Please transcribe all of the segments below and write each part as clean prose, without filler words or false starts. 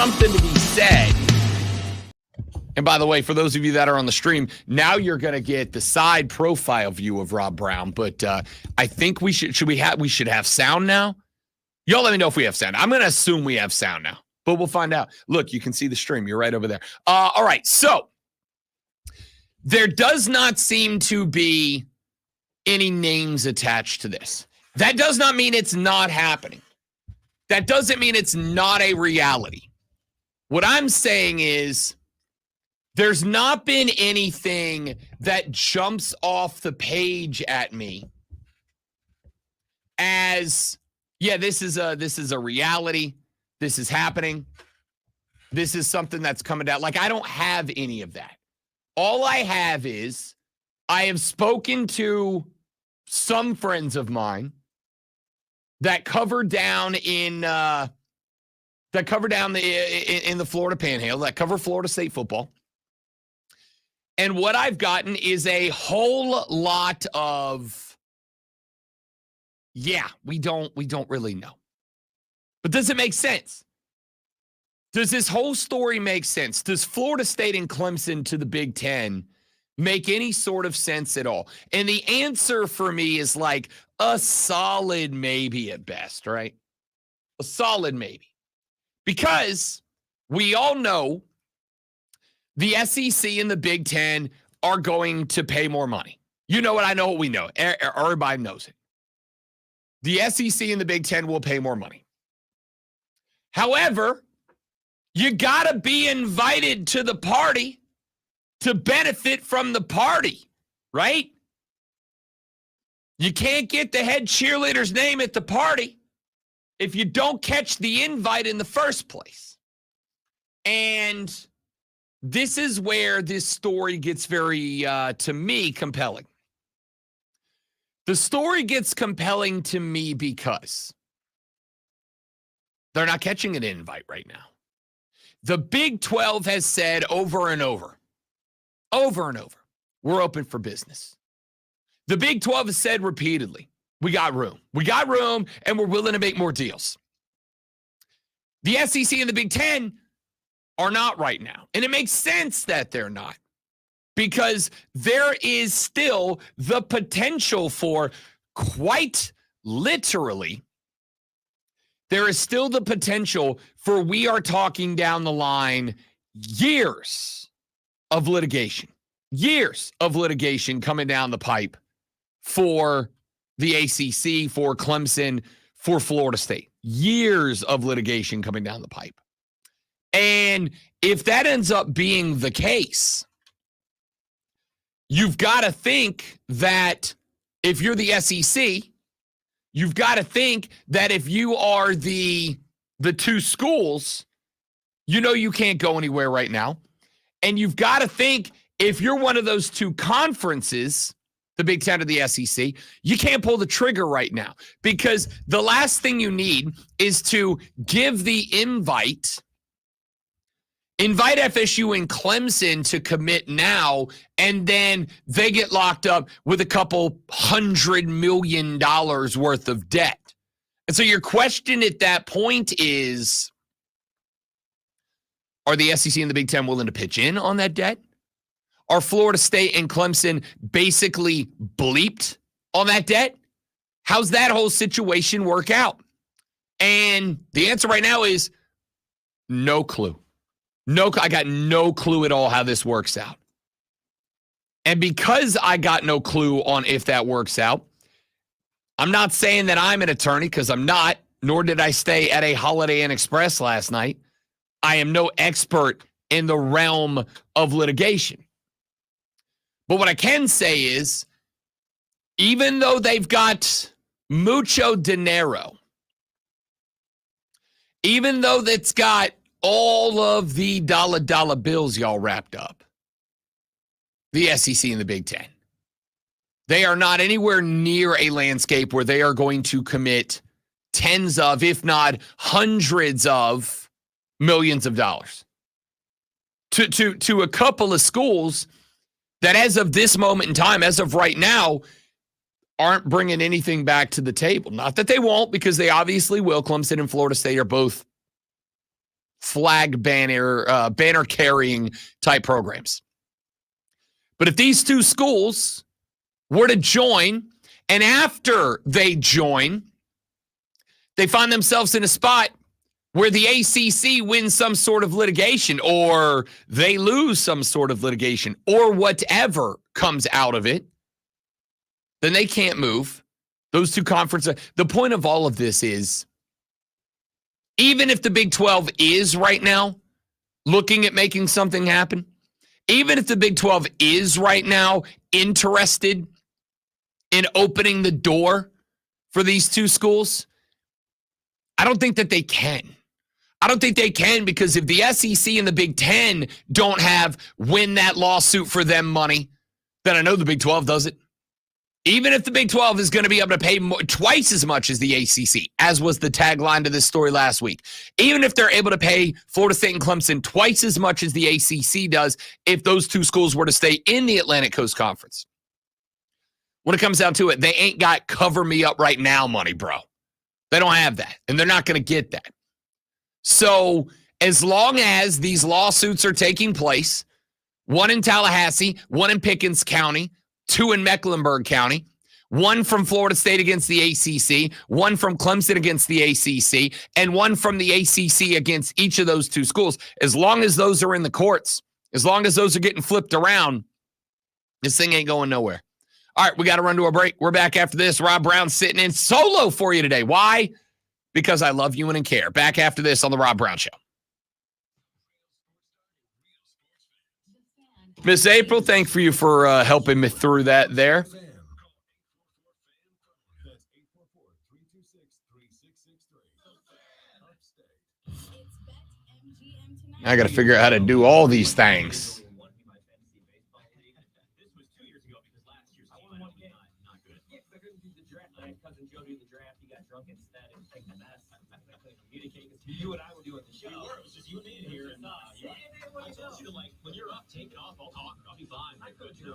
something to be said. And by the way, for those of you that are on the stream, now you're going to get the side profile view of Rob Brown. But I think we should have sound now. Y'all let me know if we have sound. I'm going to assume we have sound now, but we'll find out. Look, you can see the stream. You're right over there. All right. So there does not seem to be any names attached to this. That does not mean it's not happening. That doesn't mean it's not a reality. What I'm saying is there's not been anything that jumps off the page at me as, yeah, this is a reality. This is happening. This is something that's coming down. Like, I don't have any of that. All I have is I have spoken to some friends of mine that cover down in the Florida Panhandle, that cover Florida State football. And what I've gotten is a whole lot of, yeah, we don't really know. But does it make sense? Does this whole story make sense? Does Florida State and Clemson to the Big Ten make any sort of sense at all? And the answer for me is like a solid maybe at best, right? A solid maybe. Because we all know the SEC and the Big Ten are going to pay more money. You know what? I know what we know. Everybody knows it. The SEC and the Big Ten will pay more money. However, you got to be invited to the party to benefit from the party, right? You can't get the head cheerleader's name at the party if you don't catch the invite in the first place. And this is where this story gets very, to me, compelling. The story gets compelling to me because they're not catching an invite right now. The Big 12 has said over and over, we're open for business. The Big 12 has said repeatedly, we got room, and we're willing to make more deals. The SEC and the Big 10 are not right now. And it makes sense that they're not, because there is still the potential for, quite literally, there is still the potential for, we are talking down the line, years of litigation coming down the pipe for the ACC, for Clemson, for Florida State. Years of litigation coming down the pipe. And if that ends up being the case, you've got to think that if you're the SEC, you've got to think that if you are the two schools, you know you can't go anywhere right now. And you've got to think if you're one of those two conferences, the Big Ten or the SEC, you can't pull the trigger right now, because the last thing you need is to give the invite FSU and Clemson to commit now, and then they get locked up with a couple $100 million worth of debt. And so your question at that point is, are the SEC and the Big Ten willing to pitch in on that debt? Are Florida State and Clemson basically bleeped on that debt? How's that whole situation work out? And the answer right now is no clue. I got no clue at all how this works out. And because I got no clue on if that works out, I'm not saying that I'm an attorney, because I'm not, nor did I stay at a Holiday Inn Express last night. I am no expert in the realm of litigation. But what I can say is, even though they've got mucho dinero, even though it's got all of the dollar bills y'all wrapped up, the SEC and the Big Ten, they are not anywhere near a landscape where they are going to commit tens of, if not hundreds of millions of dollars to a couple of schools that, as of this moment in time, as of right now, aren't bringing anything back to the table. Not that they won't, because they obviously will. Clemson and Florida State are both flag banner carrying type programs. But if these two schools were to join, and after they join, they find themselves in a spot where the ACC wins some sort of litigation, or they lose some sort of litigation, or whatever comes out of it, then they can't move. Those two conferences. The point of all of this is, even if the Big 12 is right now looking at making something happen, even if the Big 12 is right now interested in opening the door for these two schools, I don't think that they can. I don't think they can, because if the SEC and the Big 10 don't win that lawsuit for them money, then I know the Big 12 does it. Even if the Big 12 is going to be able to pay twice as much as the ACC, as was the tagline to this story last week, even if they're able to pay Florida State and Clemson twice as much as the ACC does, if those two schools were to stay in the Atlantic Coast Conference, when it comes down to it, they ain't got cover me up right now money, bro. They don't have that, and they're not going to get that. So as long as these lawsuits are taking place, one in Tallahassee, one in Pickens County, two in Mecklenburg County, one from Florida State against the ACC, one from Clemson against the ACC, and one from the ACC against each of those two schools. As long as those are in the courts, as long as those are getting flipped around, this thing ain't going nowhere. All right, we got to run to a break. We're back after this. Rob Brown sitting in solo for you today. Why? Because I love you and care. Back after this on The Rob Brown Show. Miss April, thank you for helping me through that there. I got to figure out how to do all these things. You and I were doing the show. It was just you and me in here, and I told you to, like, when you're up, take it off. I'll be fine. I could, I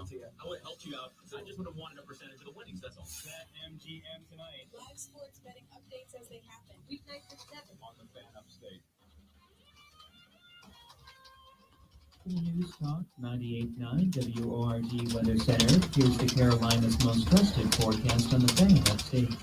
would have helped you out. I just would have wanted a percentage of the winnings. That's all. Bet MGM tonight. Live sports betting updates as they happen. Weeknights at 7 on the Fan Upstate. News Talk 98.9 WORD Weather Center. Here's the Carolinas' most trusted forecast on the Fan Upstate.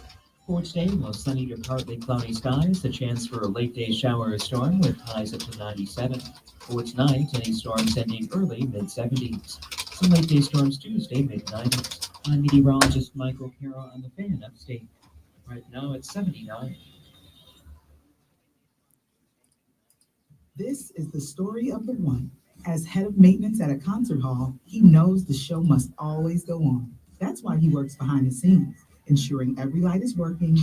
For today, most sunny to partly cloudy skies, a chance for a late day shower or storm with highs up to 97. For tonight, any storms ending early, mid-70s. Some late day storms Tuesday, mid-90s. I'm meteorologist Michael Carroll on the Fan Upstate. Right now, it's 79. This is the story of the one. As head of maintenance at a concert hall, he knows the show must always go on. That's why he works behind the scenes, ensuring every light is working,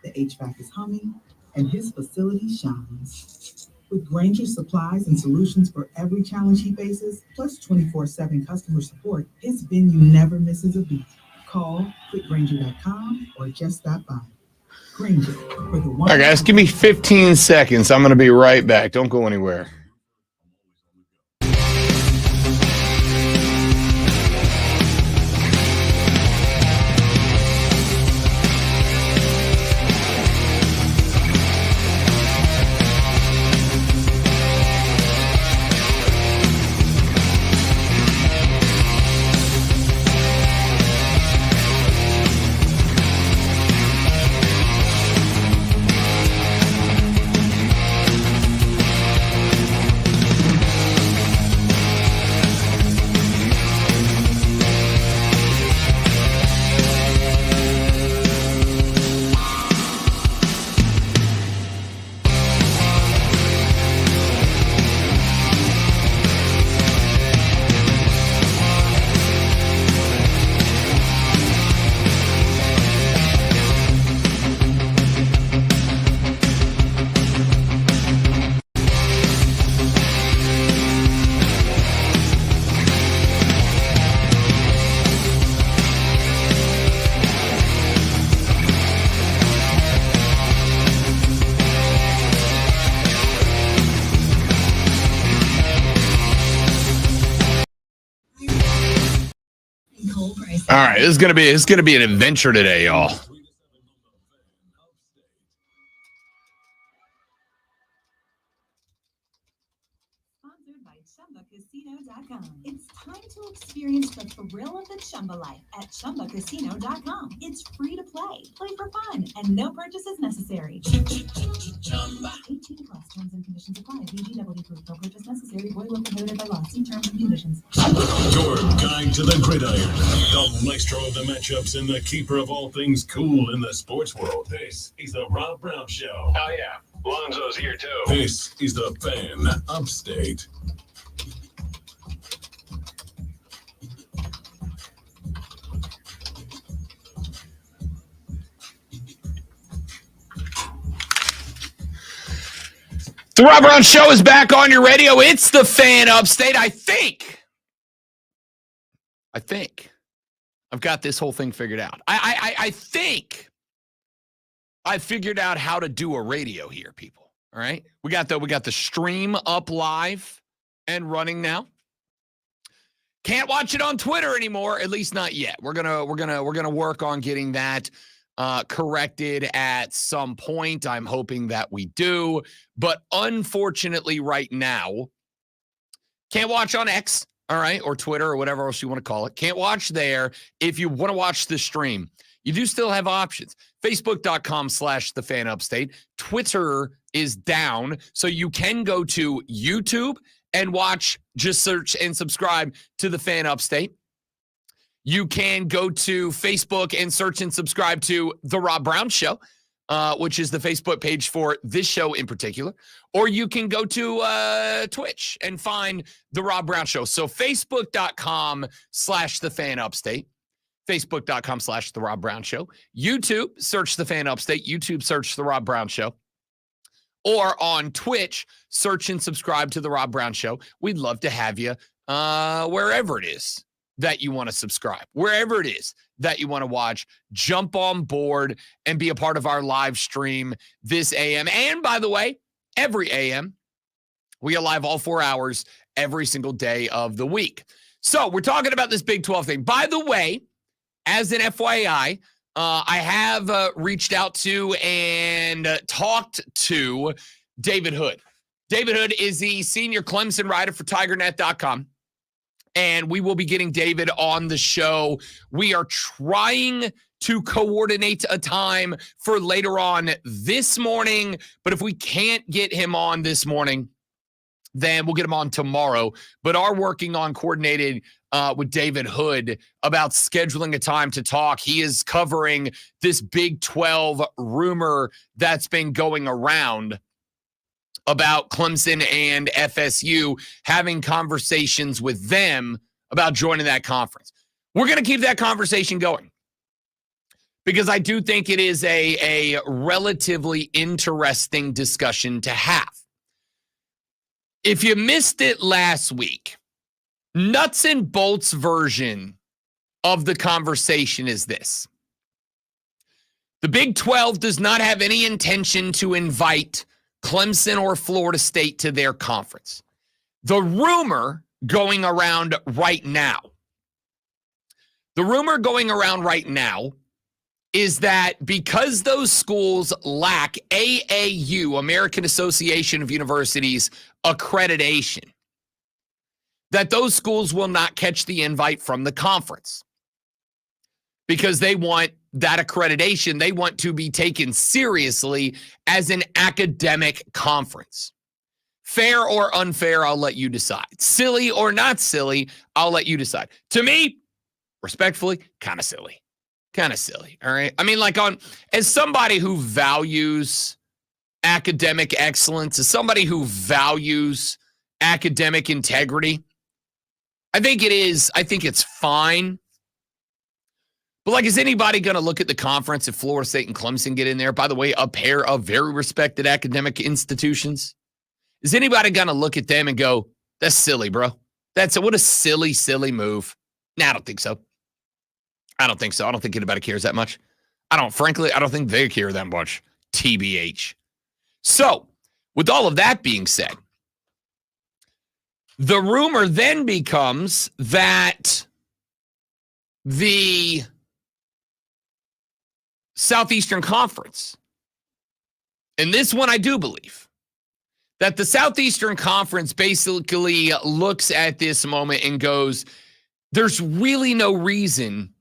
the HVAC is humming, and his facility shines. With Granger's supplies and solutions for every challenge he faces, plus 24/7 customer support, his venue never misses a beat. Call quickgranger.com or just stop by. Granger, for the one. All right, guys, give me 15 seconds. I'm going to be right back. Don't go anywhere. All right, it's gonna be an adventure today, y'all. Experience the thrill of the Chumba life at ChumbaCasino.com. It's free to play. Play for fun and no purchases necessary. 18 plus terms and conditions apply. VGW Group. No purchase necessary. Void where prohibited by law. See terms and conditions. Your guide to the gridiron, the maestro of the matchups, and the keeper of all things cool in the sports world. This is the Rob Brown Show. Oh, yeah. Lonzo's here, too. This is the Fan Upstate. The Rob Brown Show is back on your radio. It's the Fan Upstate. I think I've got this whole thing figured out. I think I figured out how to do a radio here, people. All right. We got the stream up live and running now. Can't watch it on Twitter anymore, at least not yet. We're gonna work on getting that corrected at some point. I'm hoping that we do. But unfortunately, right now, can't watch on X, all right, or Twitter or whatever else you want to call it. Can't watch there. If you want to watch the stream, you do still have options. Facebook.com/thefanupstate. Twitter is down, so you can go to YouTube and watch, just search and subscribe to the Fan Upstate. You can go to Facebook and search and subscribe to The Rob Brown Show, which is the Facebook page for this show in particular. Or you can go to Twitch and find The Rob Brown Show. So Facebook.com/The Fan Upstate. Facebook.com/The Rob Brown Show. YouTube, search The Fan Upstate. YouTube, search The Rob Brown Show. Or on Twitch, search and subscribe to The Rob Brown Show. We'd love to have you wherever it is that you want to subscribe, wherever it is that you want to watch. Jump on board and be a part of our live stream this AM. And by the way, every AM, we are live all 4 hours every single day of the week. So we're talking about this Big 12 thing. By the way, as an FYI, I have reached out to and talked to David Hood. David Hood is the senior Clemson writer for TigerNet.com. And we will be getting David on the show. We are trying to coordinate a time for later on this morning. But if we can't get him on this morning, then we'll get him on tomorrow. But are working on coordinating with David Hood about scheduling a time to talk. He is covering this Big 12 rumor that's been going around about Clemson and FSU having conversations with them about joining that conference. We're going to keep that conversation going because I do think it is a relatively interesting discussion to have. If you missed it last week, nuts and bolts version of the conversation is this. The Big 12 does not have any intention to invite Clemson or Florida State to their conference. The rumor going around right now is that because those schools lack AAU, American Association of Universities, accreditation, that those schools will not catch the invite from the conference because they want that accreditation. They want to be taken seriously as an academic conference. Fair or unfair, I'll let you decide. Silly or not silly, I'll let you decide. To me, respectfully, kind of silly. Kind of silly, all right? I mean, as somebody who values academic excellence, as somebody who values academic integrity, I think it's fine. But is anybody going to look at the conference if Florida State and Clemson get in there? By the way, a pair of very respected academic institutions. Is anybody going to look at them and go, that's silly, bro? What a silly, silly move. Nah, I don't think so. I don't think anybody cares that much. I don't think they care that much. TBH. So, with all of that being said, the rumor then becomes that the Southeastern Conference, and this one I do believe, that the Southeastern Conference basically looks at this moment and goes, there's really no reason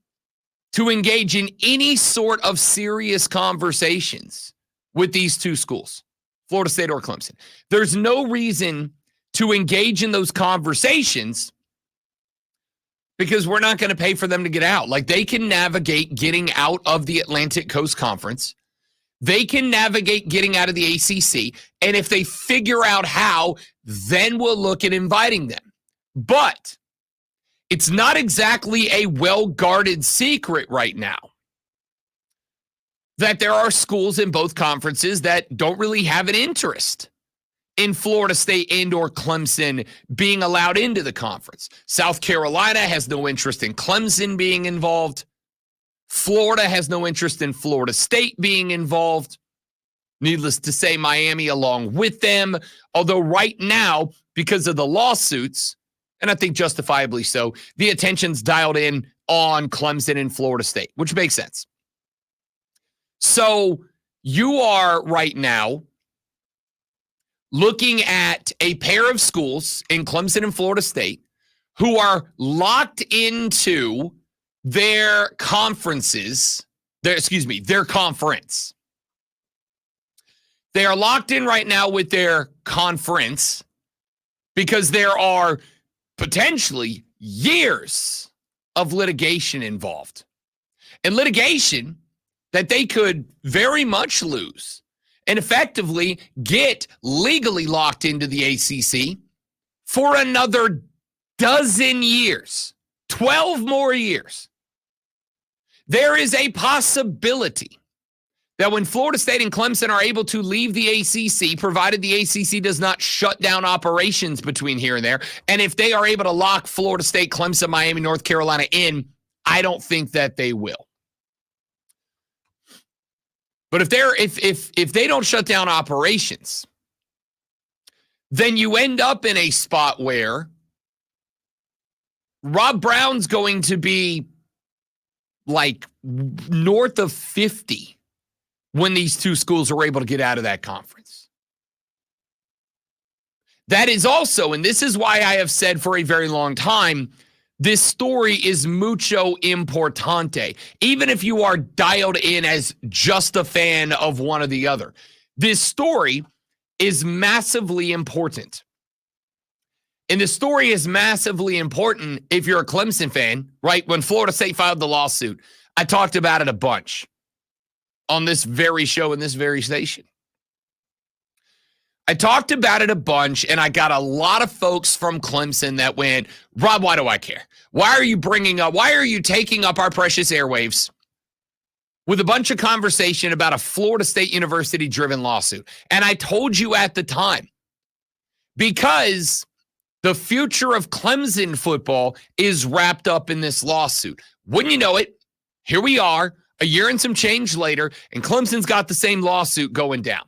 to engage in any sort of serious conversations with these two schools, Florida State or Clemson. There's no reason to engage in those conversations because we're not going to pay for them to get out. Like, they can navigate getting out of the Atlantic Coast Conference. They can navigate getting out of the ACC. And if they figure out how, then we'll look at inviting them. But it's not exactly a well-guarded secret right now that there are schools in both conferences that don't really have an interest in Florida State and or Clemson being allowed into the conference. South Carolina has no interest in Clemson being involved. Florida has no interest in Florida State being involved. Needless to say, Miami along with them. Although right now, because of the lawsuits, and I think justifiably so, the attention's dialed in on Clemson and Florida State, which makes sense. So you are right now looking at a pair of schools in Clemson and Florida State who are locked into their conferences, their conference. They are locked in right now with their conference because there are potentially years of litigation involved. And litigation that they could very much lose and effectively get legally locked into the ACC for another 12 years, 12 more years. There is a possibility that when Florida State and Clemson are able to leave the ACC, provided the ACC does not shut down operations between here and there, and if they are able to lock Florida State, Clemson, Miami, North Carolina in, I don't think that they will. But if they don't shut down operations, then you end up in a spot where Rob Brown's going to be like north of 50 when these two schools are able to get out of that conference. That is also, and this is why I have said for a very long time, this story is mucho importante. Even if you are dialed in as just a fan of one or the other, this story is massively important. And the story is massively important if you're a Clemson fan, right? When Florida State filed the lawsuit, I talked about it a bunch on this very show in this very station. I talked about it a bunch, and I got a lot of folks from Clemson that went, Rob, why do I care? Why are you taking up our precious airwaves with a bunch of conversation about a Florida State University-driven lawsuit? And I told you at the time, because the future of Clemson football is wrapped up in this lawsuit. Wouldn't you know it? Here we are, a year and some change later, and Clemson's got the same lawsuit going down.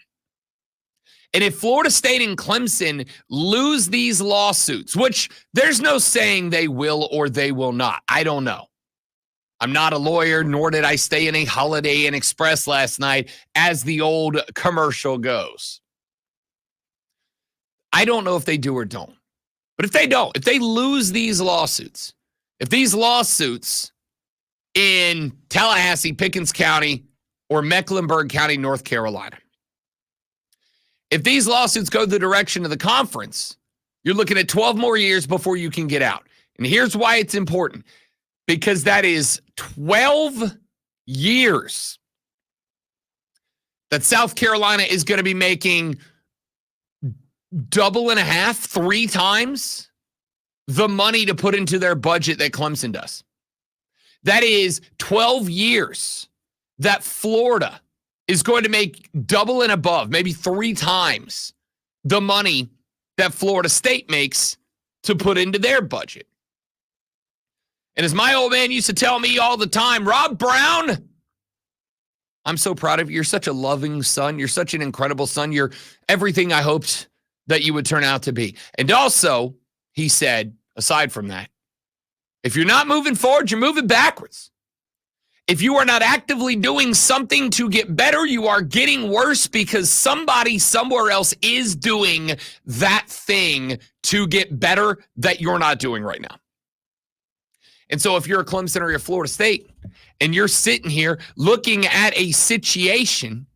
And if Florida State and Clemson lose these lawsuits, which there's no saying they will or they will not, I don't know. I'm not a lawyer, nor did I stay in a Holiday Inn Express last night, as the old commercial goes. I don't know if they do or don't. But if they don't, if they lose these lawsuits, if these lawsuits in Tallahassee, Pickens County, or Mecklenburg County, North Carolina, if these lawsuits go the direction of the conference, you're looking at 12 more years before you can get out. And here's why it's important. Because that is 12 years that South Carolina is going to be making double and a half, 3 times the money to put into their budget that Clemson does. That is 12 years that Florida is going to make double and above, maybe 3 times the money that Florida State makes to put into their budget. And as my old man used to tell me all the time, Rob Brown, I'm so proud of you. You're such a loving son. You're such an incredible son. You're everything I hoped that you would turn out to be. And also, he said, aside from that, if you're not moving forward, you're moving backwards. If you are not actively doing something to get better, you are getting worse because somebody somewhere else is doing that thing to get better that you're not doing right now. And so if you're a Clemson or you're Florida State and you're sitting here looking at a situation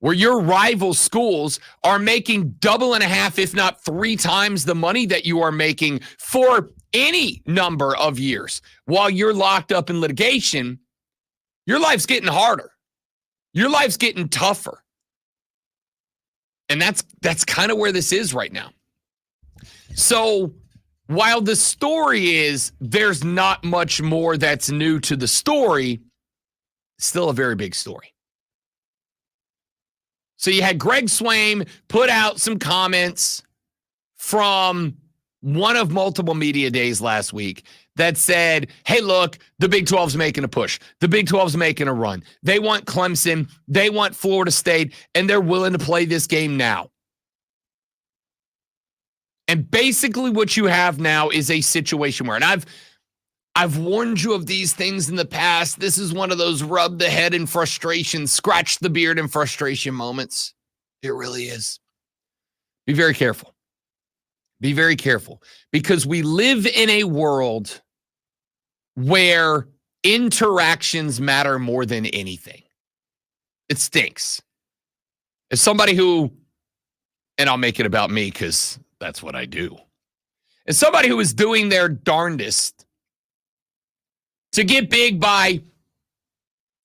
where your rival schools are making double and a half, if not 3 times the money that you are making for any number of years while you're locked up in litigation, your life's getting harder. Your life's getting tougher. And that's kind of where this is right now. So while the story is there's not much more that's new to the story, still a very big story. So you had Greg Swaim put out some comments from one of multiple media days last week that said, hey, look, the Big 12's making a push. The Big 12's making a run. They want Clemson. They want Florida State, and they're willing to play this game now. And basically what you have now is a situation where, and I've warned you of these things in the past. This is one of those rub the head in frustration, scratch the beard in frustration moments. It really is. Be very careful. Be very careful, because we live in a world where interactions matter more than anything. It stinks. As somebody who, and I'll make it about me because that's what I do. As somebody who is doing their darndest to get big by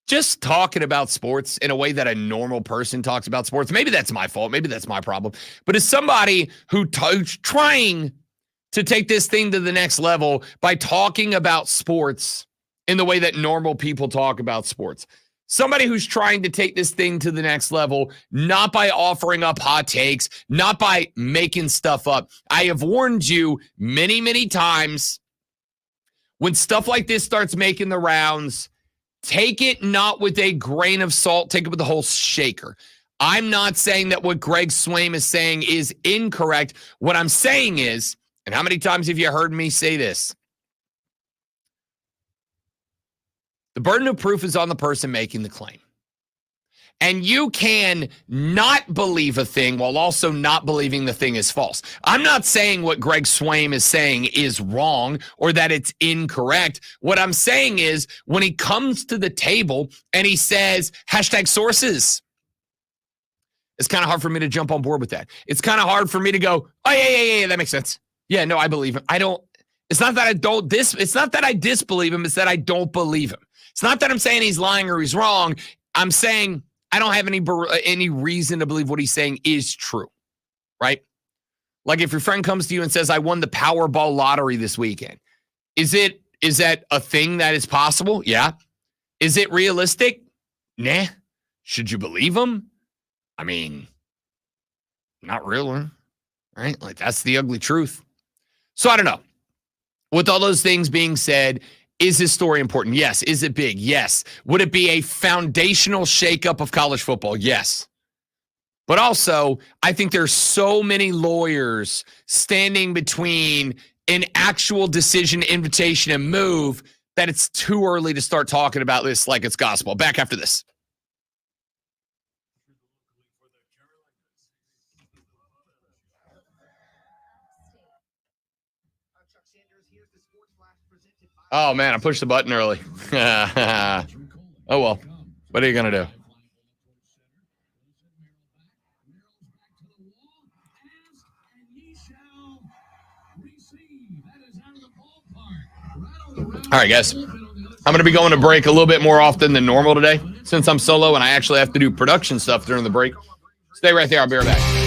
just talking about sports in a way that a normal person talks about sports. Maybe that's my fault. Maybe that's my problem. But as somebody who's trying to take this thing to the next level by talking about sports in the way that normal people talk about sports, somebody who's trying to take this thing to the next level, not by offering up hot takes, not by making stuff up. I have warned you many, many times, when stuff like this starts making the rounds, take it not with a grain of salt, take it with a whole shaker. I'm not saying that what Greg Swaim is saying is incorrect. What I'm saying is, and how many times have you heard me say this? The burden of proof is on the person making the claim. And you can not believe a thing while also not believing the thing is false. I'm not saying what Greg Swaim is saying is wrong or that it's incorrect. What I'm saying is, when he comes to the table and he says #sources, it's kind of hard for me to jump on board with that. It's kind of hard for me to go, oh, yeah, that makes sense. Yeah, no, I believe him. It's not that I disbelieve him. It's that I don't believe him. It's not that I'm saying he's lying or he's wrong. I'm saying I don't have any reason to believe what he's saying is true, right? Like if your friend comes to you and says, I won the Powerball lottery this weekend. Is that a thing that is possible? Yeah. Is it realistic? Nah. Should you believe him? I mean, not really, right? Like that's the ugly truth. So I don't know. With all those things being said, is this story important? Yes. Is it big? Yes. Would it be a foundational shakeup of college football? Yes. But also, I think there's so many lawyers standing between an actual decision, invitation, and move that it's too early to start talking about this like it's gospel. Back after this. Oh, man, I pushed the button early. Oh, well. What are you going to do? All right, guys. I'm going to be going to break a little bit more often than normal today since I'm solo and I actually have to do production stuff during the break. Stay right there. I'll be right back.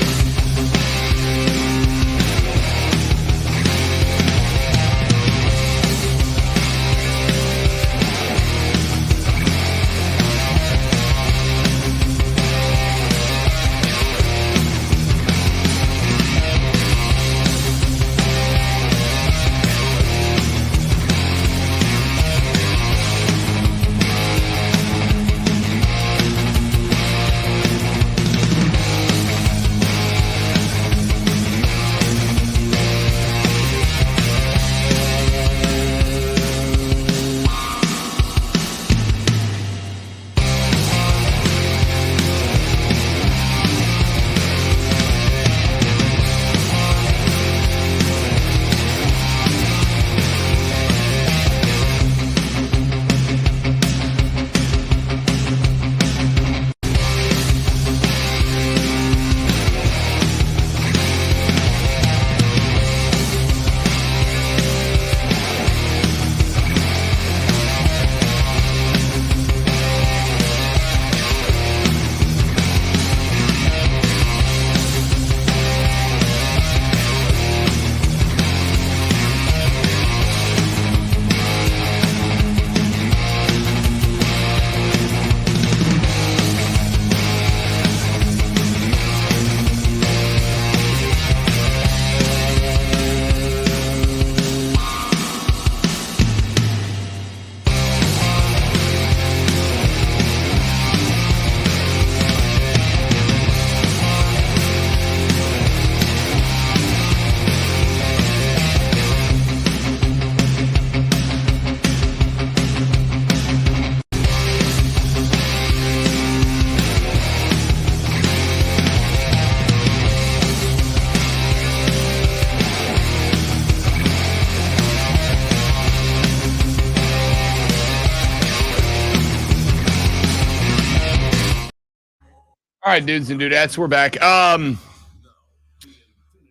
All right, dudes and dudettes, we're back.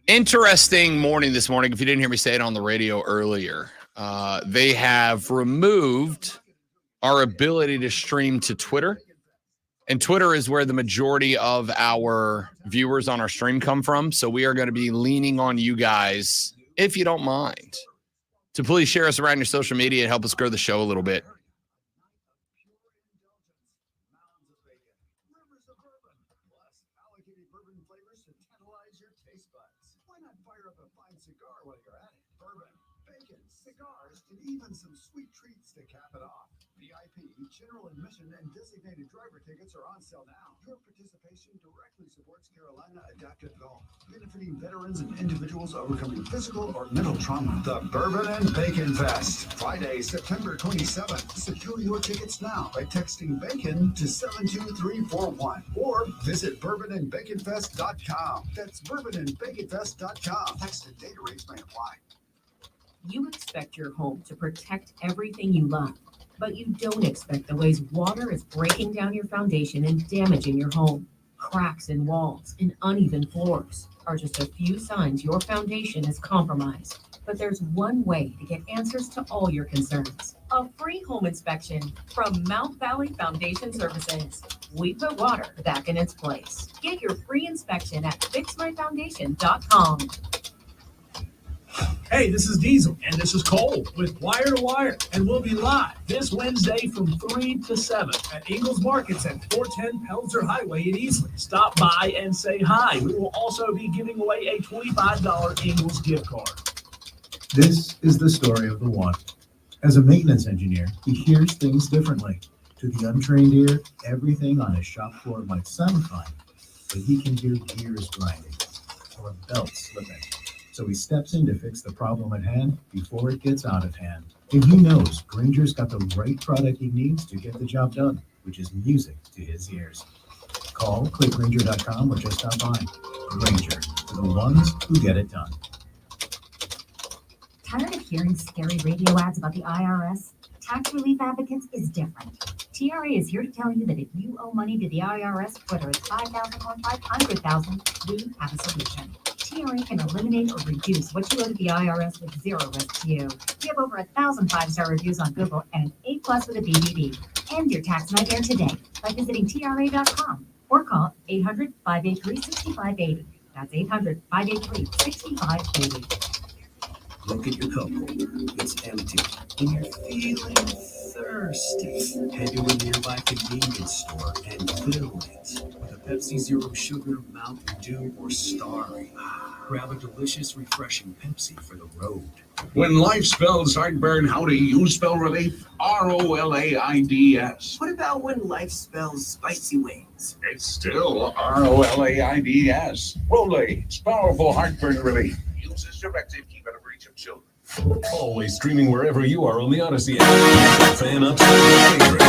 Interesting morning this morning. If you didn't hear me say it on the radio earlier, they have removed our ability to stream to Twitter. And Twitter is where the majority of our viewers on our stream come from. So we are going to be leaning on you guys, if you don't mind, to please share us around your social media and help us grow the show a little bit. Even some sweet treats to cap it off. VIP, general admission, and designated driver tickets are on sale now. Your participation directly supports Carolina Adaptive Golf, benefiting veterans and individuals overcoming physical or mental trauma. The Bourbon and Bacon Fest, Friday, September 27th. Secure your tickets now by texting BACON to 72341 or visit bourbonandbaconfest.com. That's bourbonandbaconfest.com. Text and data rates may apply. You expect your home to protect everything you love, but you don't expect the ways water is breaking down your foundation and damaging your home. Cracks in walls and uneven floors are just a few signs your foundation is compromised. But there's one way to get answers to all your concerns. A free home inspection from Mount Valley Foundation Services. We put water back in its place. Get your free inspection at fixmyfoundation.com. Hey, this is Diesel. And this is Cole with Wire to Wire. And we'll be live this Wednesday from 3 to 7 at Ingles Markets at 410 Pelzer Highway in Easley. Stop by and say hi. We will also be giving away a $25 Ingles gift card. This is the story of the one. As a maintenance engineer, he hears things differently. To the untrained ear, everything on his shop floor might sound fine, but he can hear gears grinding or a belt slipping. So he steps in to fix the problem at hand before it gets out of hand. And he knows Granger's got the right product he needs to get the job done, which is music to his ears. Call, click Granger.com, or just stop by. Granger, for the ones who get it done. Tired of hearing scary radio ads about the IRS? Tax Relief Advocates is different. TRA is here to tell you that if you owe money to the IRS, whether it's $5,000 or $500,000, we have a solution. TRA can eliminate or reduce what you owe to the IRS with zero risk to you. We have over 1,000 5-star reviews on Google and an A+ with a BBB. End your tax nightmare today by visiting TRA.com or call 800-583-6580. That's 800-583-6580. Look at your cup holder. It's empty. And you're feeling thirsty. Head to a nearby convenience store and fill it with a Pepsi Zero Sugar, Mountain Dew, or Starry. Grab a delicious, refreshing Pepsi for the road. When life spells heartburn, how do you spell relief? ROLAIDS. What about when life spells spicy wings? It's still ROLAIDS. Rolaids, powerful heartburn relief. Uses directed, keep out of reach of children. Always streaming wherever you are on the Odyssey app. Fan up favorite.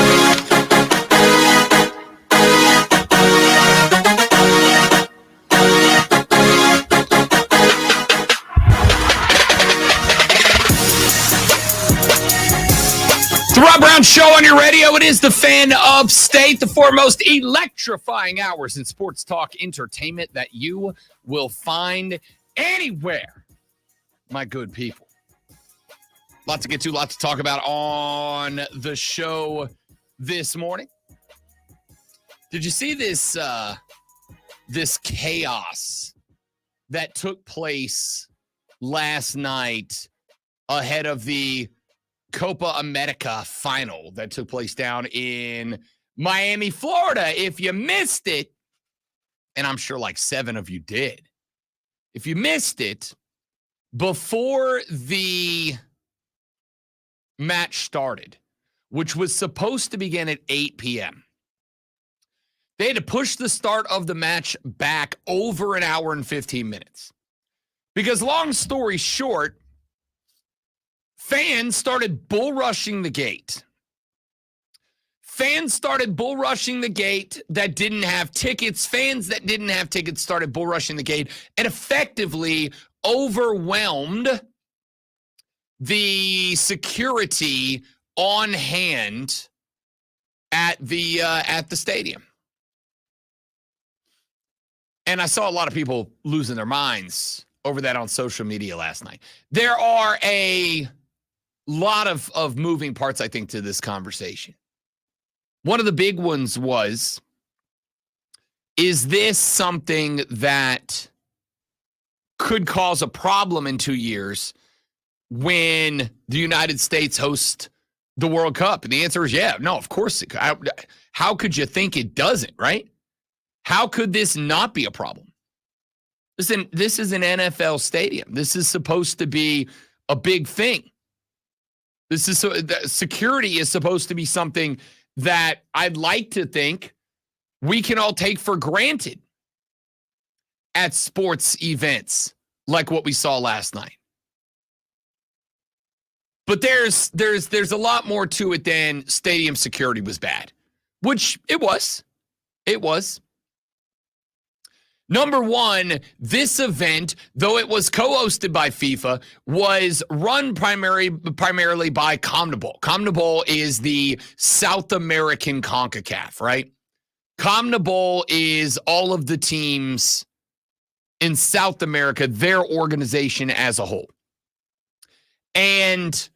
The Rob Brown Show on your radio. It is the Fan Upstate, the foremost electrifying hours in sports talk entertainment that you will find anywhere, my good people. Lots to get to, lots to talk about on the show this morning. Did you see this this chaos that took place last night ahead of the Copa America final that took place down in Miami, Florida? If you missed it, and I'm sure like 7 of you did, if you missed it, before the match started, which was supposed to begin at 8 p.m., they had to push the start of the match back over an hour and 15 minutes. Because long story short, fans started bull rushing the gate. Fans started bull rushing the gate that didn't have tickets. Fans that didn't have tickets started bull rushing the gate and effectively overwhelmed the security on hand at the stadium. And I saw a lot of people losing their minds over that on social media last night. There are a lot of moving parts, I think, to this conversation. One of the big ones was, is this something that could cause a problem in 2 years when the United States hosts the World Cup? And the answer is yeah. No, of course it could. How could you think it doesn't, right? How could this not be a problem? Listen, this is an NFL stadium. This is supposed to be a big thing. Security is supposed to be something that I'd like to think we can all take for granted at sports events like what we saw last night. But there's a lot more to it than stadium security was bad, which it was. It was. Number one, this event, though it was co-hosted by FIFA, was run primarily by CONMEBOL. CONMEBOL is the South American CONCACAF, right? CONMEBOL is all of the teams in South America, their organization as a whole. And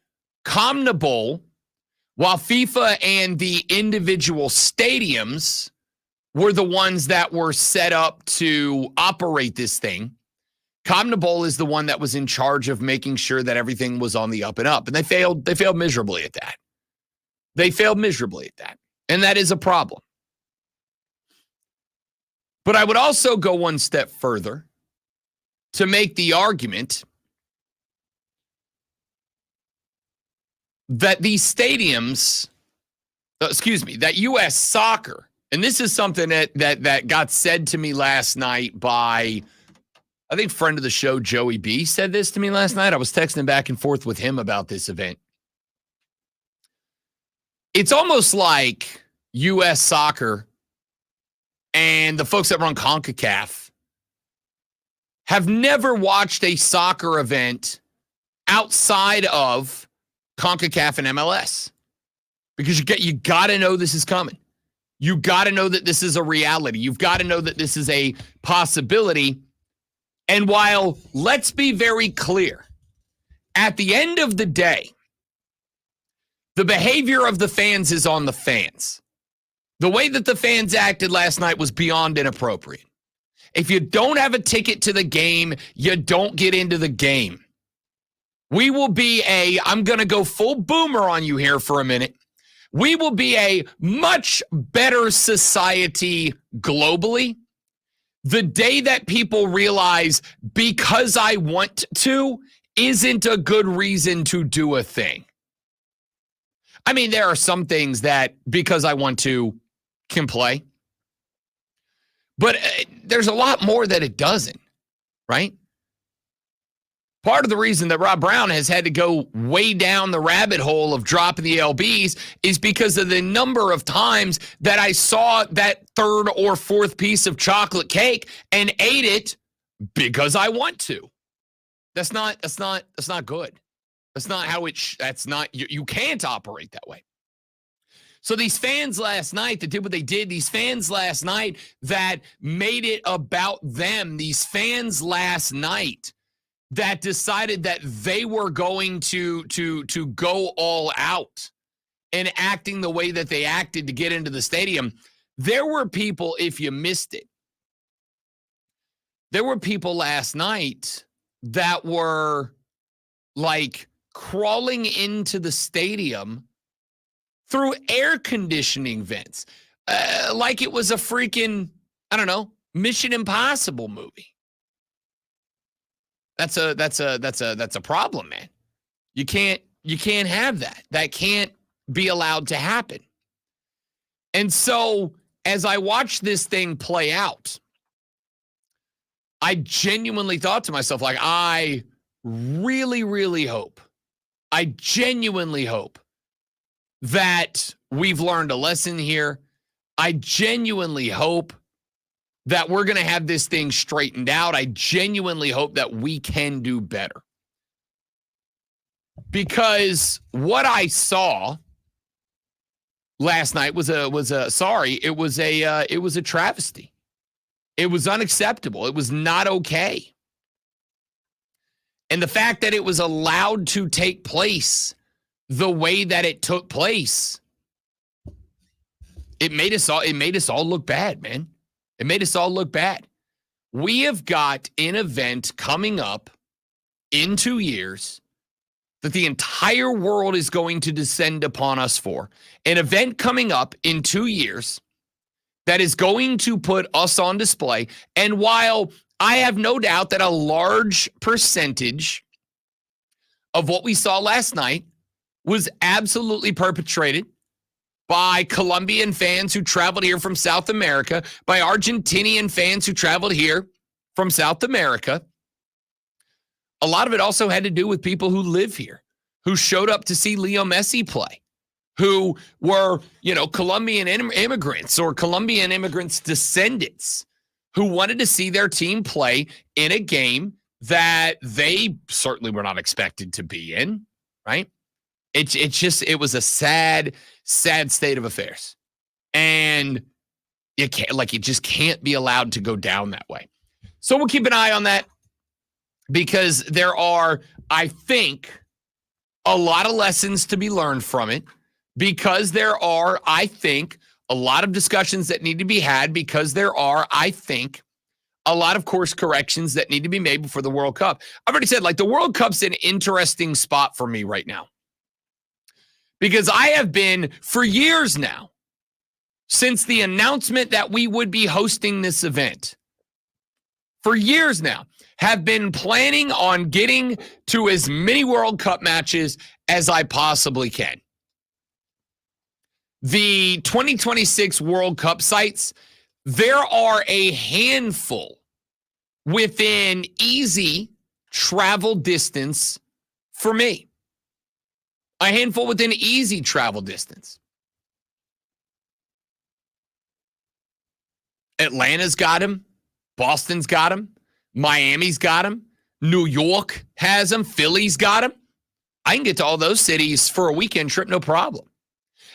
CONMEBOL, while FIFA and the individual stadiums were the ones that were set up to operate this thing, CONMEBOL is the one that was in charge of making sure that everything was on the up and up. And they failed miserably at that. They failed miserably at that. And that is a problem. But I would also go one step further to make the argument that these stadiums, that U.S. soccer, and this is something that got said to me last night by, I think, friend of the show, Joey B, said this to me last night. I was texting back and forth with him about this event. It's almost like U.S. soccer and the folks that run CONCACAF have never watched a soccer event outside of CONCACAF and MLS. Because you got to know this is coming. You got to know that this is a reality. You've got to know that this is a possibility. And while, let's be very clear, at the end of the day, the behavior of the fans is on the fans. The way that the fans acted last night was beyond inappropriate. If you don't have a ticket to the game, you don't get into the game. We will be I'm going to go full boomer on you here for a minute. We will be a much better society globally the day that people realize because I want to isn't a good reason to do a thing. I mean, there are some things that because I want to can play, but there's a lot more that it doesn't, right? Part of the reason that Rob Brown has had to go way down the rabbit hole of dropping the LBs is because of the number of times that I saw that third or fourth piece of chocolate cake and ate it because I want to. That's not good. That's not how you can't operate that way. So these fans last night that did what they did, these fans last night that made it about them, these fans last night that decided that they were going to go all out and acting the way that they acted to get into the stadium. There were people, if you missed it, there were people last night that were like crawling into the stadium through air conditioning vents, like it was a freaking, I don't know, Mission Impossible movie. That's a problem, man. You can't have that. That can't be allowed to happen. And so as I watched this thing play out, I genuinely thought to myself, like, I really, really hope, I genuinely hope that we've learned a lesson here. I genuinely hope that we're going to have this thing straightened out. I genuinely hope that we can do better. Because what I saw last night was a travesty. It was unacceptable. It was not okay. And the fact that it was allowed to take place the way that it took place, it made us all look bad, man. It made us all look bad. We have got an event coming up in 2 years that the entire world is going to descend upon us for. An event coming up in 2 years that is going to put us on display. And while I have no doubt that a large percentage of what we saw last night was absolutely perpetrated by Colombian fans who traveled here from South America, by Argentinian fans who traveled here from South America, a lot of it also had to do with people who live here, who showed up to see Leo Messi play, who were, Colombian immigrants or Colombian immigrants' descendants who wanted to see their team play in a game that they certainly were not expected to be in, right? It was a sad state of affairs. And it just can't be allowed to go down that way. So we'll keep an eye on that because there are, I think, a lot of lessons to be learned from it, because there are, I think, a lot of discussions that need to be had, because there are, I think, a lot of course corrections that need to be made before the World Cup. I've already said, the World Cup's an interesting spot for me right now, because I have been, for years now, since the announcement that we would be hosting this event, for years now, have been planning on getting to as many World Cup matches as I possibly can. The 2026 World Cup sites, there are a handful within easy travel distance for me. A handful within easy travel distance. Atlanta's got him. Boston's got him. Miami's got him. New York has him. Philly's got him. I can get to all those cities for a weekend trip, no problem.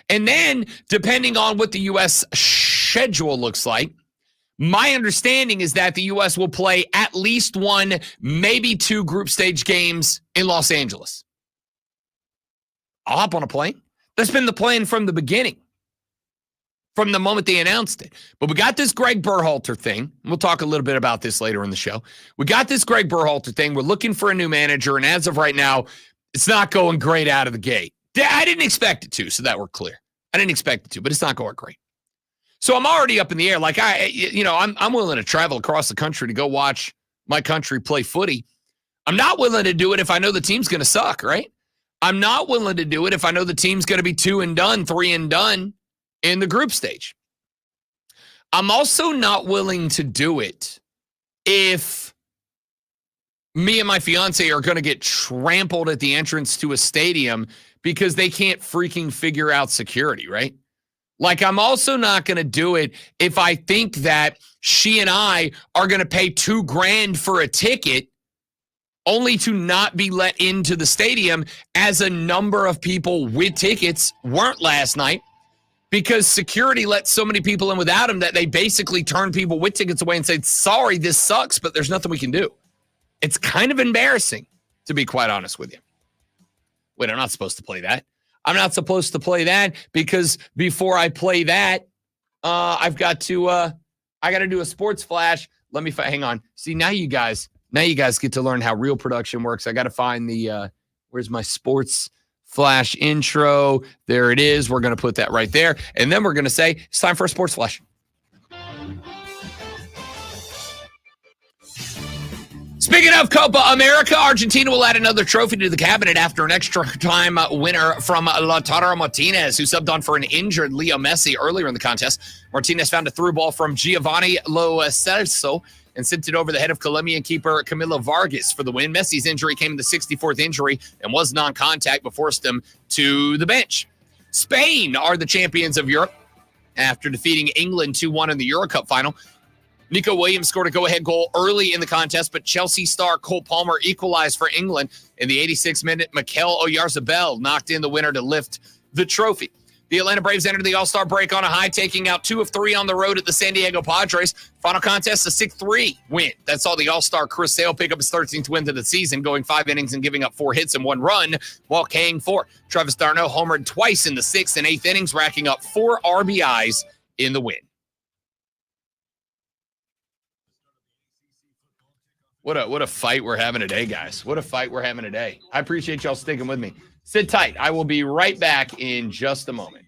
And then, depending on what the U.S. schedule looks like, my understanding is that the U.S. will play at least one, maybe two group stage games in Los Angeles. I'll hop on a plane. That's been the plan from the beginning, from the moment they announced it. But we got this Greg Berhalter thing. We'll talk a little bit about this later in the show. We got this Greg Berhalter thing. We're looking for a new manager, and as of right now, it's not going great out of the gate. I didn't expect it to, so that we're clear. I didn't expect it to, but it's not going great. So I'm already up in the air. I'm willing to travel across the country to go watch my country play footy. I'm not willing to do it if I know the team's going to suck, right? I'm not willing to do it if I know the team's going to be 2 and done, 3 and done in the group stage. I'm also not willing to do it if me and my fiance are going to get trampled at the entrance to a stadium because they can't freaking figure out security, right? I'm also not going to do it if I think that she and I are going to pay $2,000 for a ticket only to not be let into the stadium, as a number of people with tickets weren't last night, because security let so many people in without them that they basically turned people with tickets away and said, sorry, this sucks, but there's nothing we can do. It's kind of embarrassing, to be quite honest with you. Wait, I'm not supposed to play that. I'm not supposed to play that because before I play that, I've got to, I got to do a sports flash. Let me hang on. See, now you guys get to learn how real production works. I got to find the, where's my sports flash intro? There it is. We're going to put that right there. And then we're going to say it's time for a sports flash. Speaking of Copa America, Argentina will add another trophy to the cabinet after an extra time winner from Lautaro Martinez, who subbed on for an injured Leo Messi earlier in the contest. Martinez found a through ball from Giovanni Lo Celso and sent it over the head of Colombian keeper Camilo Vargas for the win. Messi's injury came in the 64th injury and was non-contact, but forced him to the bench. Spain are the champions of Europe after defeating England 2-1 in the Euro Cup final. Nico Williams scored a go-ahead goal early in the contest, but Chelsea star Cole Palmer equalized for England. In the 86th minute, Mikel Oyarzabal knocked in the winner to lift the trophy. The Atlanta Braves entered the All-Star break on a high, taking out 2 of 3 on the road at the San Diego Padres. Final contest, a 6-3 win. That saw the All-Star Chris Sale pick up his 13th win of the season, going 5 innings and giving up 4 hits and 1 run, while Kang 4. Travis d'Arnaud homered twice in the 6th and 8th innings, racking up 4 RBIs in the win. What a fight we're having today, guys. What a fight we're having today. I appreciate y'all sticking with me. Sit tight. I will be right back in just a moment.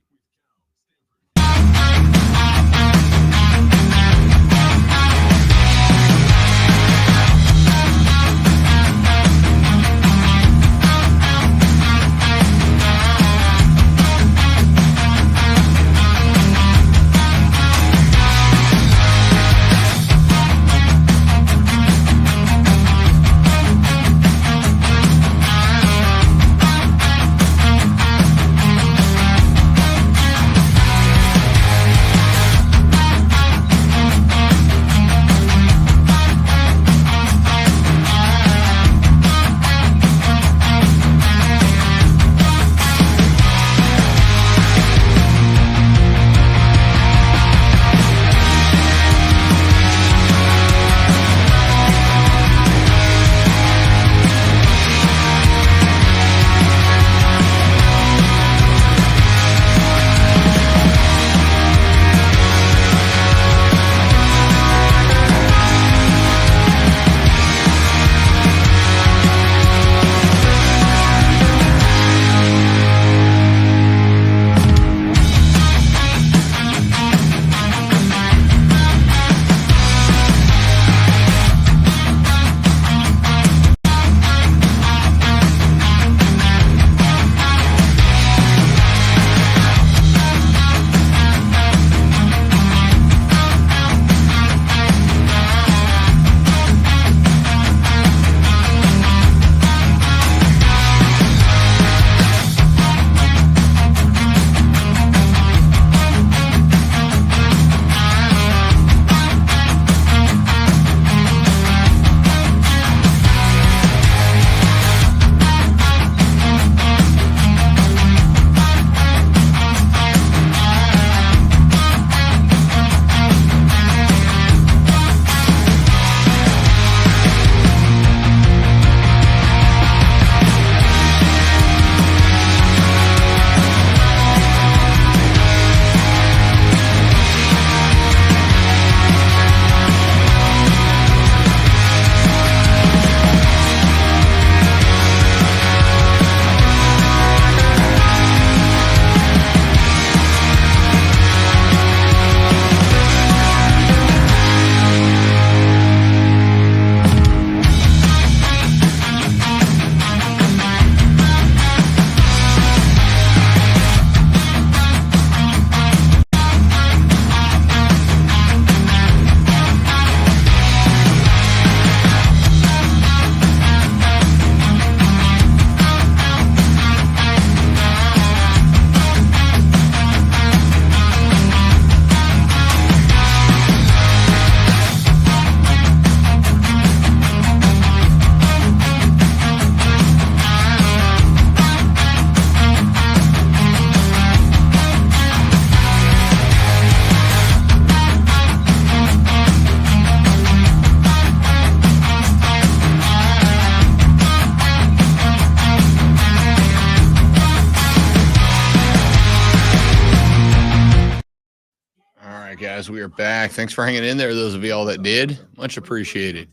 Guys, we are back. Thanks for hanging in there, those of y'all that did. Much appreciated.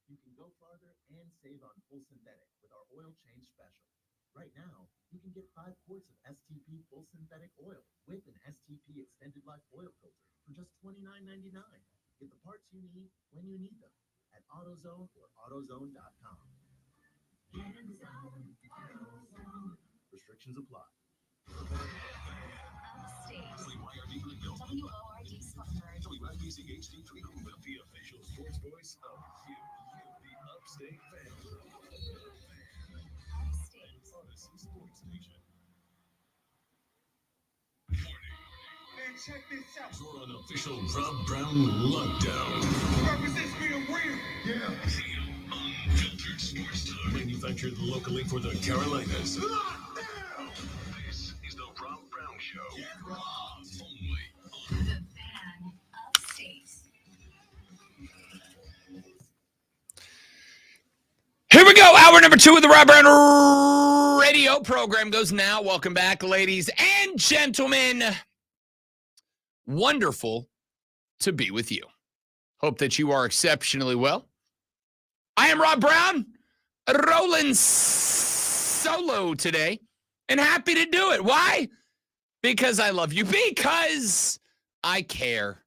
You can go farther and save on full synthetic with our oil change special. Right now, you can get 5 quarts of STP full synthetic oil with an STP extended life oil filter for just $29.99. Get the parts you need when you need them at AutoZone or AutoZone.com. Restrictions apply. WIBC HD3 the official sports voice of the Upstate family. Odyssey Sports Station. Man, check this out. You're on official Rob Brown lockdown. Represents me to win. Yeah. Manufactured locally for the Carolinas. This is the Rob Brown Show. Only The fan upstate. Here we go. Hour number 2 of the Rob Brown radio program goes now. Welcome back, ladies and gentlemen. Wonderful to be with you. Hope that you are exceptionally well. I am Rob Brown, rolling solo today, and happy to do it. Why? Because I love you. Because I care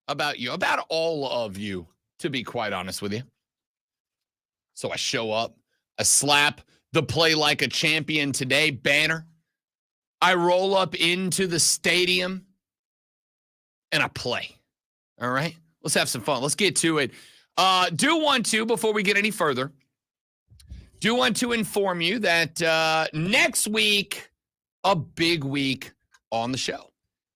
about you, about all of you, to be quite honest with you. So I show up, I slap the Play Like a Champion Today banner. I roll up into the stadium, and I play. All right? Let's have some fun. Let's get to it. Do want to, before we get any further, do want to inform you that next week, a big week on the show.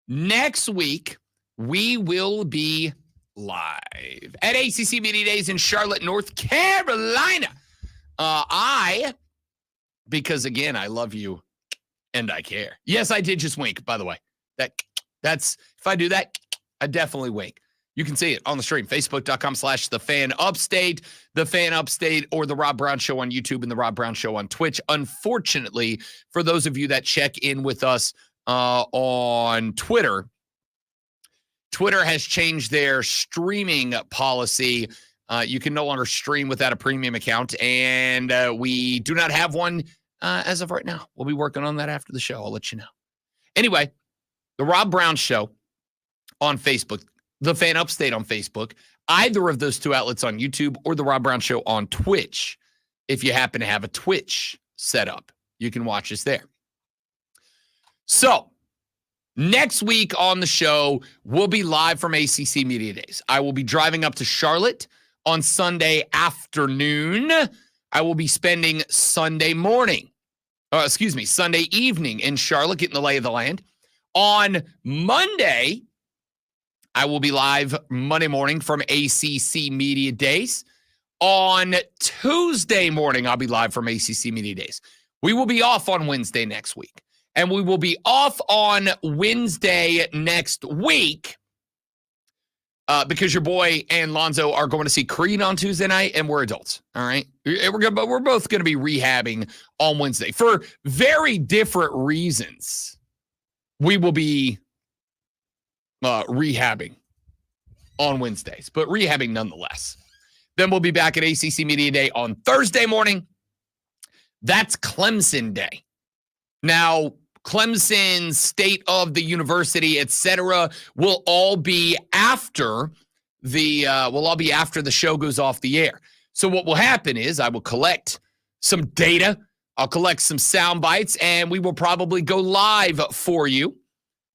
Next week, we will be live at ACC Media Days in Charlotte, North Carolina. Because again, I love you and I care. Yes, I did just wink, by the way. That's if I do that, I definitely wink. You can see it on the stream, facebook.com/thefanupstate, The Fan Upstate, or The Rob Brown Show on YouTube and The Rob Brown Show on Twitch. Unfortunately, for those of you that check in with us on Twitter, Twitter has changed their streaming policy. You can no longer stream without a premium account, and we do not have one as of right now. We'll be working on that after the show. I'll let you know. Anyway, The Rob Brown Show on Facebook, The Fan Upstate on Facebook, either of those two outlets on YouTube, or The Rob Brown Show on Twitch. If you happen to have a Twitch set up, you can watch us there. So, next week on the show, we'll be live from ACC Media Days. I will be driving up to Charlotte on Sunday afternoon. I will be spending Sunday evening in Charlotte, getting the lay of the land. On Monday, I will be live Monday morning from ACC Media Days. On Tuesday morning, I'll be live from ACC Media Days. We will be off on Wednesday next week. And we will be off on Wednesday next week because your boy and Lonzo are going to see Creed on Tuesday night, and we're adults, all right? But we're both going to be rehabbing on Wednesday for very different reasons. We will be rehabbing on Wednesdays, but rehabbing nonetheless. Then we'll be back at ACC Media Day on Thursday morning. That's Clemson Day. Now, Clemson, state of the university, etc., will all be after the show goes off the air. So what will happen is I will collect some data, I'll collect some sound bites, and we will probably go live for you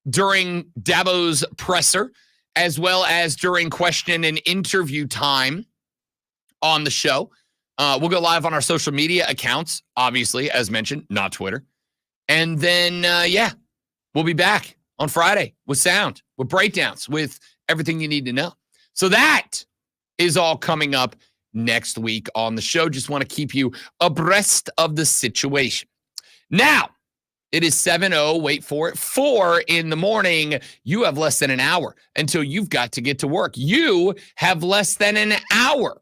during Dabo's presser, as well as during question and interview time on the show. We'll go live on our social media accounts, obviously, as mentioned, not Twitter. And then, we'll be back on Friday with sound, with breakdowns, with everything you need to know. So that is all coming up next week on the show. Just want to keep you abreast of the situation. Now, it is 4 in the morning. You have less than an hour until you've got to get to work. You have less than an hour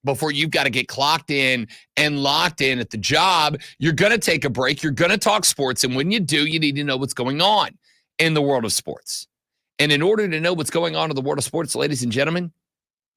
before you've got to get clocked in and locked in at the job. You're going to take a break. You're going to talk sports. And when you do, you need to know what's going on in the world of sports. And in order to know what's going on in the world of sports, ladies and gentlemen,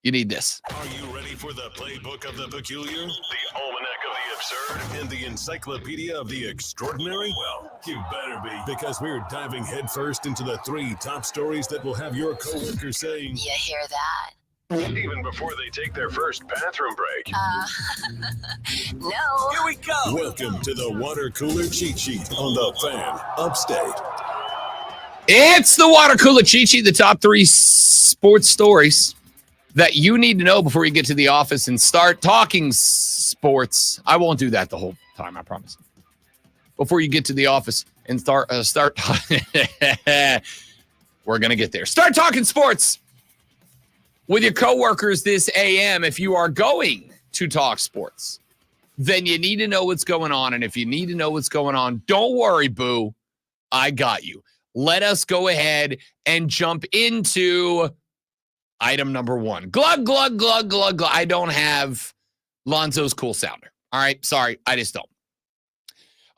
you need this. Are you ready for the playbook of the peculiar, the almanac of the absurd, and the encyclopedia of the extraordinary? Well, you better be, because we're diving headfirst into the 3 top stories that will have your coworkers saying, You hear that? Even before they take their first bathroom break. No. Here we go. welcome to the water cooler cheat sheet on the Fan Upstate. It's the water cooler cheat sheet, the top 3 sports stories that you need to know before you get to the office and start talking sports. I won't do that the whole time, I promise. Before you get to the office and start we're going to get there. Start talking sports with your coworkers this AM. If you are going to talk sports, then you need to know what's going on. And if you need to know what's going on, don't worry, boo. I got you. Let us go ahead and jump into item number one. Glug, glug, glug, glug, glug. I don't have Lonzo's cool sounder. All right. Sorry. I just don't.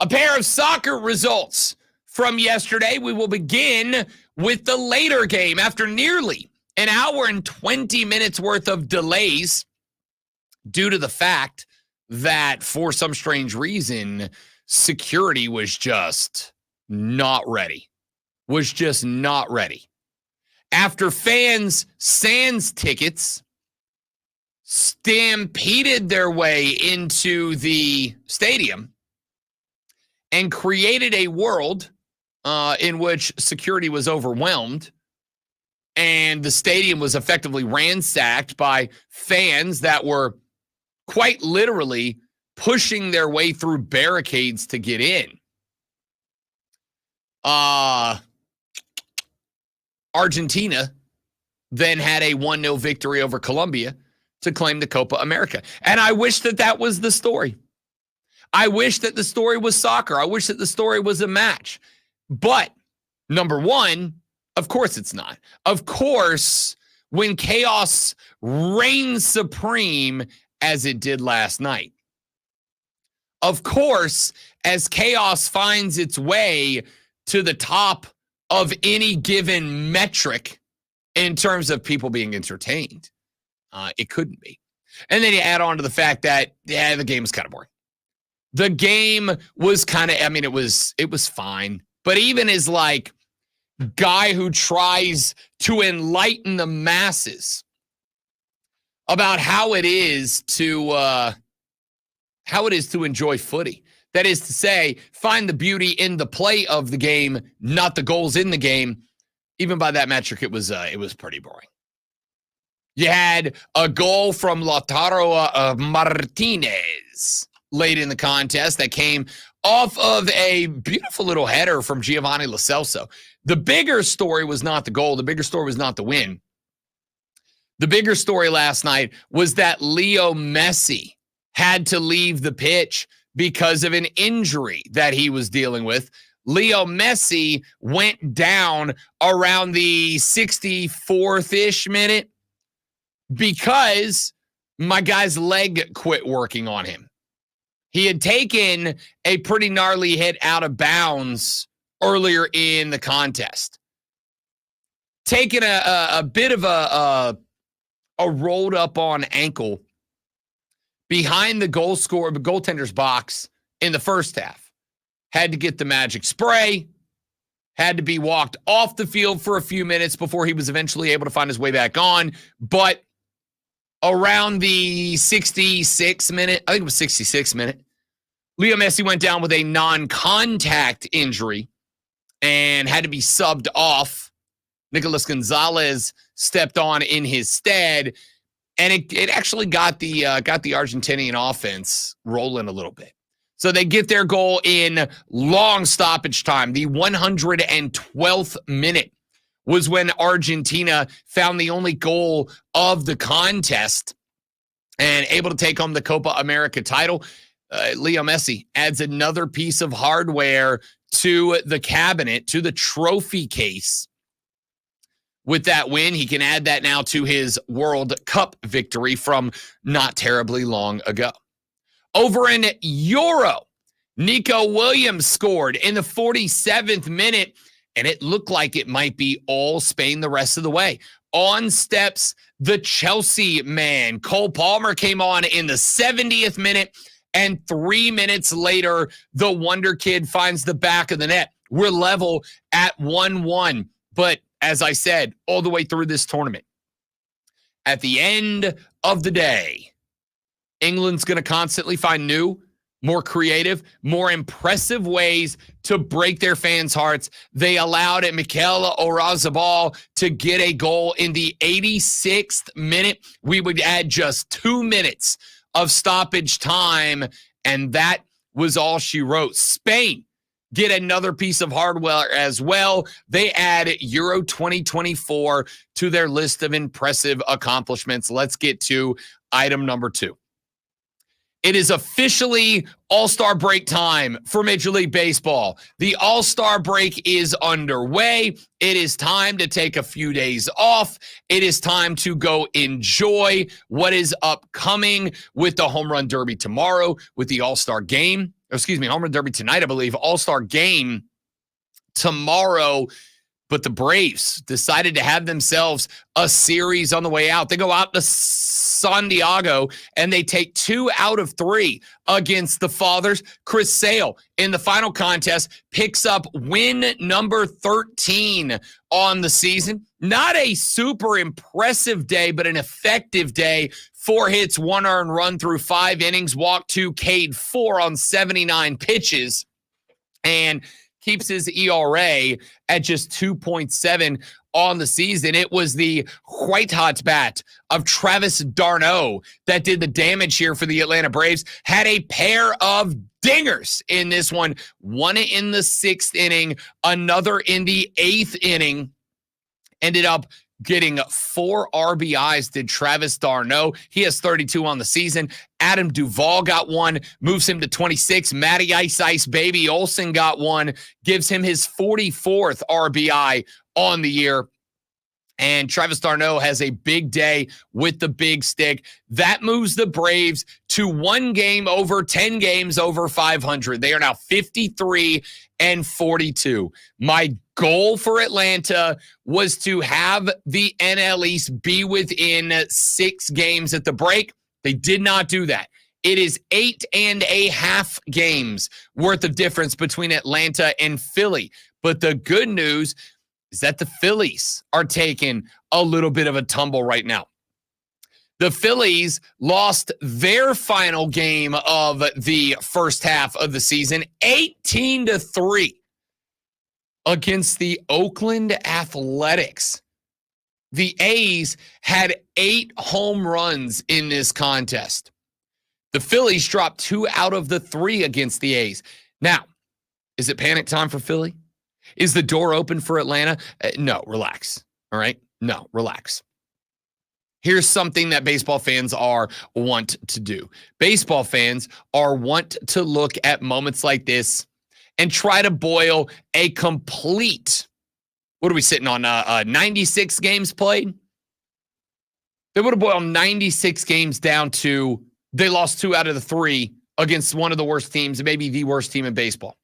A pair of soccer results from yesterday. We will begin with the later game after nearly an hour and 20 minutes worth of delays due to the fact that for some strange reason, security was just not ready. After fans sans tickets stampeded their way into the stadium and created a world in which security was overwhelmed and the stadium was effectively ransacked by fans that were quite literally pushing their way through barricades to get in. Argentina then had a 1-0 victory over Colombia to claim the Copa America. And I wish that was the story. I wish that the story was soccer. I wish that the story was a match. But, number one, of course it's not. Of course, when chaos reigns supreme as it did last night. Of course, as chaos finds its way to the top of any given metric in terms of people being entertained, it couldn't be. And then you add on to the fact that, the game was kind of boring. The game was kind of, it was fine. But even as guy who tries to enlighten the masses about how it is to enjoy footy. That is to say, find the beauty in the play of the game, not the goals in the game. Even by that metric, it was pretty boring. You had a goal from Lautaro Martinez late in the contest that came off of a beautiful little header from Giovanni Lo Celso. The bigger story was not the goal. The bigger story was not the win. The bigger story last night was that Leo Messi had to leave the pitch because of an injury that he was dealing with. Leo Messi went down around the 64th-ish minute because my guy's leg quit working on him. He had taken a pretty gnarly hit out of bounds earlier in the contest. Taking a bit of a rolled up on ankle behind the goaltender's box in the first half. Had to get the magic spray. Had to be walked off the field for a few minutes before he was eventually able to find his way back on. But around the 66th minute, I think it was 66th minute, Leo Messi went down with a non-contact injury and had to be subbed off. Nicolas Gonzalez stepped on in his stead, and it actually got the Argentinian offense rolling a little bit. So they get their goal in long stoppage time. The 112th minute was when Argentina found the only goal of the contest and able to take home the Copa America title. Leo Messi adds another piece of hardware to the cabinet, to the trophy case. With that win, he can add that now to his World Cup victory from not terribly long ago. Over in Euro, Nico Williams scored in the 47th minute, and it looked like it might be all Spain the rest of the way. On steps the Chelsea man. Cole Palmer came on in the 70th minute, and 3 minutes later, the Wonder Kid finds the back of the net. We're level at 1-1. But as I said, all the way through this tournament, at the end of the day, England's going to constantly find new, more creative, more impressive ways to break their fans' hearts. They allowed Mikel Oyarzabal to get a goal in the 86th minute. We would add just 2 minutes of stoppage time, and that was all she wrote. Spain get another piece of hardware as well. They add Euro 2024 to their list of impressive accomplishments. Let's get to item number 2. It is officially All-Star break time for Major League Baseball. The All-Star break is underway. It is time to take a few days off. It is time to go enjoy what is upcoming with the Home Run Derby tomorrow, with the All-Star game. Home Run Derby tonight, I believe. All-Star game tomorrow. But the Braves decided to have themselves a series on the way out. They go out to San Diego, and they take 2 out of 3 against the Fathers. Chris Sale, in the final contest, picks up win number 13 on the season. Not a super impressive day, but an effective day. 4 hits, 1 earned run through 5 innings, walked 2, K'd 4 on 79 pitches, and keeps his ERA at just 2.7 on the season. It was the white hot bat of Travis d'Arnaud that did the damage here for the Atlanta Braves. Had a pair of dingers in this one. One in the 6th inning, another in the 8th inning. Ended up getting 4 RBIs, did Travis d'Arnaud. He has 32 on the season. Adam Duvall got 1, moves him to 26. Matty Ice Baby Olsen got 1, gives him his 44th RBI on the year. And Travis d'Arnaud has a big day with the big stick. That moves the Braves to 1 game over 10 games over 500. They are now 53-42. My goal for Atlanta was to have the NL East be within 6 games at the break. They did not do that. It is 8.5 games worth of difference between Atlanta and Philly. But the good news is that the Phillies are taking a little bit of a tumble right now. The Phillies lost their final game of the first half of the season, 18-3 against the Oakland Athletics. The A's had 8 home runs in this contest. The Phillies dropped 2 out of the 3 against the A's. Now, is it panic time for Philly? Is the door open for Atlanta? No, relax. All right? No, relax. Here's something that baseball fans want to do. Baseball fans want to look at moments like this and try to boil a complete, what are we sitting on, 96 games played? They would have boiled 96 games down to they lost 2 out of the 3 against one of the worst teams, maybe the worst team in baseball.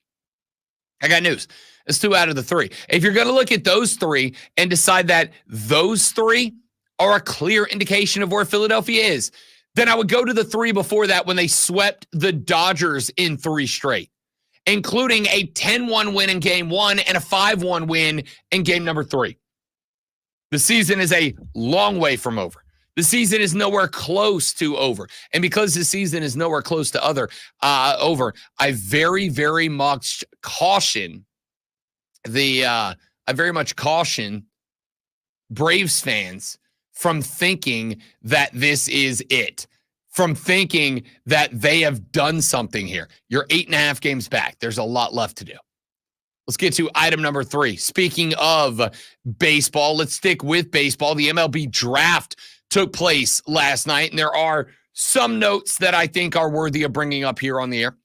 I got news. It's 2 out of the 3. If you're going to look at those 3 and decide that those 3 are a clear indication of where Philadelphia is, then I would go to the 3 before that when they swept the Dodgers in 3 straight, including a 10-1 win in game 1 and a 5-1 win in game number 3. The season is a long way from over. The season is nowhere close to over. And because the season is nowhere close to over, I very, very much caution Braves fans from thinking that this is it, from thinking that they have done something here. You're 8.5 games back. There's a lot left to do. Let's get to item number 3. Speaking of baseball, let's stick with baseball. The MLB draft took place last night, and there are some notes that I think are worthy of bringing up here on the air.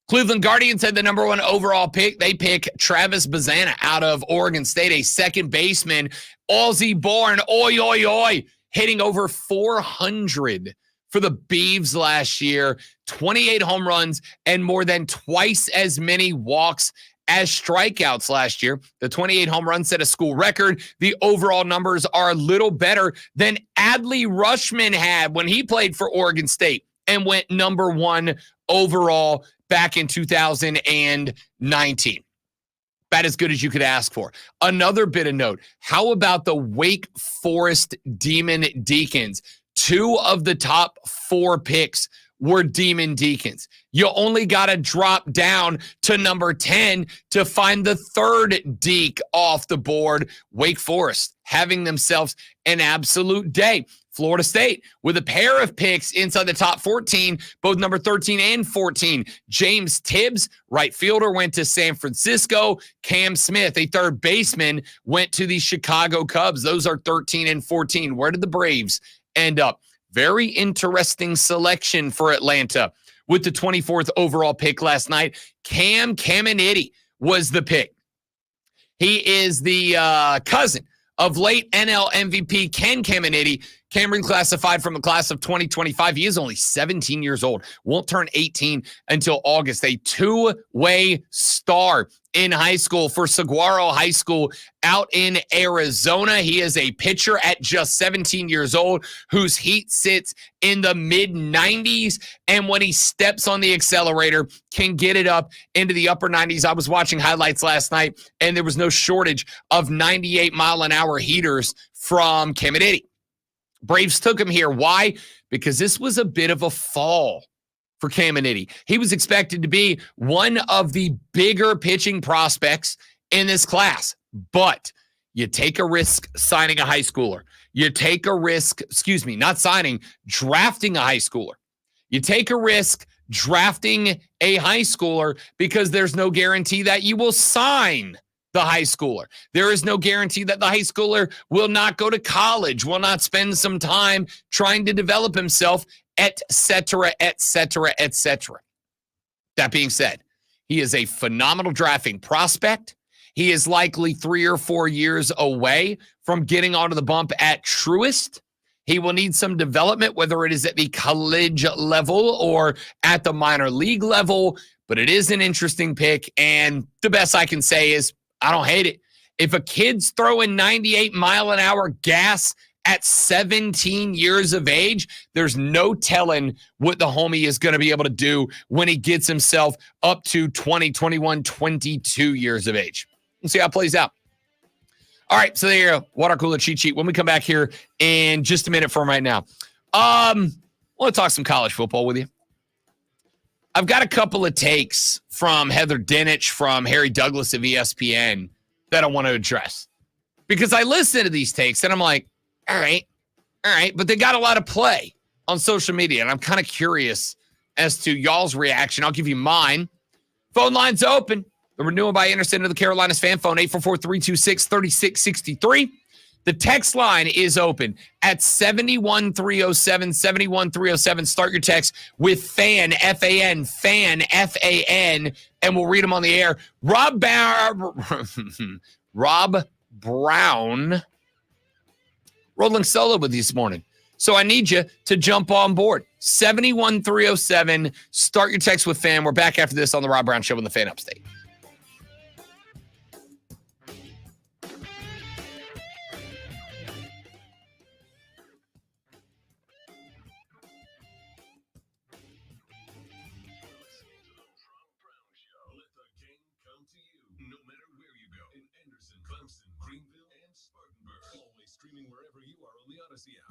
Cleveland Guardians had the number 1 overall pick. They pick Travis Bazzana out of Oregon State, a second baseman, Aussie-born, hitting over 400 for the Beavs last year, 28 home runs, and more than twice as many walks as strikeouts last year. The 28 home runs set a school record. The overall numbers are a little better than Adley Rutschman had when he played for Oregon State and went number 1 overall back in 2019. About as good as you could ask for. Another bit of note, how about the Wake Forest Demon Deacons? 2 of the top 4 picks were Demon Deacons. You only got to drop down to number 10 to find the 3rd Deke off the board. Wake Forest having themselves an absolute day. Florida State with a pair of picks inside the top 14, both number 13 and 14. James Tibbs, right fielder, went to San Francisco. Cam Smith, a third baseman, went to the Chicago Cubs. Those are 13 and 14. Where did the Braves end up? Very interesting selection for Atlanta with the 24th overall pick last night. Cam Caminiti was the pick. He is the cousin of late NL MVP Ken Caminiti. Cam reclassified from the class of 2025. He is only 17 years old. Won't turn 18 until August. A two-way star in high school for Saguaro High School out in Arizona. He is a pitcher at just 17 years old whose heat sits in the mid-90s. And when he steps on the accelerator, can get it up into the upper 90s. I was watching highlights last night, and there was no shortage of 98-mile-an-hour heaters from Caminiti. Braves took him here. Why? Because this was a bit of a fall for Caminiti. He was expected to be one of the bigger pitching prospects in this class. But you take a risk signing a high schooler. You take a risk, not signing, drafting a high schooler. You take a risk drafting a high schooler because there's no guarantee that you will sign the high schooler. There is no guarantee that the high schooler will not go to college, will not spend some time trying to develop himself, et cetera, et cetera, et cetera. That being said, he is a phenomenal drafting prospect. He is likely 3 or 4 years away from getting onto the bump at Truist. He will need some development, whether it is at the college level or at the minor league level, but it is an interesting pick, and the best I can say is I don't hate it. If a kid's throwing 98-mile-an-hour gas at 17 years of age, there's no telling what the homie is going to be able to do when he gets himself up to 20, 21, 22 years of age. Let's see how it plays out. All right, so there you go. Water cooler cheat sheet. When we come back here in just a minute from right now, I want to talk some college football with you. I've got a couple of takes from Heather Dinich, from Harry Douglas of ESPN that I want to address. Because I listen to these takes and I'm like, all right, but they got a lot of play on social media, and I'm kind of curious as to y'all's reaction. I'll give you mine. Phone line's open. The renewal by Anderson of the Carolinas fan phone, 844-326-3663. The text line is open at 71307, 71307. Start your text with FAN, F-A-N, FAN, F-A-N, and we'll read them on the air. Rob Brown rolling solo with you this morning. So I need you to jump on board. 71307. Start your text with FAN. We're back after this on the Rob Brown Show in the Fan Upstate.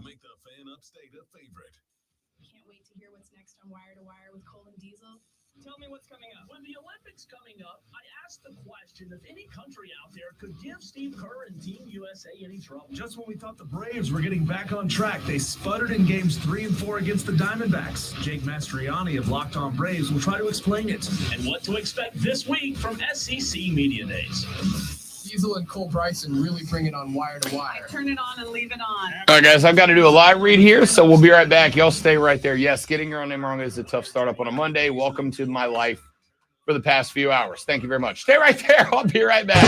Make the Fan Upstate a favorite. Can't wait to hear what's next on Wire to Wire with Cole and Diesel. Tell me what's coming up. With the Olympics coming up, I asked the question if any country out there could give Steve Kerr and Team USA any trouble. Just when we thought the Braves were getting back on track, they sputtered in games 3 and 4 against the Diamondbacks. Jake Mastriani of Locked On Braves will try to explain it. And what to expect this week from SEC Media Days. Diesel and Cole Bryson really bring it on Wire to Wire. Turn it on and leave it on. All right, guys, I've got to do a live read here, so we'll be right back. Y'all stay right there. Yes, getting your own name wrong is a tough startup on a Monday. Welcome to my life for the past few hours. Thank you very much. Stay right there. I'll be right back.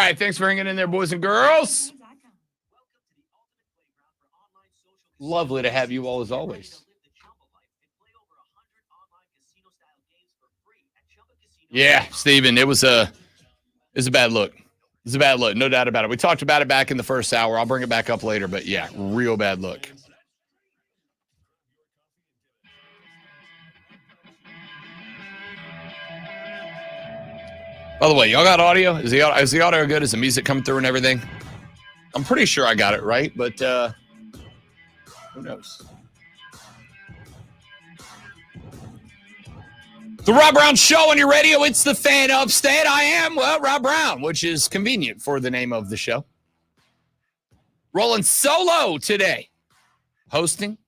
right. Thanks for hanging in there, boys and girls. Lovely to have you all as always. Yeah, Steven, it was a bad look. It's a bad look, no doubt about it. We talked about it back in the first hour. I'll bring it back up later, but yeah, real bad look. By the way, y'all got audio? Is the audio good? Is the music coming through and everything? I'm pretty sure I got it right, but who knows? The Rob Brown Show on your radio. It's the Fan Upstate. I am, Rob Brown, which is convenient for the name of the show. Rolling solo today. Hosting,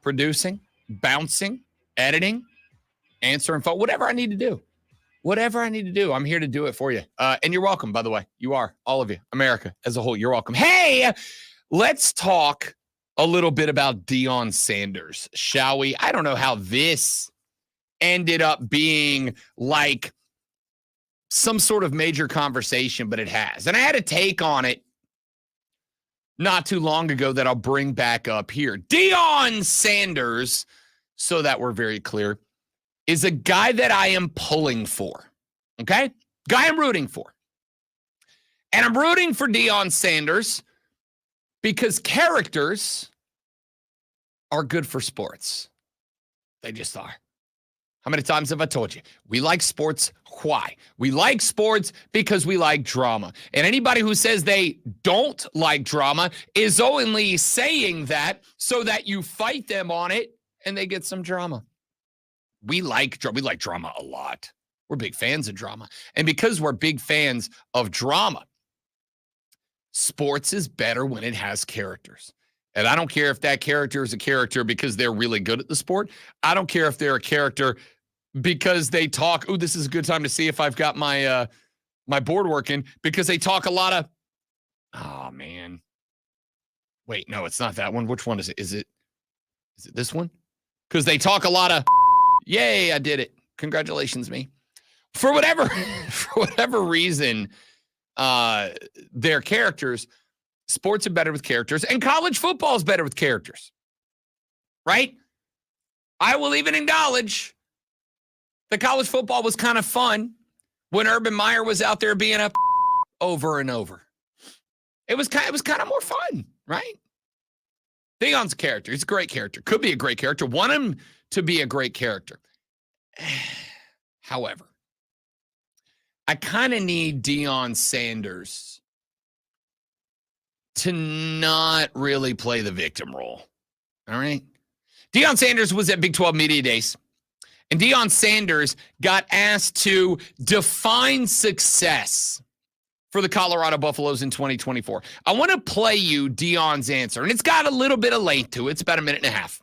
producing, bouncing, editing, answering phone, whatever I need to do. Whatever I need to do, I'm here to do it for you. And you're welcome, by the way. You are, all of you, America as a whole. You're welcome. Hey, let's talk a little bit about Deion Sanders, shall we? I don't know how this ended up being like some sort of major conversation, but it has. And I had a take on it not too long ago that I'll bring back up here. Deion Sanders, so that we're very clear, is a guy that I am pulling for, okay? Guy I'm rooting for. And I'm rooting for Deion Sanders because characters are good for sports. They just are. How many times have I told you? We like sports. Why? We like sports because we like drama. And anybody who says they don't like drama is only saying that so that you fight them on it and they get some drama. We like drama a lot. We're big fans of drama. And because we're big fans of drama, sports is better when it has characters. And I don't care if that character is a character because they're really good at the sport. I don't care if they're a character because they talk, oh, this is a good time to see if I've got my my board working, because they talk a lot of, oh, man. Wait, no, it's not that one. Which one is it? Is it this one? Because they talk a lot of, yay, I did it. Congratulations, me. For whatever reason, their characters, sports are better with characters, and college football is better with characters. Right? I will even acknowledge that college football was kind of fun when Urban Meyer was out there being up over and over. It was kind of more fun, right? Deion's a character. He's a great character. Could be a great character. Want him to be a great character. However, I kind of need Deion Sanders to not really play the victim role. All right? Deion Sanders was at Big 12 Media Days, and Deion Sanders got asked to define success for the Colorado Buffaloes in 2024. I want to play you Deion's answer, and it's got a little bit of length to it. It's about a minute and a half.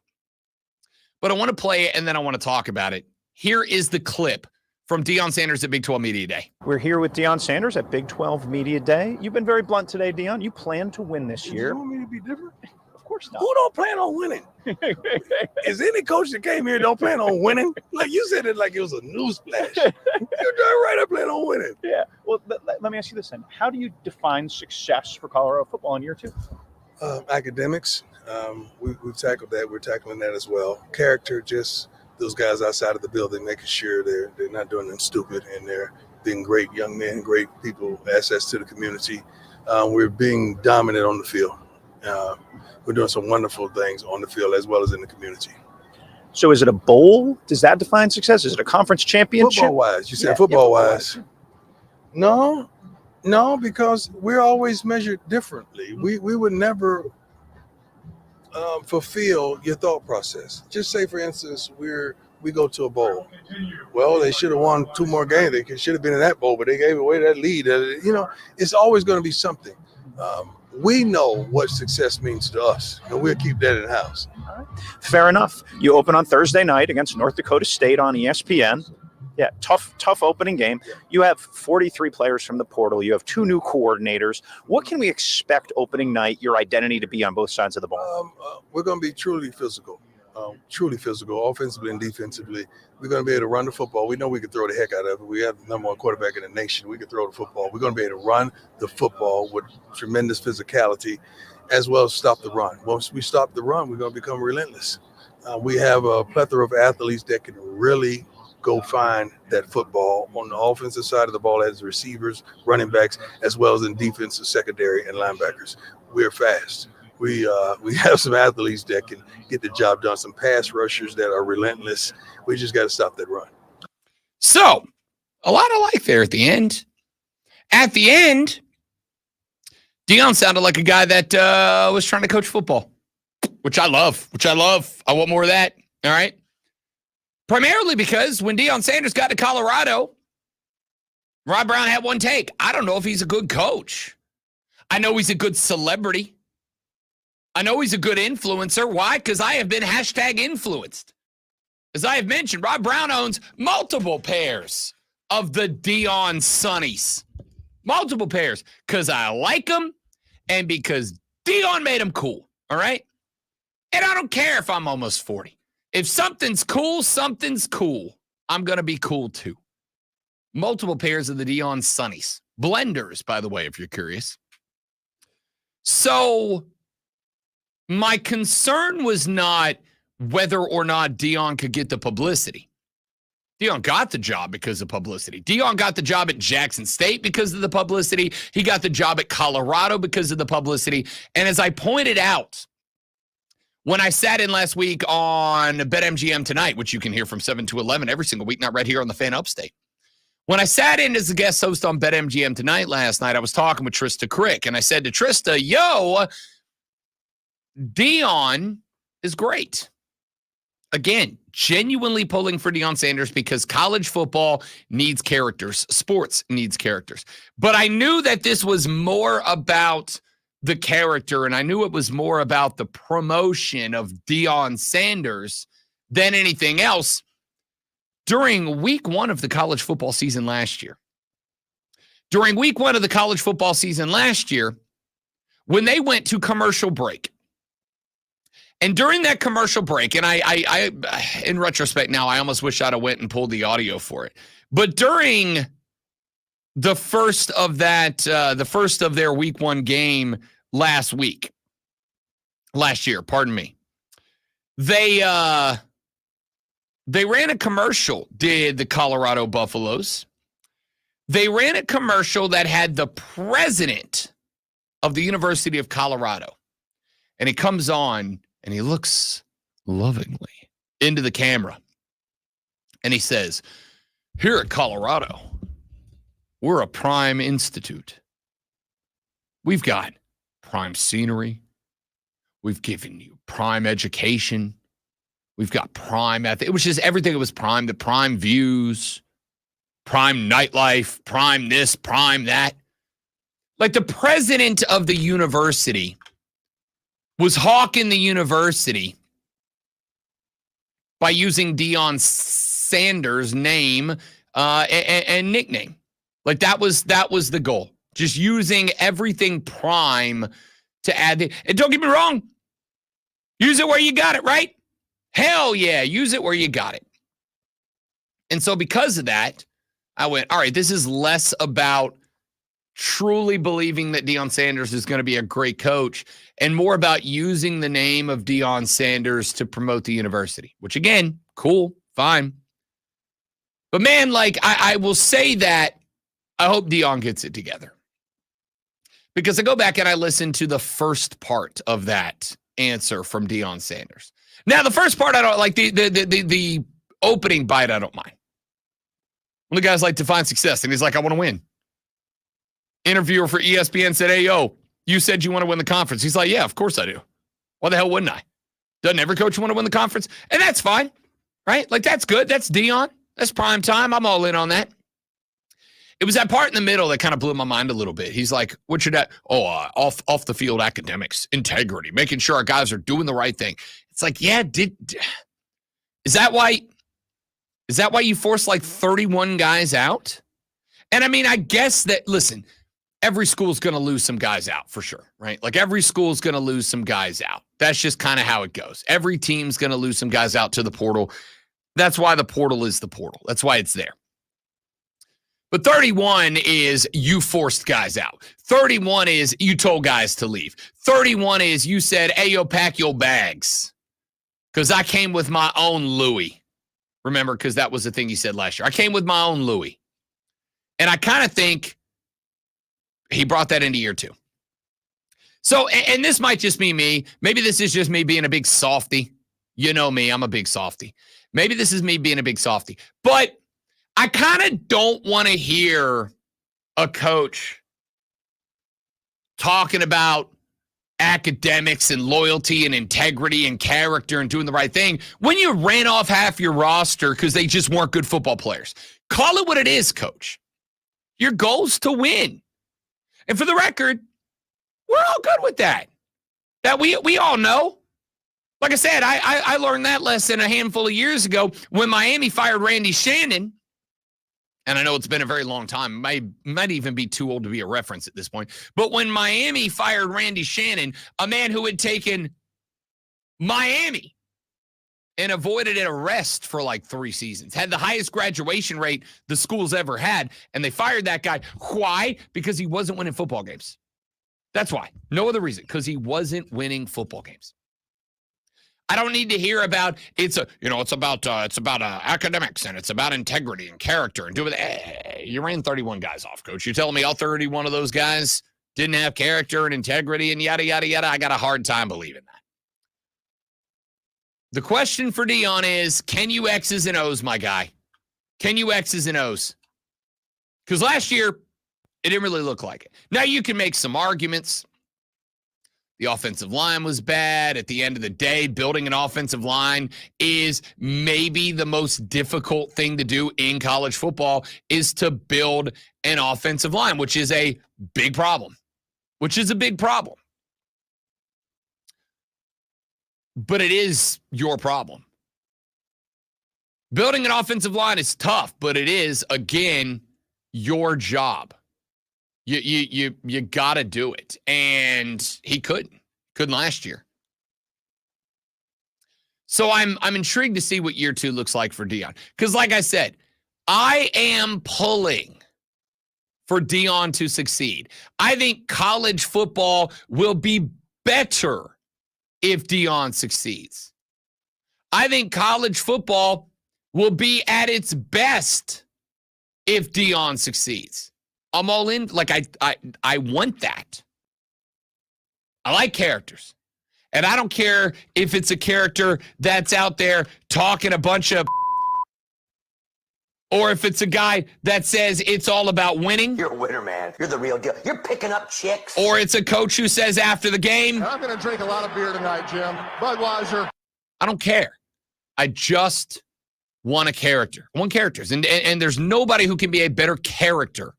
But I want to play it, and then I want to talk about it. Here is the clip from Deion Sanders at Big 12 Media Day. We're here with Deion Sanders at Big 12 Media Day. You've been very blunt today, Deion. You plan to win this year. You want me to be different? Of course not. Who don't plan on winning? Is any coach that came here don't plan on winning? Like, you said it like it was a newsflash. You're darn right I plan on winning. Yeah. Well, let me ask you this then. How do you define success for Colorado football in year two? Academics. We've tackled that. We're tackling that as well. Character, just those guys outside of the building, making sure they're not doing anything stupid and they're being great young men, great people, assets to the community. We're being dominant on the field. We're doing some wonderful things on the field as well as in the community. So is it a bowl? Does that define success? Is it a conference championship? Football-wise. You said football-wise. No, because we're always measured differently. We would never fulfill your thought process. Just say, for instance, we go to a bowl. Well, they should have won 2 more games. They should have been in that bowl, but they gave away that lead. It's always going to be something. We know what success means to us, and we'll keep that in-house. All right. Fair enough. You open on Thursday night against North Dakota State on ESPN. Yeah, tough opening game. You have 43 players from the portal. You have 2 new coordinators. What can we expect opening night, your identity to be on both sides of the ball? We're going to be truly physical. truly physical, offensively and defensively. We're going to be able to run the football. We know we can throw the heck out of it. We have the number one quarterback in the nation. We can throw the football. We're going to be able to run the football with tremendous physicality, as well as stop the run. Once we stop the run, we're going to become relentless. We have a plethora of athletes that can really go find that football on the offensive side of the ball as receivers, running backs, as well as in defensive secondary and linebackers. We're fast. We have some athletes that can get the job done, some pass rushers that are relentless. We just got to stop that run. So, a lot of like there at the end. At the end, Deion sounded like a guy that was trying to coach football, which I love. I want more of that, all right? Primarily because when Deion Sanders got to Colorado, Rob Brown had one take. I don't know if he's a good coach. I know he's a good celebrity. I know he's a good influencer. Why? Because I have been #influenced. As I have mentioned, Rob Brown owns multiple pairs of the Deion Sunnies. Multiple pairs. Because I like them and because Deion made them cool. All right? And I don't care if I'm almost 40. If something's cool, something's cool. I'm going to be cool too. Multiple pairs of the Deion Sunnies. Blenders, by the way, if you're curious. So my concern was not whether or not Deion could get the publicity. Deion got the job because of publicity. Deion got the job at Jackson State because of the publicity. He got the job at Colorado because of the publicity. And as I pointed out, when I sat in last week on BetMGM Tonight, which you can hear from 7 to 11 every single week, not right here on the Fan Upstate. When I sat in as a guest host on BetMGM Tonight last night, I was talking with Trista Crick, and I said to Trista, Deion is great. Again, genuinely pulling for Deion Sanders because college football needs characters. Sports needs characters. But I knew that this was more about the character, and I knew it was more about the promotion of Deion Sanders than anything else during week one of the college football season last year. During week one of the college football season last year, when they went to commercial break, and during that commercial break, and I in retrospect now, I almost wish I'd have went and pulled the audio for it. But during the first of their week one game last year, pardon me, they ran a commercial, did the Colorado Buffaloes. They ran a commercial that had the president of the University of Colorado. And he comes on and he looks lovingly into the camera. And he says, "Here at Colorado, we're a prime institute. We've got prime scenery. We've given you prime education. We've got prime ethics." It was just everything. It was prime. The prime views, prime nightlife, prime this, prime that. Like the president of the university was hawking the university by using Deion Sanders' name and nickname. Like that was the goal. Just using everything prime to add. And don't get me wrong. Use it where you got it, right? Hell yeah, use it where you got it. And so because of that, I went, all right, this is less about truly believing that Deion Sanders is going to be a great coach and more about using the name of Deion Sanders to promote the university, which again, cool, fine. But man, like I will say that I hope Deion gets it together. Because I go back and I listen to the first part of that answer from Deion Sanders. Now, the first part I don't like, the opening bite I don't mind. When the guy's like, define success, and he's like, I want to win. Interviewer for ESPN said, "Hey, yo, you said you want to win the conference." He's like, "Yeah, of course I do. Why the hell wouldn't I? Doesn't every coach want to win the conference?" And that's fine, right? Like, that's good. That's Deion. That's prime time. I'm all in on that. It was that part in the middle that kind of blew my mind a little bit. He's like, "What's your that? Off the field academics, integrity, making sure our guys are doing the right thing." It's like, yeah, is that why you force like 31 guys out? And I mean, I guess that, listen, every school's going to lose some guys out for sure, right? Like every school's going to lose some guys out. That's just kind of how it goes. Every team's going to lose some guys out to the portal. That's why the portal is the portal. That's why it's there. But 31 is you forced guys out. 31 is you told guys to leave. 31 is you said, hey, yo, pack your bags. Because I came with my own Louis. Remember, because that was the thing you said last year. I came with my own Louis. And I kind of think he brought that into year 2. So, and this might just be me. Maybe this is just me being a big softy. You know me, I'm a big softy. Maybe this is me being a big softy. But I kind of don't want to hear a coach talking about academics and loyalty and integrity and character and doing the right thing when you ran off half your roster because they just weren't good football players. Call it what it is, coach. Your goal's to win. And for the record, we're all good with that. That we all know. Like I said, I learned that lesson a handful of years ago when Miami fired Randy Shannon. And I know it's been a very long time. Might even be too old to be a reference at this point. But when Miami fired Randy Shannon, a man who had taken Miami and avoided an arrest for like 3 seasons, had the highest graduation rate the school's ever had, and they fired that guy. Why? Because he wasn't winning football games. That's why. No other reason. Because he wasn't winning football games. I don't need to hear about it's about academics and it's about integrity and character and doing. You ran 31 guys off, coach. You're telling me all 31 of those guys didn't have character and integrity and yada yada yada. I got a hard time believing that. The question for Deion is, can you X's and O's, my guy? Can you X's and O's? Because last year it didn't really look like it. Now you can make some arguments. The offensive line was bad. At the end of the day, building an offensive line is maybe the most difficult thing to do in college football, is to build an offensive line, which is a big problem. But it is your problem. Building an offensive line is tough, but it is, again, your job. You got to do it. And he couldn't last year. So I'm intrigued to see what year 2 looks like for Deion. Because like I said, I am pulling for Deion to succeed. I think college football will be better if Deion succeeds. I think college football will be at its best if Deion succeeds. I'm all in. Like, I want that. I like characters. And I don't care if it's a character that's out there talking a bunch of, or if it's a guy that says it's all about winning. You're a winner, man. You're the real deal. You're picking up chicks. Or it's a coach who says after the game, I'm going to drink a lot of beer tonight, Jim. Budweiser. I don't care. I just want a character. I want characters. And there's nobody who can be a better character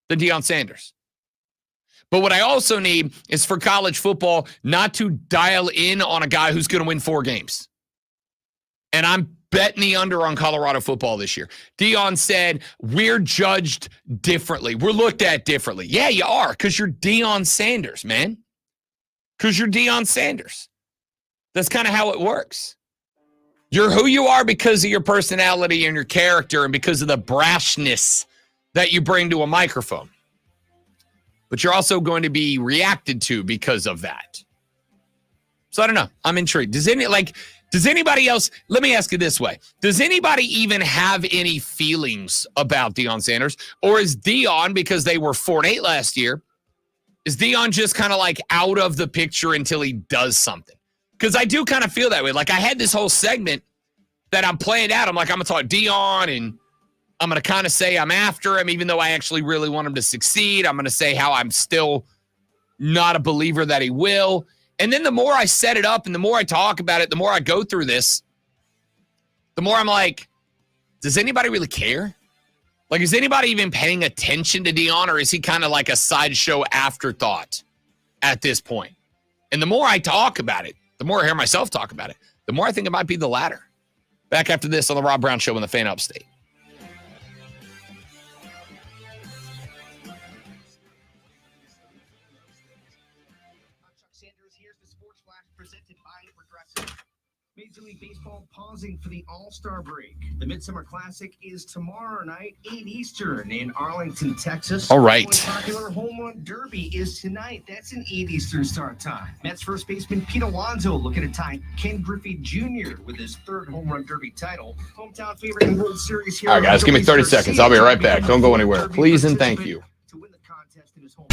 than Deion Sanders. But what I also need is for college football not to dial in on a guy who's going to win 4 games. And I'm betting the under on Colorado football this year. Deion said, we're judged differently. We're looked at differently. Yeah, you are, because you're Deion Sanders, man. Because you're Deion Sanders. That's kind of how it works. You're who you are because of your personality and your character and because of the brashness that you bring to a microphone. But you're also going to be reacted to because of that. So I don't know. I'm intrigued. Does anybody else, let me ask it this way. Does anybody even have any feelings about Deion Sanders? Or is Deion, because they were 4-8 last year, is Deion just kind of like out of the picture until he does something? Because I do kind of feel that way. Like I had this whole segment that I'm playing out. I'm like, I'm going to talk Deion and I'm going to kind of say I'm after him, even though I actually really want him to succeed. I'm going to say how I'm still not a believer that he will. And then the more I set it up and the more I talk about it, the more I go through this, the more I'm like, does anybody really care? Like, is anybody even paying attention to Deion, or is he kind of like a sideshow afterthought at this point? And the more I talk about it, the more I hear myself talk about it, the more I think it might be the latter. Back after this on the Rob Brown Show on the Fan Upstate. Here's the Sports Flash presented Major League Baseball pausing for the All-Star break. The Midsummer Classic is tomorrow night, 8 Eastern in Arlington, Texas. All right. The popular Home Run Derby is tonight. That's an 8 Eastern start time. Mets first baseman Pete Alonso looking to tie Ken Griffey Jr. with his third Home Run Derby title. Hometown favorite in the World Series here. All right, guys, give me 30 seconds. I'll be right back. Don't go anywhere. Please and thank you. To win the contest in his home.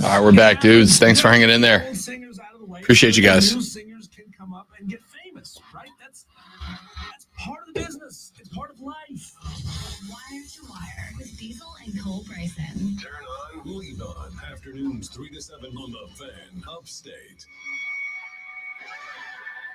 All right, we're back, dudes. Thanks for hanging in there. Appreciate you guys. New singers can come up and get famous, right? That's part of the business. It's part of life. Wire to Wire with Diesel and Cole Bryson. Turn on, leave on. Afternoons 3 to 7 on the Fan, Upstate.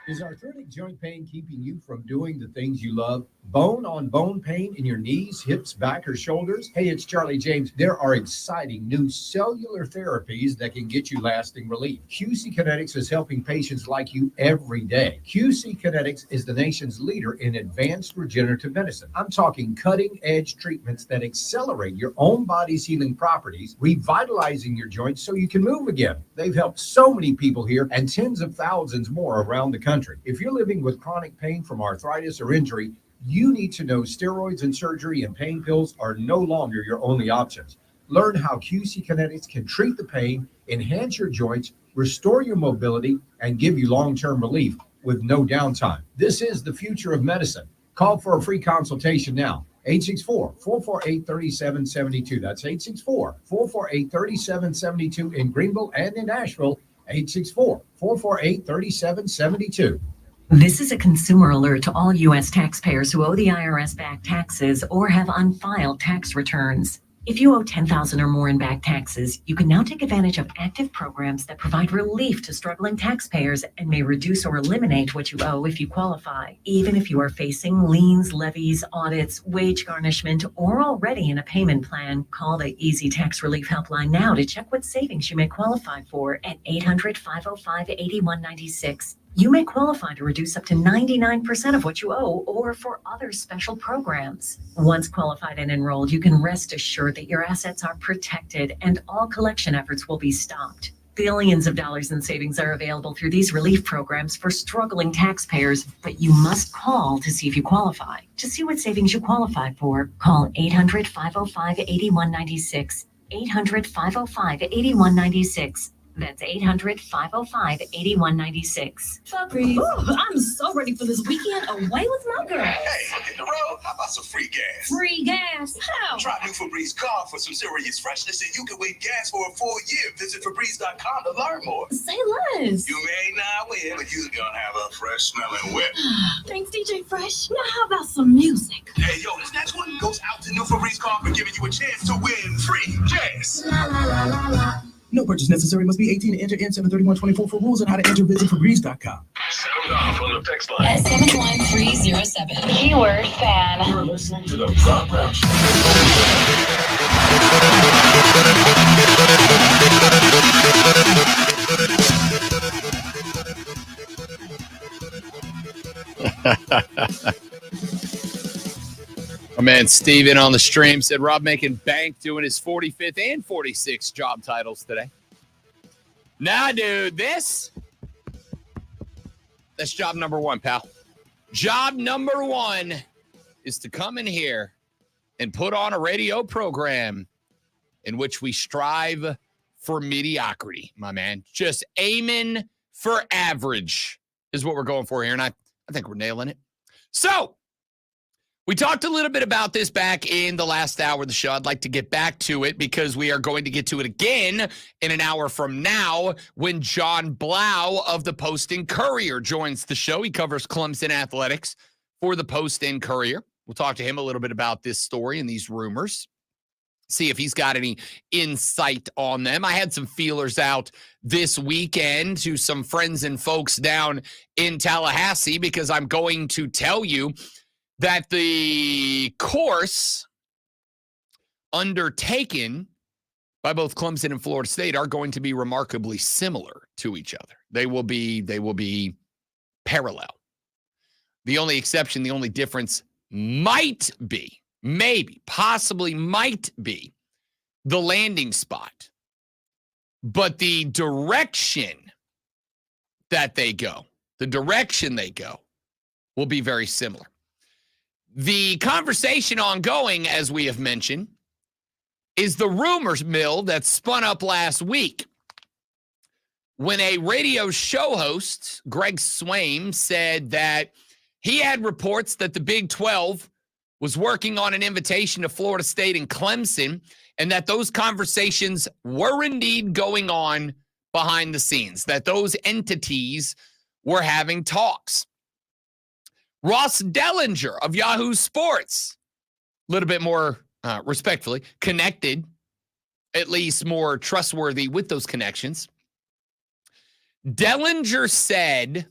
Is arthritic joint pain keeping you from doing the things you love? Bone-on-bone pain in your knees, hips, back, or shoulders? Hey, it's Charlie James. There are exciting new cellular therapies that can get you lasting relief. QC Kinetics is helping patients like you every day. QC Kinetics is the nation's leader in advanced regenerative medicine. I'm talking cutting-edge treatments that accelerate your own body's healing properties, revitalizing your joints so you can move again. They've helped so many people here and tens of thousands more around the country. If you're living with chronic pain from arthritis or injury, you need to know steroids and surgery and pain pills are no longer your only options. Learn how QC Kinetics can treat the pain, enhance your joints, restore your mobility, and give you long-term relief with no downtime. This is the future of medicine. Call for a free consultation now. 864-448-3772. That's 864-448-3772 in Greenville and in Nashville. 864-448-3772. This is a consumer alert to all U.S. taxpayers who owe the IRS back taxes or have unfiled tax returns. If you owe $10,000 or more in back taxes, you can now take advantage of active programs that provide relief to struggling taxpayers and may reduce or eliminate what you owe if you qualify. Even if you are facing liens, levies, audits, wage garnishment, or already in a payment plan, call the Easy Tax Relief Helpline now to check what savings you may qualify for at 800-505-8196. You may qualify to reduce up to 99% of what you owe or for other special programs. Once qualified and enrolled, you can rest assured that your assets are protected and all collection efforts will be stopped. Billions of dollars in savings are available through these relief programs for struggling taxpayers, but you must call to see if you qualify. To see what savings you qualify for, call 800-505-8196. 800-505-8196. That's 800-505-8196. Febreze. Ooh, I'm so ready for this weekend away with my girls. Hey, hit the road. How about some free gas? Free gas? How? Try new Febreze car for some serious freshness, and you can win gas for a full year. Visit Febreze.com to learn more. Say less. You may not win, but you're gonna have a fresh smelling whip. Thanks, DJ Fresh. Now how about some music? Hey, yo, this next one goes out to new Febreze car for giving you a chance to win free gas. La la la la la. No purchase necessary. Must be 18 to enter in 73124 for rules and how to enter. Visit Febreze.com. Sound off on the text line. At 71307. Keyword fan. You're listening to the Rob Brown Show. My man Steven on the stream said Rob making bank doing his 45th and 46th job titles today. Nah, dude, that's job number one, pal. Job number one is to come in here and put on a radio program in which we strive for mediocrity, my man. Just aiming for average is what we're going for here, and I think we're nailing it. So, we talked a little bit about this back in the last hour of the show. I'd like to get back to it because we are going to get to it again in an hour from now when John Blau of the Post and Courier joins the show. He covers Clemson athletics for the Post and Courier. We'll talk to him a little bit about this story and these rumors, see if he's got any insight on them. I had some feelers out this weekend to some friends and folks down in Tallahassee because I'm going to tell you that the course undertaken by both Clemson and Florida State are going to be remarkably similar to each other. They will be parallel. The only exception, the only difference might be, maybe, possibly might be the landing spot. But the direction that they go, will be very similar. The conversation ongoing, as we have mentioned, is the rumors mill that spun up last week when a radio show host, Greg Swaim, said that he had reports that the Big 12 was working on an invitation to Florida State and Clemson, and that those conversations were indeed going on behind the scenes, that those entities were having talks. Ross Dellinger of Yahoo Sports, a little bit more respectfully connected, at least more trustworthy with those connections. Dellinger said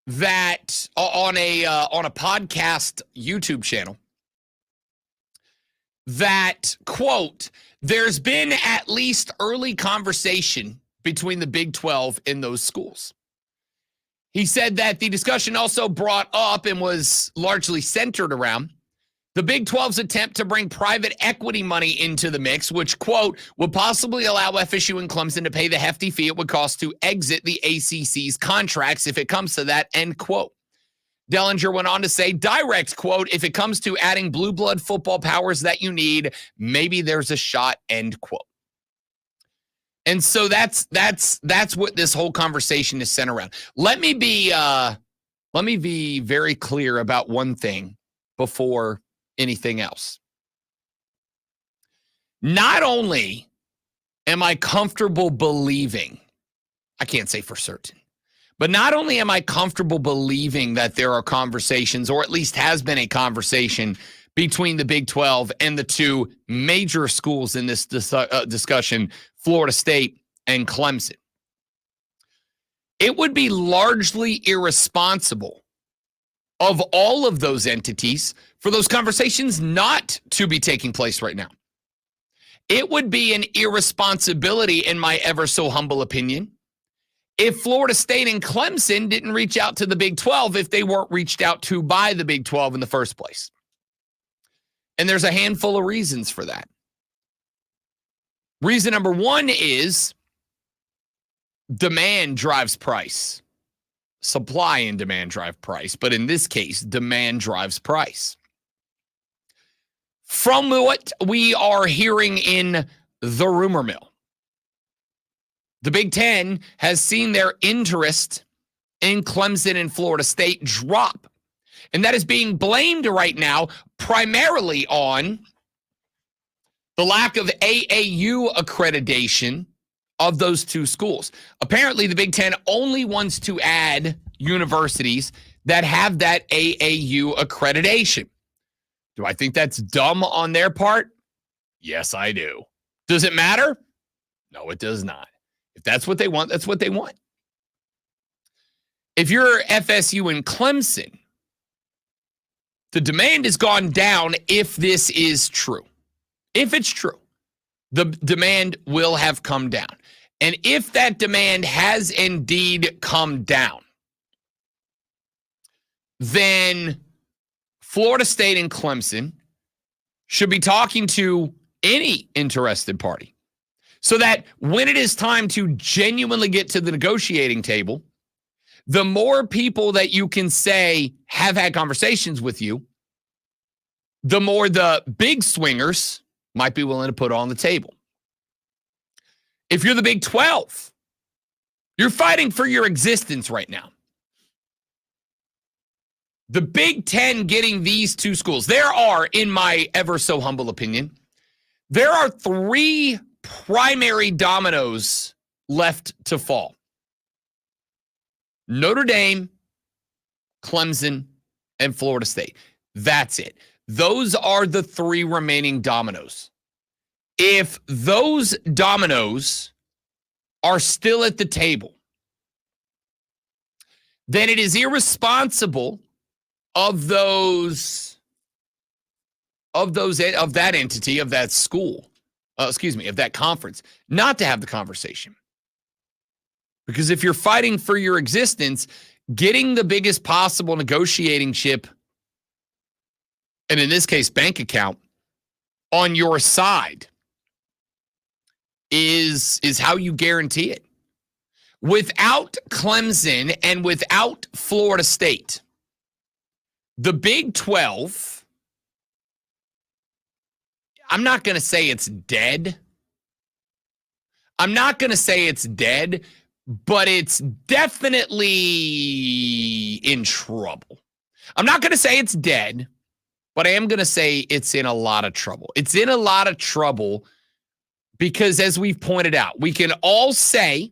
that on a podcast YouTube channel that, quote, there's been at least early conversation between the Big 12 and those schools. He said that the discussion also brought up and was largely centered around the Big 12's attempt to bring private equity money into the mix, which, quote, would possibly allow FSU and Clemson to pay the hefty fee it would cost to exit the ACC's contracts if it comes to that, end quote. Dellinger went on to say, direct quote, if it comes to adding blue blood football powers that you need, maybe there's a shot, end quote. And so that's what this whole conversation is centered around. Let me be very clear about one thing before anything else. Not only am I comfortable believing, I can't say for certain, but not only am I comfortable believing that there are conversations, or at least has been a conversation between the Big 12 and the two major schools in this discussion, Florida State and Clemson. It would be largely irresponsible of all of those entities for those conversations not to be taking place right now. It would be an irresponsibility, in my ever so humble opinion, if Florida State and Clemson didn't reach out to the Big 12 if they weren't reached out to by the Big 12 in the first place. And there's a handful of reasons for that. Reason number one is demand drives price. Supply and demand drive price. But in this case, demand drives price. From what we are hearing in the rumor mill, The Big Ten has seen their interest in Clemson and Florida State drop. And that is being blamed right now primarily on the lack of AAU accreditation of those two schools. Apparently, the Big Ten only wants to add universities that have that AAU accreditation. Do I think that's dumb on their part? Yes, I do. Does it matter? No, it does not. If that's what they want, that's what they want. If you're FSU and Clemson, the demand has gone down if this is true. If it's true, the demand will have come down. And if that demand has indeed come down, then Florida State and Clemson should be talking to any interested party so that when it is time to genuinely get to the negotiating table, the more people that you can say have had conversations with you, the more the big swingers might be willing to put on the table. If you're the Big 12, you're fighting for your existence right now. The Big Ten getting these two schools, there are, in my ever so humble opinion, there are 3 primary dominoes left to fall. Notre Dame, Clemson, and Florida State. That's it. Those are the 3 remaining dominoes. If those dominoes are still at the table, then it is irresponsible of that entity, of that school, of that conference, not to have the conversation. Because if you're fighting for your existence, getting the biggest possible negotiating chip, and in this case, bank account, on your side is how you guarantee it. Without Clemson and without Florida State, the Big 12, I'm not going to say it's dead. But it's definitely in trouble. I'm not going to say it's dead, but I am going to say it's in a lot of trouble. It's in a lot of trouble because, as we've pointed out, we can all say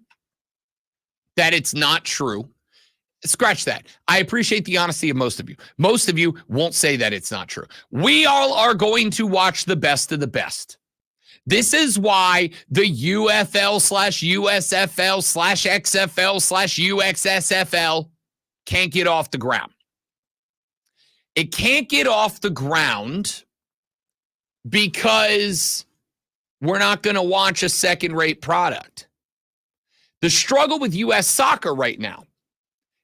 that it's not true. Scratch that. I appreciate the honesty of most of you. Most of you won't say that it's not true. We all are going to watch the best of the best. This is why the UFL/USFL/XFL/UXSFL can't get off the ground. It can't get off the ground because we're not going to watch a second-rate product. The struggle with U.S. soccer right now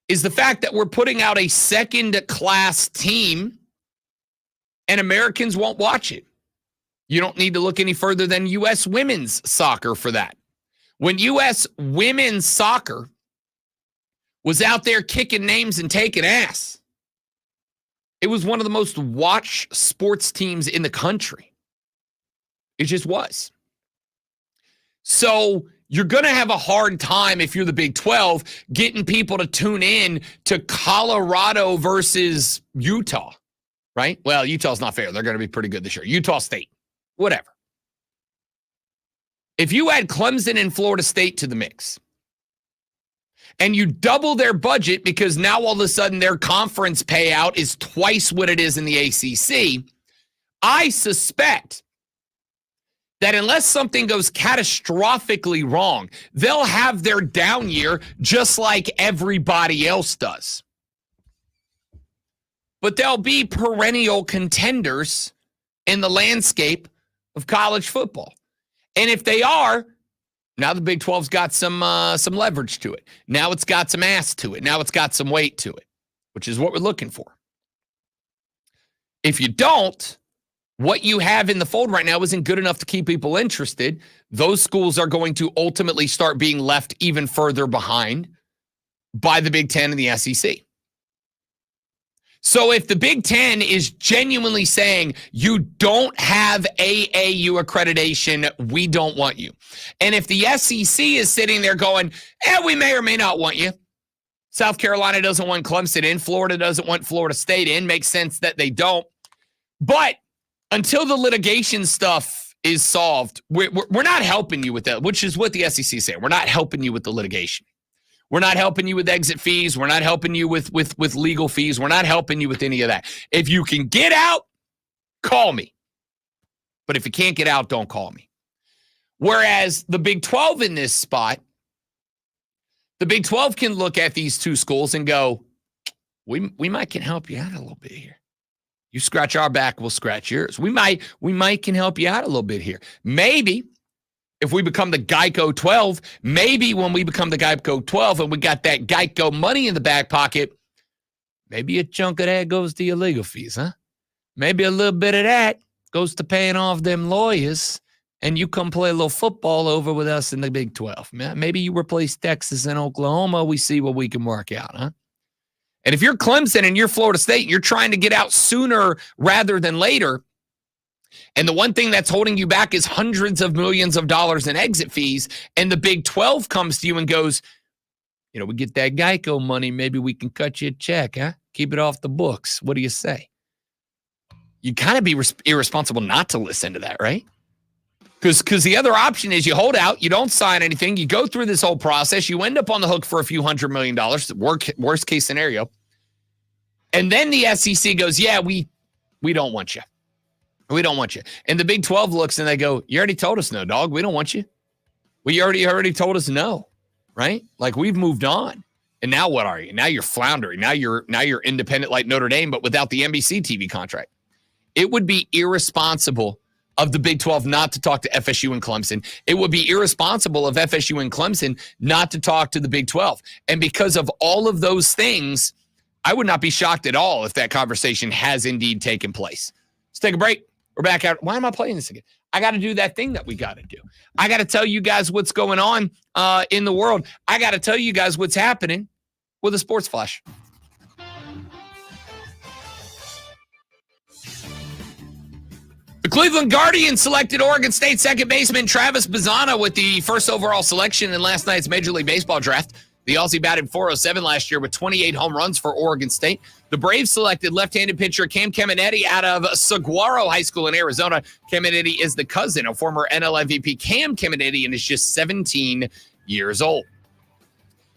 is the fact that we're putting out a second-class team and Americans won't watch it. You don't need to look any further than U.S. women's soccer for that. When U.S. women's soccer was out there kicking names and taking ass, it was one of the most watched sports teams in the country. It just was. So you're going to have a hard time if you're the Big 12 getting people to tune in to Colorado versus Utah, right? Well, Utah's not fair. They're going to be pretty good this year. Utah State. Whatever. If you add Clemson and Florida State to the mix and you double their budget because now all of a sudden their conference payout is twice what it is in the ACC, I suspect that unless something goes catastrophically wrong, they'll have their down year just like everybody else does. But they'll be perennial contenders in the landscape of college football. And if they are, now the Big 12's got some leverage to it. Now it's got some ass to it. Now it's got some weight to it, which is what we're looking for. If you don't, what you have in the fold right now isn't good enough to keep people interested. Those schools are going to ultimately start being left even further behind by the Big Ten and the SEC. So if the Big Ten is genuinely saying you don't have AAU accreditation, we don't want you. And if the SEC is sitting there going, we may or may not want you. South Carolina doesn't want Clemson in. Florida doesn't want Florida State in. Makes sense that they don't. But until the litigation stuff is solved, we're not helping you with that, which is what the SEC is saying. We're not helping you with the litigation. We're not helping you with exit fees. We're not helping you with legal fees. We're not helping you with any of that. If you can get out, call me. But if you can't get out, don't call me. Whereas the Big 12 in this spot, the Big 12 can look at these two schools and go, we might can help you out a little bit here. You scratch our back, we'll scratch yours. We might can help you out a little bit here. Maybe if we become the Geico 12, maybe when we become the Geico 12 and we got that Geico money in the back pocket, maybe a chunk of that goes to your legal fees, huh? Maybe a little bit of that goes to paying off them lawyers, and you come play a little football over with us in the Big 12. Maybe you replace Texas and Oklahoma. We see what we can work out, huh? And if you're Clemson and you're Florida State, you're trying to get out sooner rather than later, and the one thing that's holding you back is hundreds of millions of dollars in exit fees, and the Big 12 comes to you and goes, we get that Geico money, maybe we can cut you a check, huh? Keep it off the books. What do you say? You kind of be irresponsible not to listen to that, right? Because the other option is you hold out, you don't sign anything, you go through this whole process, you end up on the hook for a few $100 million, worst case scenario, and then the SEC goes, we don't want you. We don't want you. And the Big 12 looks and they go, you already told us no, dog. We don't want you. We already told us no, right? Like, we've moved on. And now what are you? Now you're floundering. Now you're independent like Notre Dame, but without the NBC TV contract. It would be irresponsible of the Big 12 not to talk to FSU and Clemson. It would be irresponsible of FSU and Clemson not to talk to the Big 12. And because of all of those things, I would not be shocked at all if that conversation has indeed taken place. Let's take a break. We're back out. Why am I playing this again? I got to do that thing that we got to do. I got to tell you guys what's going on in the world. I got to tell you guys what's happening with a sports flash. The Cleveland Guardians selected Oregon State second baseman Travis Bazzana with the first overall selection in last night's Major League Baseball draft. The Aussie batted .407 last year with 28 home runs for Oregon State. The Braves selected left-handed pitcher Cam Caminiti out of Saguaro High School in Arizona. Caminiti is the cousin of former NL MVP Cam Caminiti and is just 17 years old.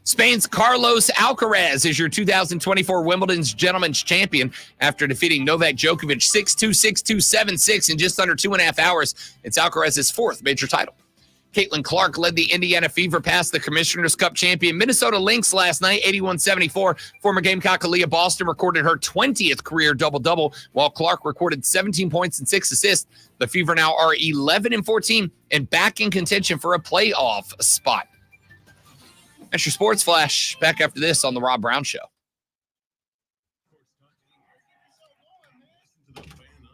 Spain's Carlos Alcaraz is your 2024 Wimbledon's Gentlemen's Champion after defeating Novak Djokovic 6-2, 6-2, 7-6 in just under 2.5 hours. It's Alcaraz's fourth major title. Caitlin Clark led the Indiana Fever past the Commissioner's Cup champion Minnesota Lynx last night, 81-74. Former Gamecock Aaliyah Boston recorded her 20th career double-double, while Clark recorded 17 points and 6 assists. The Fever now are 11-14 and back in contention for a playoff spot. That's your Sports Flash. Back after this on The Rob Brown Show.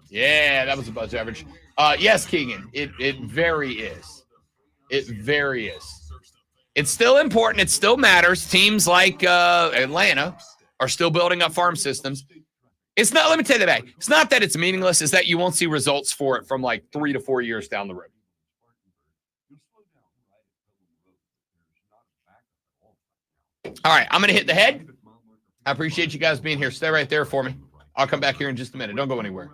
Yeah, that was above average. Yes, Keegan, it very is. It very is. It's still important. It still matters. Teams like Atlanta are still building up farm systems. It's not, let me tell you that. It's not that it's meaningless. It's that you won't see results for it from like 3 to 4 years down the road. All right, I'm going to hit the head. I appreciate you guys being here. Stay right there for me. I'll come back here in just a minute. Don't go anywhere.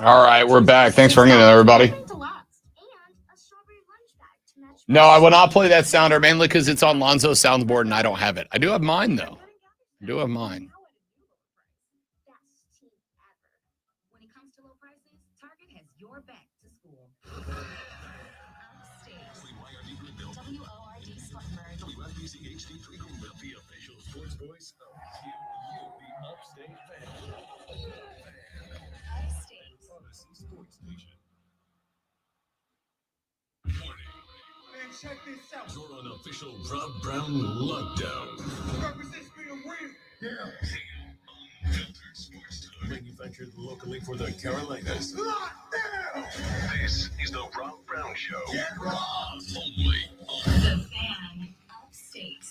All right, we're back. Thanks for hanging in, everybody. No, I will not play that sounder, mainly because it's on Lonzo's soundboard and I don't have it. I do have mine, though. I do have mine. When it comes to low prices, Target has your back to school. WORD Spartanburg. WFBC HD3 Philadelphia, official sports voice of the Upstate Fan. Odyssey Sports Nation. Man, check this out. Your unofficial Rob Brown lockdown. Represents being real. Yeah. Unfiltered sports talk. Manufactured locally for the Carolinas. Lockdown. This is the Rob Brown Show. Get Rob. Only on The Fan Upstate.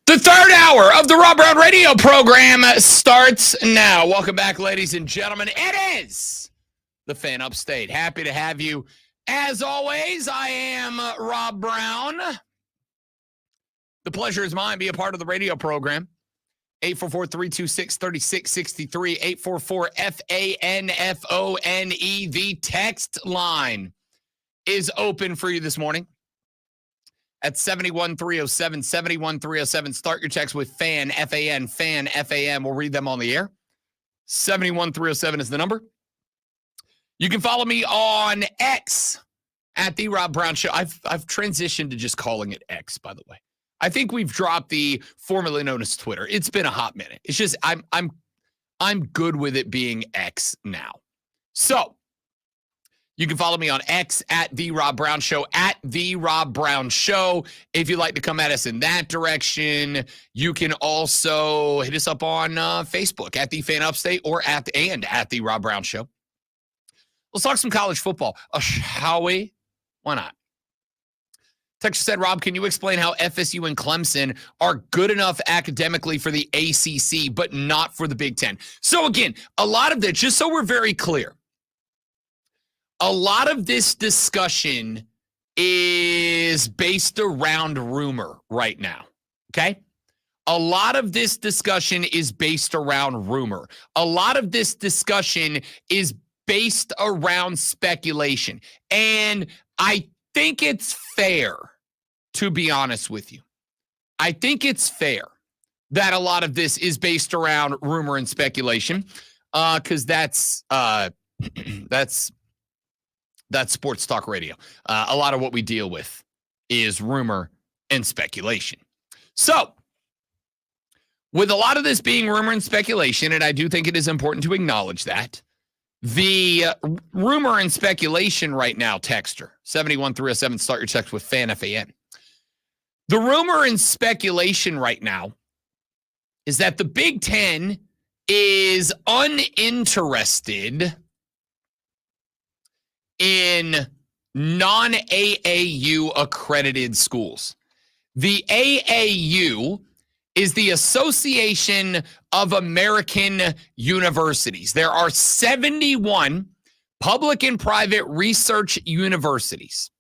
The third hour of the Rob Brown radio program starts now. Welcome back, ladies and gentlemen. It is the Fan Upstate. Happy to have you. As always, I am Rob Brown. The pleasure is mine. Be a part of the radio program. 844-326-3663, 844-FANFONE. The text line is open for you this morning at 71307, 71307. Start your text with FAN, F-A-N, FAN, F-A-N. We'll read them on the air. 71307 is the number. You can follow me on X at The Rob Brown Show. I've transitioned to just calling it X, by the way. I think we've dropped the formerly known as Twitter. It's been a hot minute. It's just I'm good with it being X now. So you can follow me on X at The Rob Brown Show, at The Rob Brown Show. If you'd like to come at us in that direction, you can also hit us up on Facebook at The Fan Upstate or at The Rob Brown Show. Let's talk some college football. Shall we? Why not? Texas said, Rob, can you explain how FSU and Clemson are good enough academically for the ACC, but not for the Big Ten? So again, a lot of this, just so we're very clear, a lot of this discussion is based around rumor right now, okay? A lot of this discussion is based around rumor. A lot of this discussion is based around speculation. And I think it's fair, to be honest with you. I think it's fair that a lot of this is based around rumor and speculation, because that's sports talk radio. A lot of what we deal with is rumor and speculation. So, with a lot of this being rumor and speculation, and I do think it is important to acknowledge that, the rumor and speculation right now, texter, 71307, start your text with FAN, F-A-N. The rumor and speculation right now is that the Big Ten is uninterested in non-AAU accredited schools. The AAU is the Association of American Universities. There are 71 public and private research universities.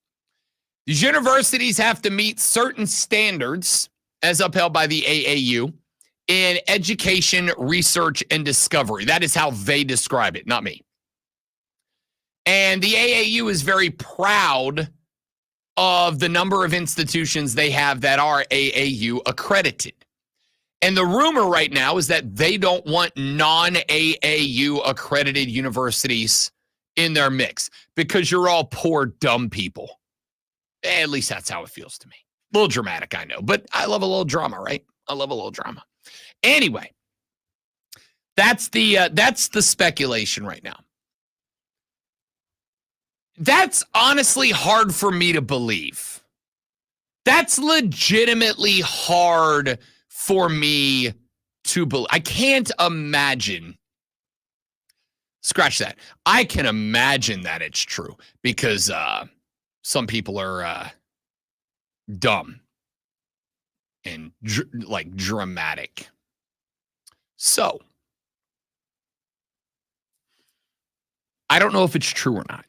These universities have to meet certain standards as upheld by the AAU in education, research, and discovery. That is how they describe it, not me. And the AAU is very proud of the number of institutions they have that are AAU accredited. And the rumor right now is that they don't want non-AAU accredited universities in their mix because you're all poor, dumb people. At least that's how it feels to me. A little dramatic, I know, but I love a little drama, right? I love a little drama. Anyway, that's the speculation right now. That's honestly hard for me to believe. That's legitimately hard for me to believe. I can't imagine. Scratch that. I can imagine that it's true because some people are dumb and dramatic. So, I don't know if it's true or not.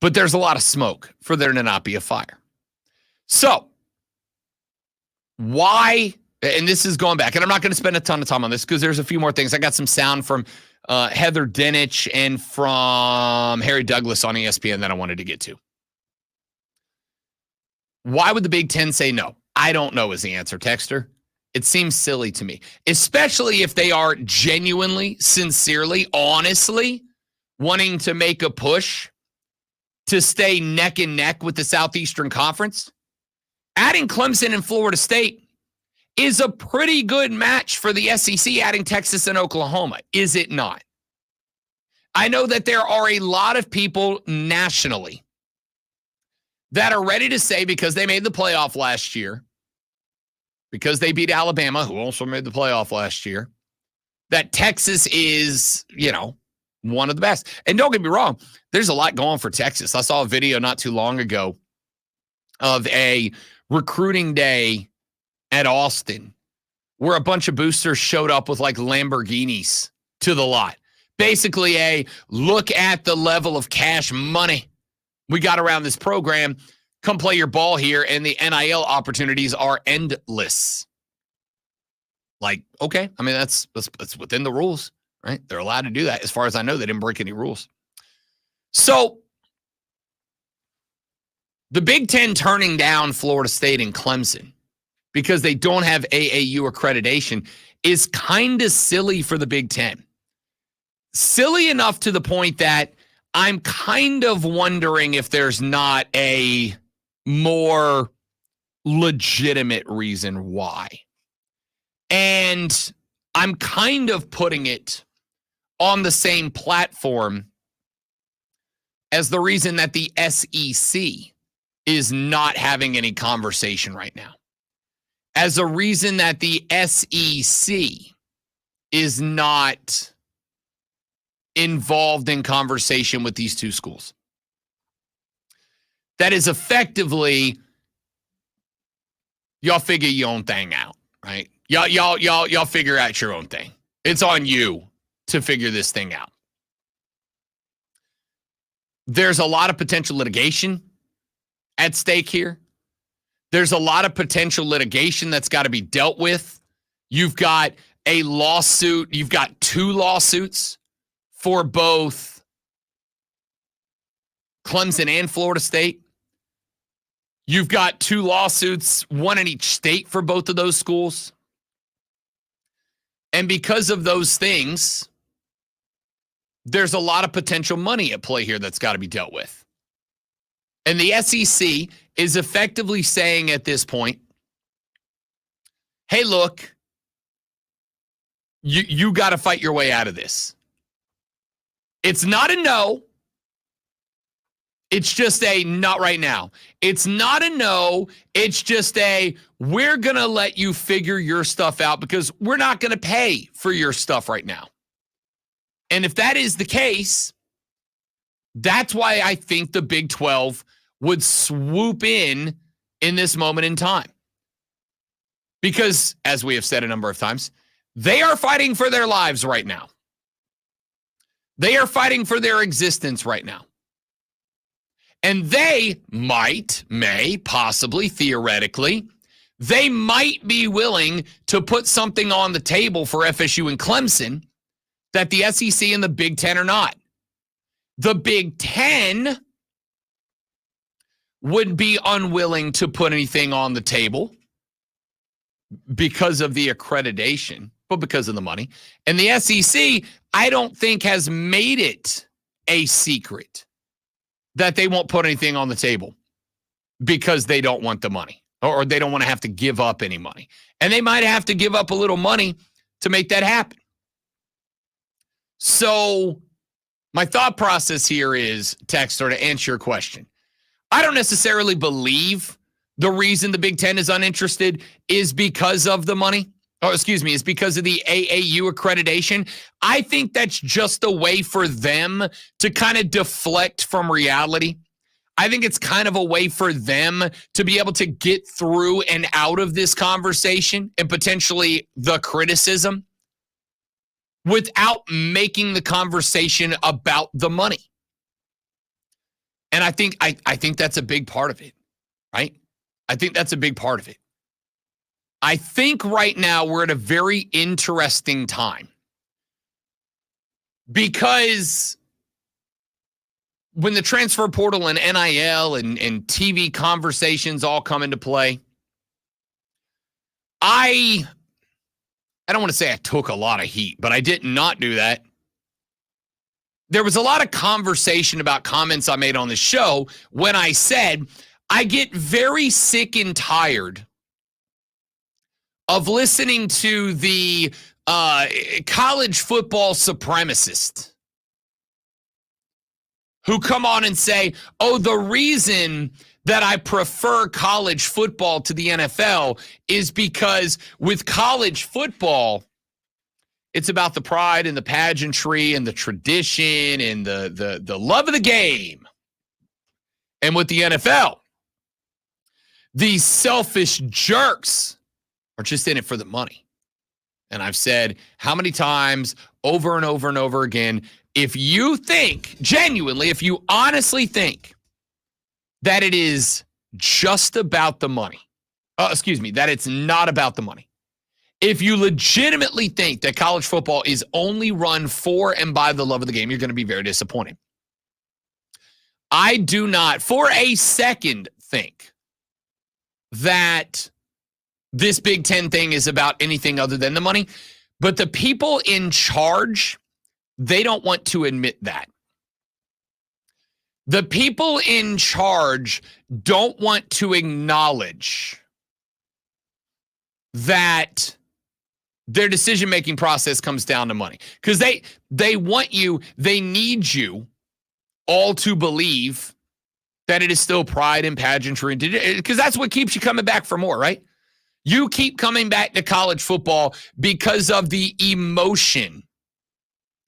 but there's a lot of smoke for there to not be a fire. So why, and this is going back, and I'm not going to spend a ton of time on this because there's a few more things. I got some sound from Heather Dinich and from Harry Douglas on ESPN that I wanted to get to. Why would the Big Ten say no? I don't know is the answer, Texter. It seems silly to me, especially if they are genuinely, sincerely, honestly wanting to make a push to stay neck and neck with the Southeastern Conference. Adding Clemson and Florida State is a pretty good match for the SEC, adding Texas and Oklahoma, is it not? I know that there are a lot of people nationally that are ready to say, because they made the playoff last year, because they beat Alabama, who also made the playoff last year, that Texas is, one of the best. And don't get me wrong, there's a lot going for Texas. I saw a video not too long ago of a recruiting day at Austin where a bunch of boosters showed up with like Lamborghinis to the lot. Basically a look at the level of cash money we got around this program. Come play your ball here, and the NIL opportunities are endless. Like, okay, I mean, that's within the rules, right? They're allowed to do that. As far as I know, they didn't break any rules. So the Big Ten turning down Florida State and Clemson because they don't have AAU accreditation is kind of silly for the Big Ten. Silly enough to the point that I'm kind of wondering if there's not a more legitimate reason why. And I'm kind of putting it on the same platform as the reason that the SEC is not having any conversation right now. As a reason that the SEC is not involved in conversation with these two schools. That is effectively, y'all figure your own thing out, right? Y'all figure out your own thing. It's on you to figure this thing out. There's a lot of potential litigation at stake here. There's a lot of potential litigation that's got to be dealt with. You've got a lawsuit. You've got two lawsuits for both Clemson and Florida State. You've got two lawsuits, one in each state for both of those schools. And because of those things, there's a lot of potential money at play here that's got to be dealt with. And the SEC is effectively saying at this point, hey, look, you got to fight your way out of this. It's not a no. It's just a not right now. It's not a no. It's just a we're going to let you figure your stuff out because we're not going to pay for your stuff right now. And if that is the case, that's why I think the Big 12 would swoop in this moment in time. Because, as we have said a number of times, they are fighting for their lives right now. They are fighting for their existence right now. And they may, possibly, theoretically, they might be willing to put something on the table for FSU and Clemson that the SEC and the Big Ten are not. The Big Ten would be unwilling to put anything on the table because of the accreditation, but because of the money. And the SEC, I don't think, has made it a secret that they won't put anything on the table because they don't want the money or they don't want to have to give up any money. And they might have to give up a little money to make that happen. So my thought process here is, Texter, to answer your question. I don't necessarily believe the reason the Big Ten is uninterested is because of the money. Is because of the AAU accreditation. I think that's just a way for them to kind of deflect from reality. I think it's kind of a way for them to be able to get through and out of this conversation and potentially the criticism without making the conversation about the money. And I think that's a big part of it, right? I think that's a big part of it. I think right now we're at a very interesting time because when the transfer portal and NIL and TV conversations all come into play, I don't want to say I took a lot of heat, but I did not do that. There was a lot of conversation about comments I made on the show when I said I get very sick and tired of listening to the college football supremacist who come on and say, oh, the reason that I prefer college football to the NFL is because with college football, it's about the pride and the pageantry and the tradition and the love of the game. And with the NFL, these selfish jerks are just in it for the money. And I've said how many times over and over and over again, if you think, genuinely, if you honestly think that it is just about the money, that it's not about the money. If you legitimately think that college football is only run for and by the love of the game, you're going to be very disappointed. I do not for a second think that this Big Ten thing is about anything other than the money, but the people in charge, they don't want to admit that. The people in charge don't want to acknowledge that their decision-making process comes down to money. Because they want you, they need you all to believe that it is still pride and pageantry. Because that's what keeps you coming back for more, right? You keep coming back to college football because of the emotion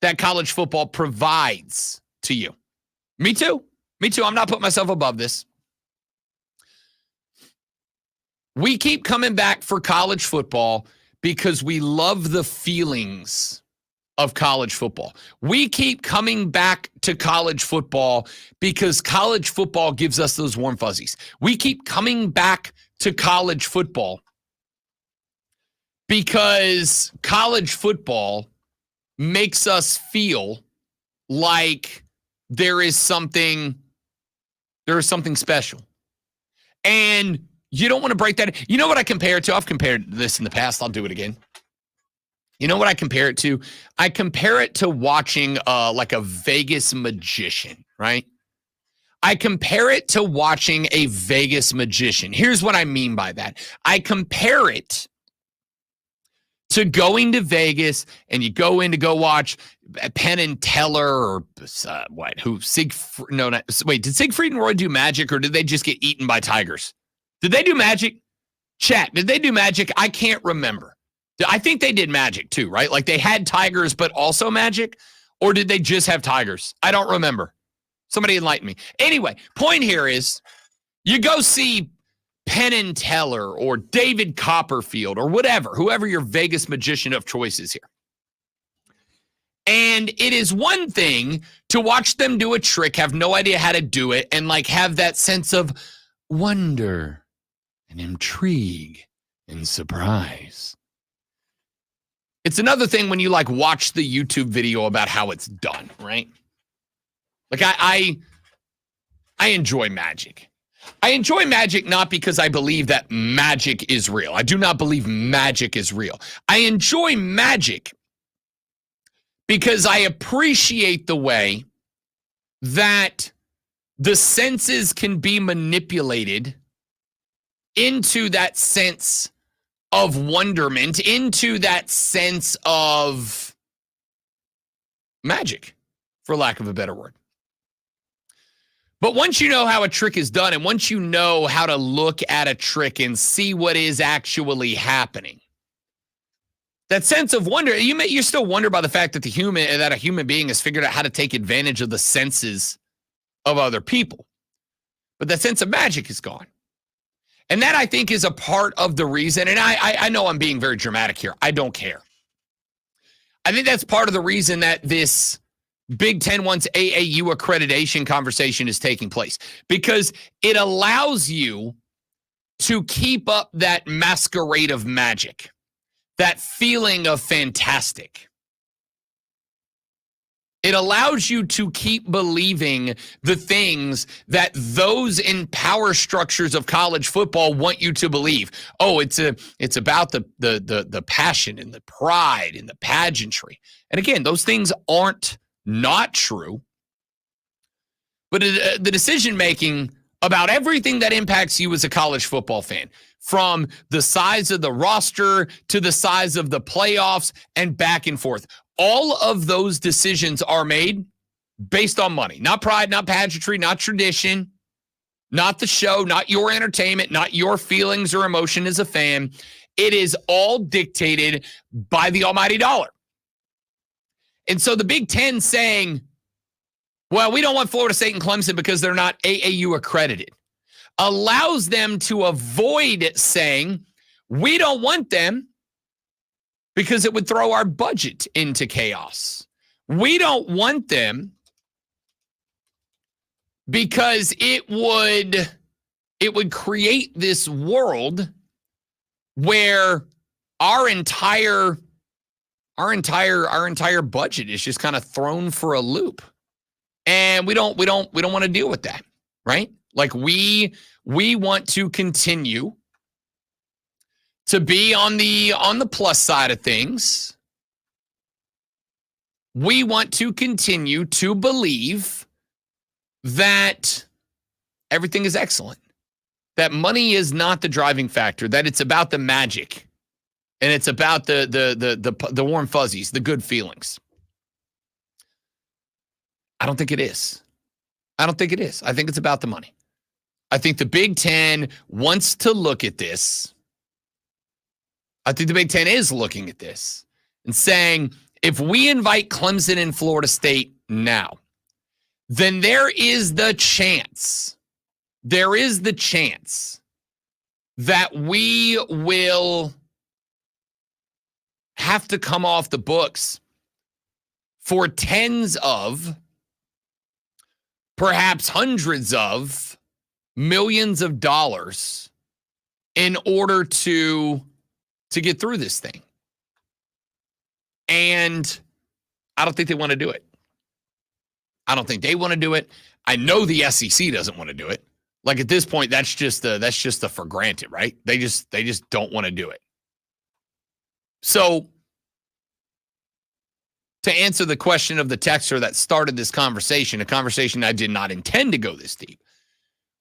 that college football provides to you. Me too. I'm not putting myself above this. We keep coming back for college football because we love the feelings of college football. We keep coming back to college football because college football gives us those warm fuzzies. We keep coming back to college football because college football makes us feel like there is something special. And you don't want to break that. You know what I compare it to? I've compared this in the past. I'll do it again. You know what I compare it to? I compare it to watching like a Vegas magician, right? I compare it to watching a Vegas magician. Here's what I mean by that. I compare it to going to Vegas and you go in to go watch Penn and Teller or did Siegfried and Roy do magic or did they just get eaten by tigers? Did they do magic? Chat, did they do magic? I can't remember. I think they did magic too, right? Like they had tigers, but also magic? Or did they just have tigers? I don't remember. Somebody enlighten me. Anyway, point here is you go see Penn and Teller or David Copperfield or whatever, whoever your Vegas magician of choice is here. And it is one thing to watch them do a trick, have no idea how to do it, and like have that sense of wonder and intrigue and surprise. It's another thing when you like watch the YouTube video about how it's done, right? Like I enjoy magic. I enjoy magic not because I believe that magic is real. I do not believe magic is real. I enjoy magic because I appreciate the way that the senses can be manipulated into that sense of wonderment, into that sense of magic, for lack of a better word. But once you know how a trick is done and once you know how to look at a trick and see what is actually happening, that sense of wonder, you still wonder by the fact that a human being has figured out how to take advantage of the senses of other people. But that sense of magic is gone. And that, I think, is a part of the reason, and I know I'm being very dramatic here. I don't care. I think that's part of the reason that this Big Ten wants AAU accreditation conversation is taking place, because it allows you to keep up that masquerade of magic, that feeling of fantastic. It allows you to keep believing the things that those in power structures of college football want you to believe. Oh, it's about the passion and the pride and the pageantry. And again, those things aren't not true. But the decision making about everything that impacts you as a college football fan, from the size of the roster to the size of the playoffs and back and forth, all of those decisions are made based on money, not pride, not pageantry, not tradition, not the show, not your entertainment, not your feelings or emotion as a fan. It is all dictated by the almighty dollar. And so the Big Ten saying, well, we don't want Florida State and Clemson because they're not AAU accredited, allows them to avoid saying, we don't want them because it would throw our budget into chaos. We don't want them because it would create this world where our entire budget is just kind of thrown for a loop. And we don't want to deal with that, right? Like we want to continue to be on the plus side of things. We want to continue to believe that everything is excellent, that money is not the driving factor, that it's about the magic, and it's about the warm fuzzies, the good feelings. I don't think it is. I don't think it is. I think it's about the money. I think the Big Ten wants to look at this. I think the Big Ten is looking at this and saying, if we invite Clemson and Florida State now, then there is the chance that we will have to come off the books for tens of, perhaps hundreds of millions of dollars in order to get through this thing. And I don't think they want to do it. I don't think they want to do it. I know the SEC doesn't want to do it. Like at this point, that's just a for granted, right? They just don't want to do it. So to answer the question of the texter that started this conversation, a conversation I did not intend to go this deep,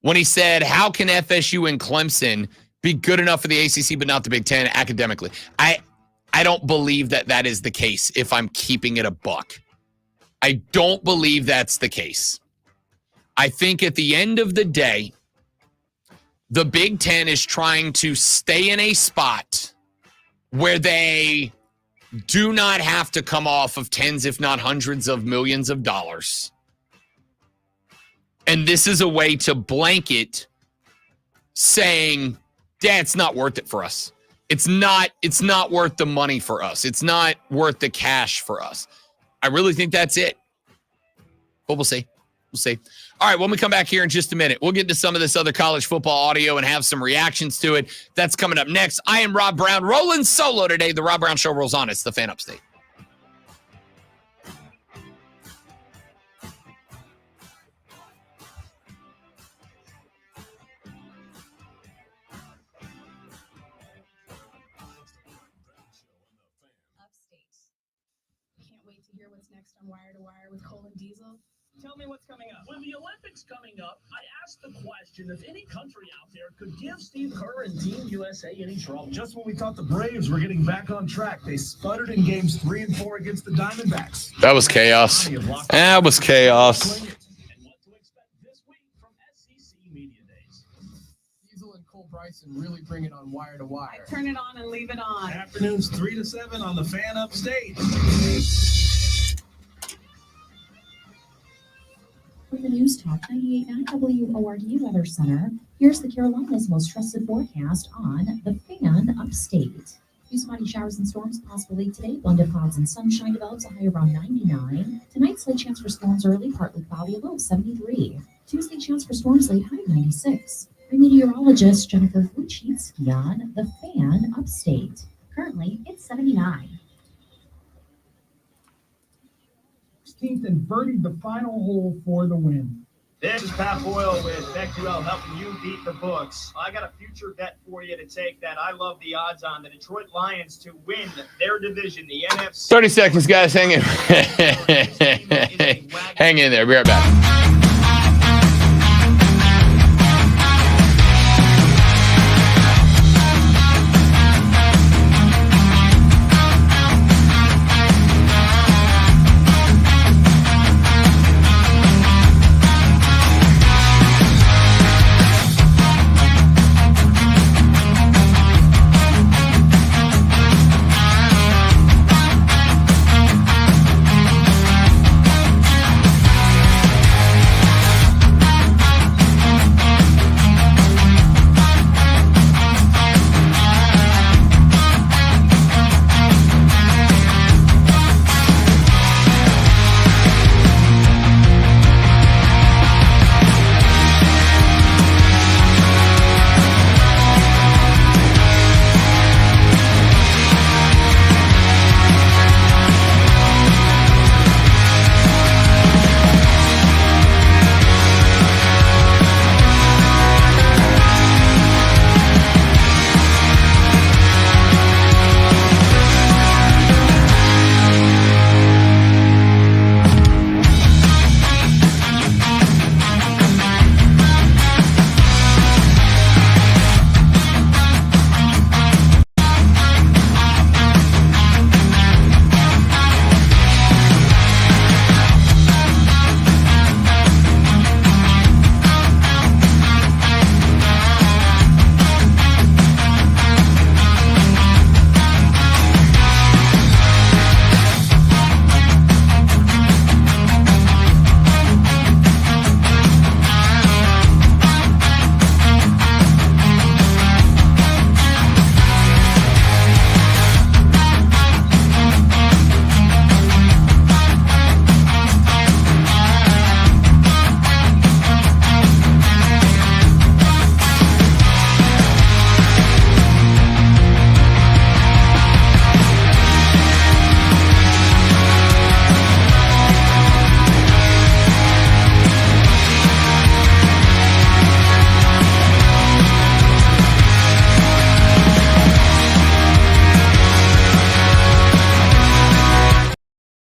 when he said, how can FSU and Clemson be good enough for the ACC but not the Big Ten academically? I don't believe that is the case if I'm keeping it a buck. I don't believe that's the case. I think at the end of the day, the Big Ten is trying to stay in a spot where they do not have to come off of tens, if not hundreds of millions of dollars. And this is a way to blanket saying, yeah, it's not worth it for us. It's not worth the money for us. It's not worth the cash for us. I really think that's it. But we'll see. We'll see. All right, when we come back here in just a minute, we'll get to some of this other college football audio and have some reactions to it. That's coming up next. I am Rob Brown, rolling solo today. The Rob Brown Show rolls on. It's the Fan Upstate. Can't wait to hear what's next on Wire to Wire with Cole and Diesel. Tell me what's coming up. With the Olympics coming up, I asked the question if any country out there could give Steve Kerr and Team USA any trouble. Just when we thought the Braves were getting back on track, they sputtered in games 3 and 4 against the Diamondbacks. That was chaos. That was chaos. Diesel and Cole Bryson really bring it on Wire to Wire. Turn it on and leave it on. Afternoons 3 to 7 on the Fan Upstate. From the News Talk 98.9 WORD Weather Center, here's the Carolinas' most trusted forecast on the Fan Upstate. Few spotty showers and storms possible late today. Blended clouds and sunshine develops a high around 99. Tonight, slight chance for storms early, partly cloudy, a low of 73. Tuesday, chance for storms late, high of 96. I'm meteorologist Jennifer Fucci on the Fan Upstate. Currently, it's 79. 16th and birdied the final hole for the win. This is Pat Boyle with BetQL helping you beat the books. I got a future bet for you to take that I love the odds on the Detroit Lions to win their division, the NFC. 30 seconds, guys. Hang in. Hang in there. Be right back.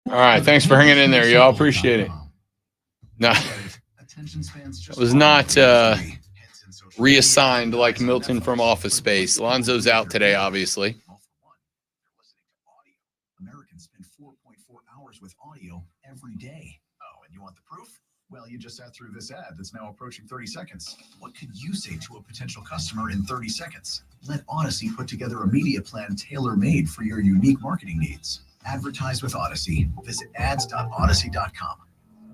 All right, thanks for hanging in there, y'all. Appreciate it. No, it was not reassigned like Milton from Office Space. Lonzo's out today, obviously. Americans spend 4.4 hours with audio every day. Oh, and you want the proof? Well, you just sat through this ad that's now approaching 30 seconds. What could you say to a potential customer in 30 seconds? Let Odyssey put together a media plan tailor-made for your unique marketing needs. Advertise with Odyssey. Visit ads.odyssey.com.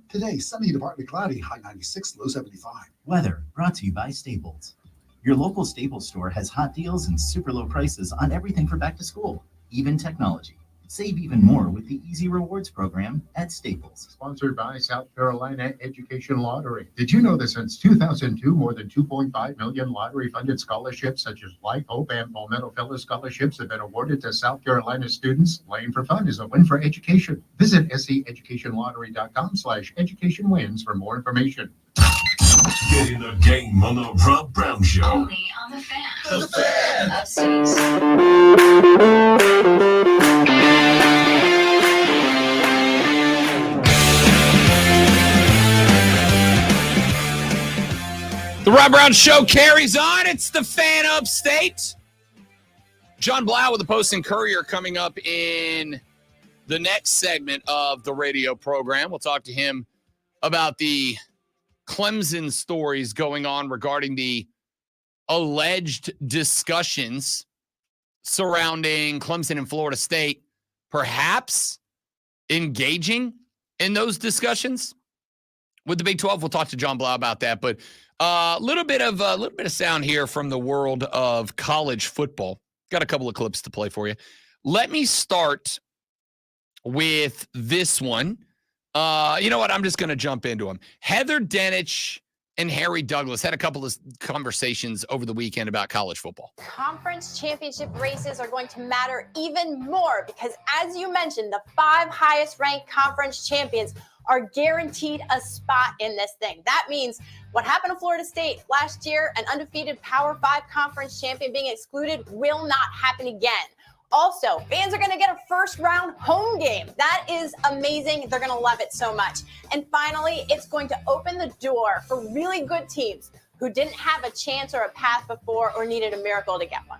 Today, sunny to partly cloudy, high 96, low 75. Weather brought to you by Staples. Your local Staples store has hot deals and super low prices on everything for back to school, even technology. Save even more with the Easy Rewards program at Staples. Sponsored by South Carolina Education Lottery. Did you know that since 2002, more than 2.5 million lottery-funded scholarships such as Life, Hope, and Palmetto Fellow scholarships have been awarded to South Carolina students? Playing for fun is a win for education. Visit seeducationlottery.com/educationwins for more information. Get in the game on the Rob Brown Show. Only on the Fan. The Fan. The Rob Brown Show carries on. It's the Fan Upstate. John Blau with the Post and Courier coming up in the next segment of the radio program. We'll talk to him about the Clemson stories going on regarding the alleged discussions surrounding Clemson and Florida State, perhaps engaging in those discussions with the Big 12. We'll talk to John Blau about that, but a little bit of sound here from the world of college football. Got a couple of clips to play for you. Let me start with this one. You know what? I'm just going to jump into them. Heather Dinich and Harry Douglas had a couple of conversations over the weekend about college football. Conference championship races are going to matter even more because, as you mentioned, the 5 highest ranked conference champions are guaranteed a spot in this thing. That means what happened to Florida State last year, an undefeated Power 5 conference champion being excluded, will not happen again. Also, fans are going to get a first-round home game. That is amazing. They're going to love it so much. And finally, it's going to open the door for really good teams who didn't have a chance or a path before or needed a miracle to get one.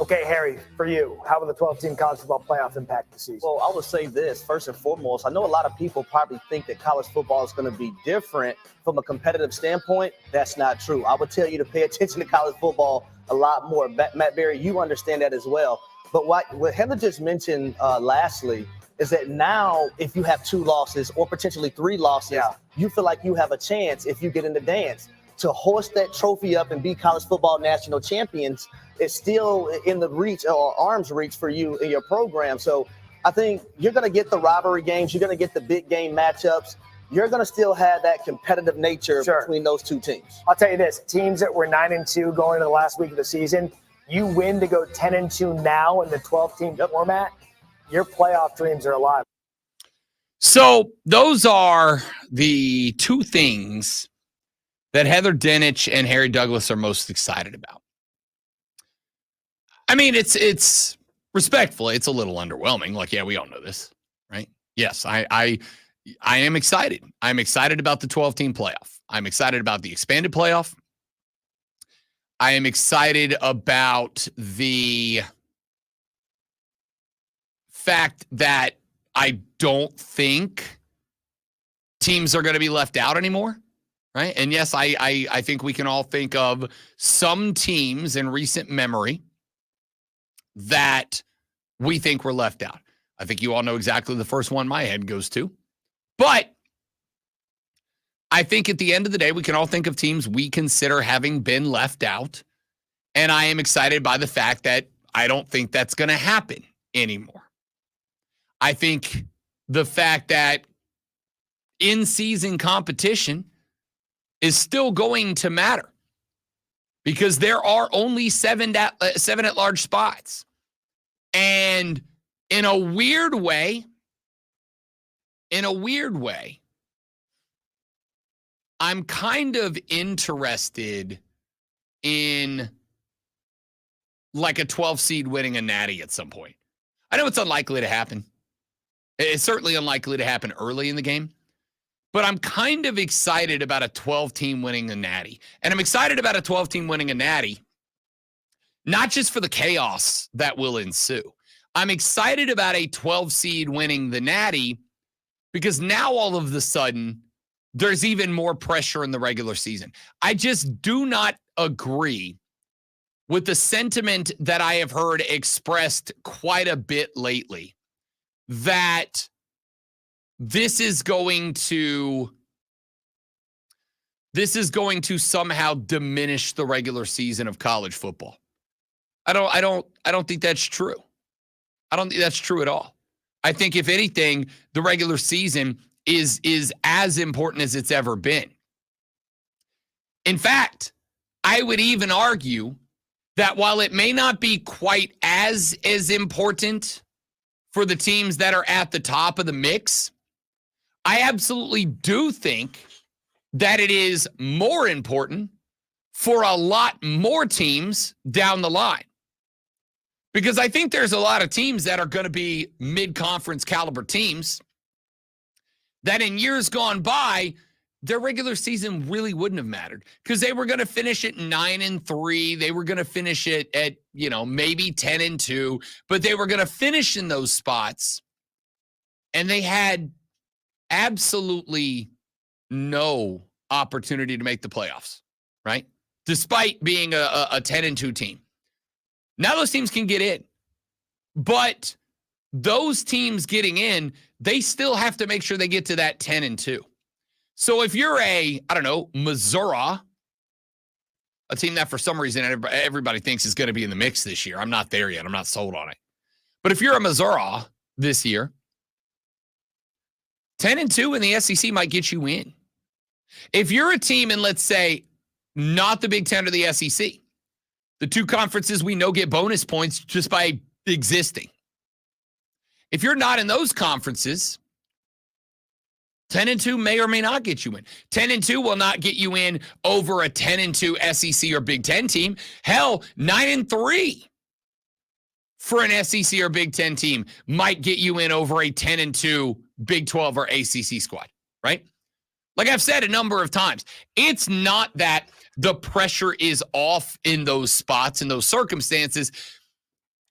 Okay, Harry, for you, how will the 12-team college football playoff impact the season? Well, I would say this, first and foremost, I know a lot of people probably think that college football is going to be different from a competitive standpoint. That's not true. I would tell you to pay attention to college football a lot more. Matt Berry, you understand that as well. But what Heather just mentioned lastly is that now if you have 2 losses or potentially 3 losses, you feel like you have a chance if you get in the dance. To hoist that trophy up and be college football national champions is still in the reach or arm's reach for you in your program. So I think you're going to get the rivalry games. You're going to get the big game matchups. You're going to still have that competitive nature between those 2 teams. I'll tell you this, teams that were 9-2 going into the last week of the season, you win to go 10-2 now in the 12-team format, your playoff dreams are alive. So those are the 2 things that Heather Dinich and Harry Douglas are most excited about. I mean, it's respectfully, it's a little underwhelming. Like, yeah, we all know this, right? Yes, I am excited. I'm excited about the 12-team playoff. I'm excited about the expanded playoff. I am excited about the fact that I don't think teams are going to be left out anymore, right? And yes, I think we can all think of some teams in recent memory that we think were left out. I think you all know exactly the first one my head goes to. But I think at the end of the day, we can all think of teams we consider having been left out. And I am excited by the fact that I don't think that's going to happen anymore. I think the fact that in-season competition is still going to matter because there are only 7 at-large spots. And in a weird way, I'm kind of interested in like a 12 seed winning a natty at some point. I know it's unlikely to happen. It's certainly unlikely to happen early in the game, but I'm kind of excited about a 12 team winning a natty. And I'm excited about a 12 team winning a natty, not just for the chaos that will ensue. I'm excited about a 12 seed winning the natty because now all of a sudden there's even more pressure in the regular season. I just do not agree with the sentiment that I have heard expressed quite a bit lately that this is going to somehow diminish the regular season of college football. I don't think that's true. I don't think that's true at all. I think if anything, the regular season is as important as it's ever been. In fact, I would even argue that while it may not be quite as important for the teams that are at the top of the mix, I absolutely do think that it is more important for a lot more teams down the line. Because I think there's a lot of teams that are going to be mid-conference caliber teams that in years gone by, their regular season really wouldn't have mattered because they were going to finish at 9-3. They were going to finish it at, maybe 10-2, but they were going to finish in those spots. And they had absolutely no opportunity to make the playoffs, right? Despite being a 10-2 team. Now those teams can get in, but those teams getting in, they still have to make sure they get to that 10-2. So if you're Missouri, a team that for some reason everybody thinks is going to be in the mix this year. I'm not there yet. I'm not sold on it. But if you're a Missouri this year, 10-2 in the SEC might get you in. If you're a team in, let's say, not the Big Ten or the SEC, the two conferences we know get bonus points just by existing. If you're not in those conferences, 10-2 may or may not get you in. 10-2 will not get you in over a 10-2 SEC or Big Ten team. Hell, 9-3 for an SEC or Big Ten team might get you in over a 10-2 Big 12 or ACC squad, right? Like I've said a number of times, it's not that the pressure is off in those spots, in those circumstances.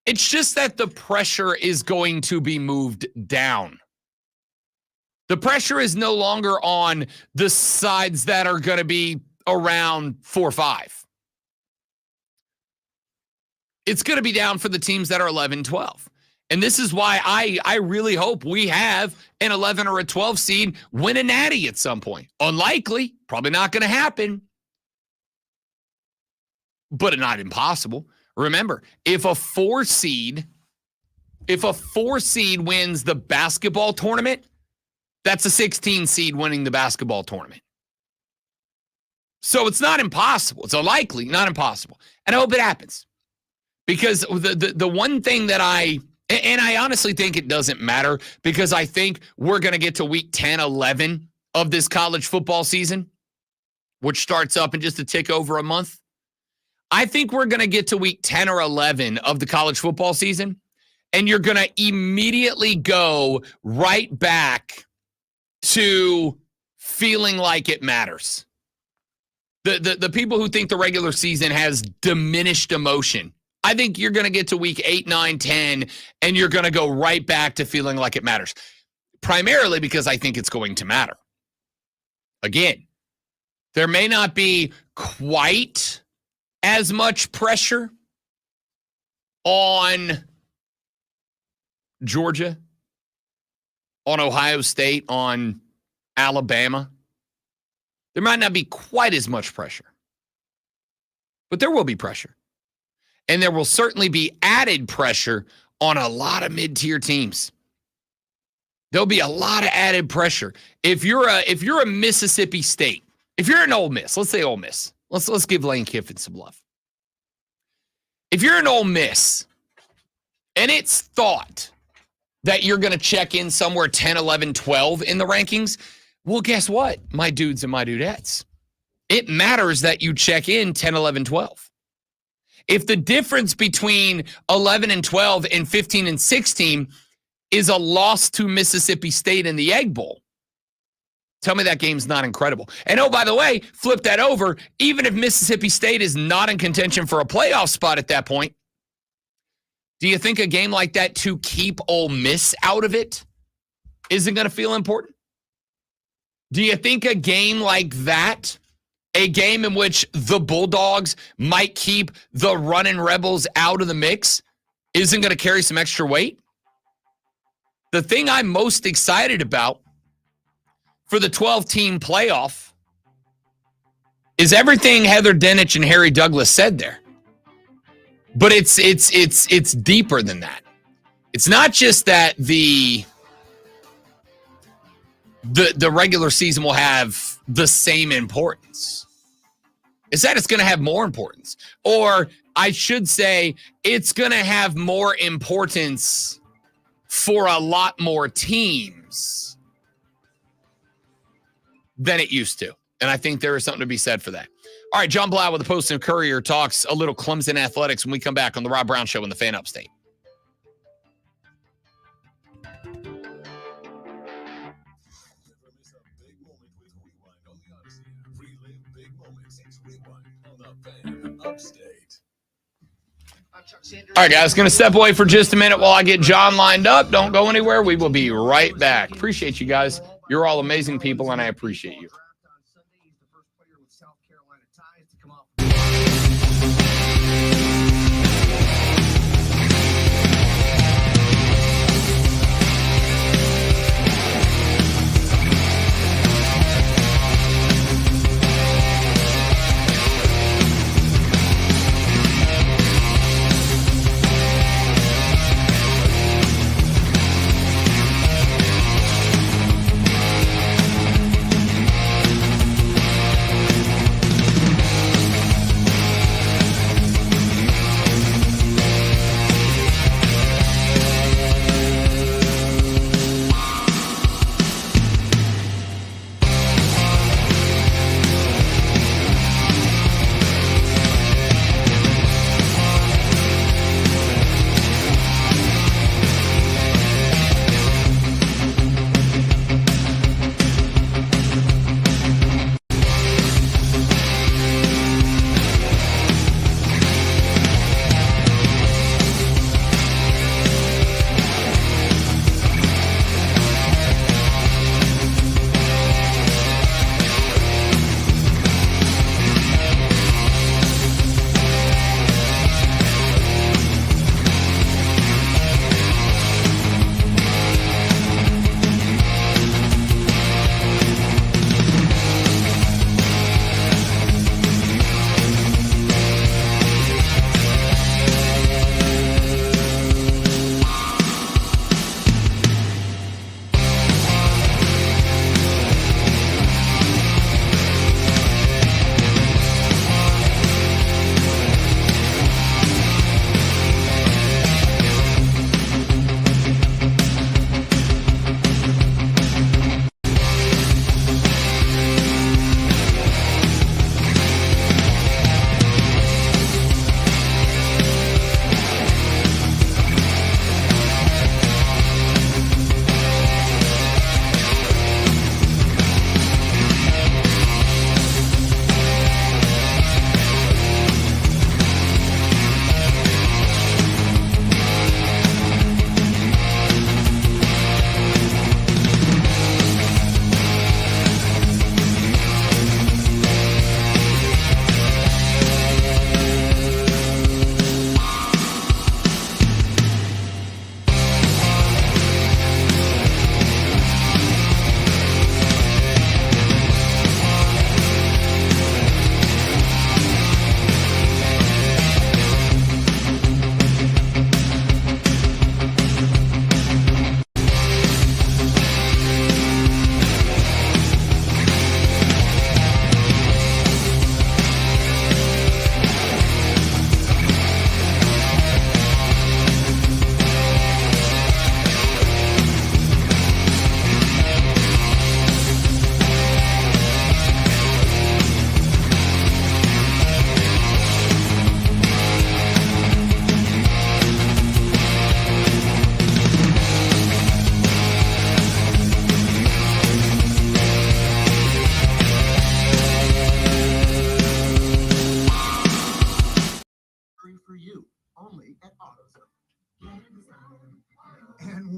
It's just that the pressure is going to be moved down. The pressure is no longer on the sides that are going to be around 4-5. It's going to be down for the teams that are 11-12. And this is why I really hope we have an 11 or a 12 seed win a natty at some point. Unlikely, probably not going to happen, but not impossible. Remember, if a 4 seed wins the basketball tournament, that's a 16 seed winning the basketball tournament. So it's not impossible. It's unlikely, not impossible. And I hope it happens. Because the one thing that I honestly think it doesn't matter, because I think we're going to get to week 10, 11 of this college football season, which starts up in just a tick over a month. I think we're going to get to week 10 or 11 of the college football season, and you're going to immediately go right back to feeling like it matters. The people who think the regular season has diminished emotion, I think you're going to get to week 8, 9, 10, and you're going to go right back to feeling like it matters. Primarily because I think it's going to matter. Again, there may not be quite as much pressure on Georgia, on Ohio State, on Alabama. There might not be quite as much pressure, but there will be pressure. And there will certainly be added pressure on a lot of mid-tier teams. There'll be a lot of added pressure. If you're a Mississippi State, if you're an Ole Miss, let's say Ole Miss. Let's give Lane Kiffin some love. If you're an Ole Miss and it's thought that you're going to check in somewhere 10, 11, 12 in the rankings, well, guess what, my dudes and my dudettes? It matters that you check in 10, 11, 12. If the difference between 11 and 12 and 15 and 16 is a loss to Mississippi State in the Egg Bowl, tell me that game's not incredible. And oh, by the way, flip that over. Even if Mississippi State is not in contention for a playoff spot at that point, do you think a game like that to keep Ole Miss out of it isn't going to feel important? Do you think a game like that, a game in which the Bulldogs might keep the running Rebels out of the mix, isn't going to carry some extra weight? The thing I'm most excited about for the 12-team playoff is everything Heather Dinich and Harry Douglas said there. But it's deeper than that. It's not just that the regular season will have the same importance. It's that it's going to have more importance. Or I should say it's going to have more importance for a lot more teams than it used to. And I think there is something to be said for that. All right, John Blau with the Post and Courier talks a little Clemson athletics when we come back on the Rob Brown Show in the Fan Upstate. All right, guys, going to step away for just a minute while I get John lined up. Don't go anywhere. We will be right back. Appreciate you guys. You're all amazing people, and I appreciate you.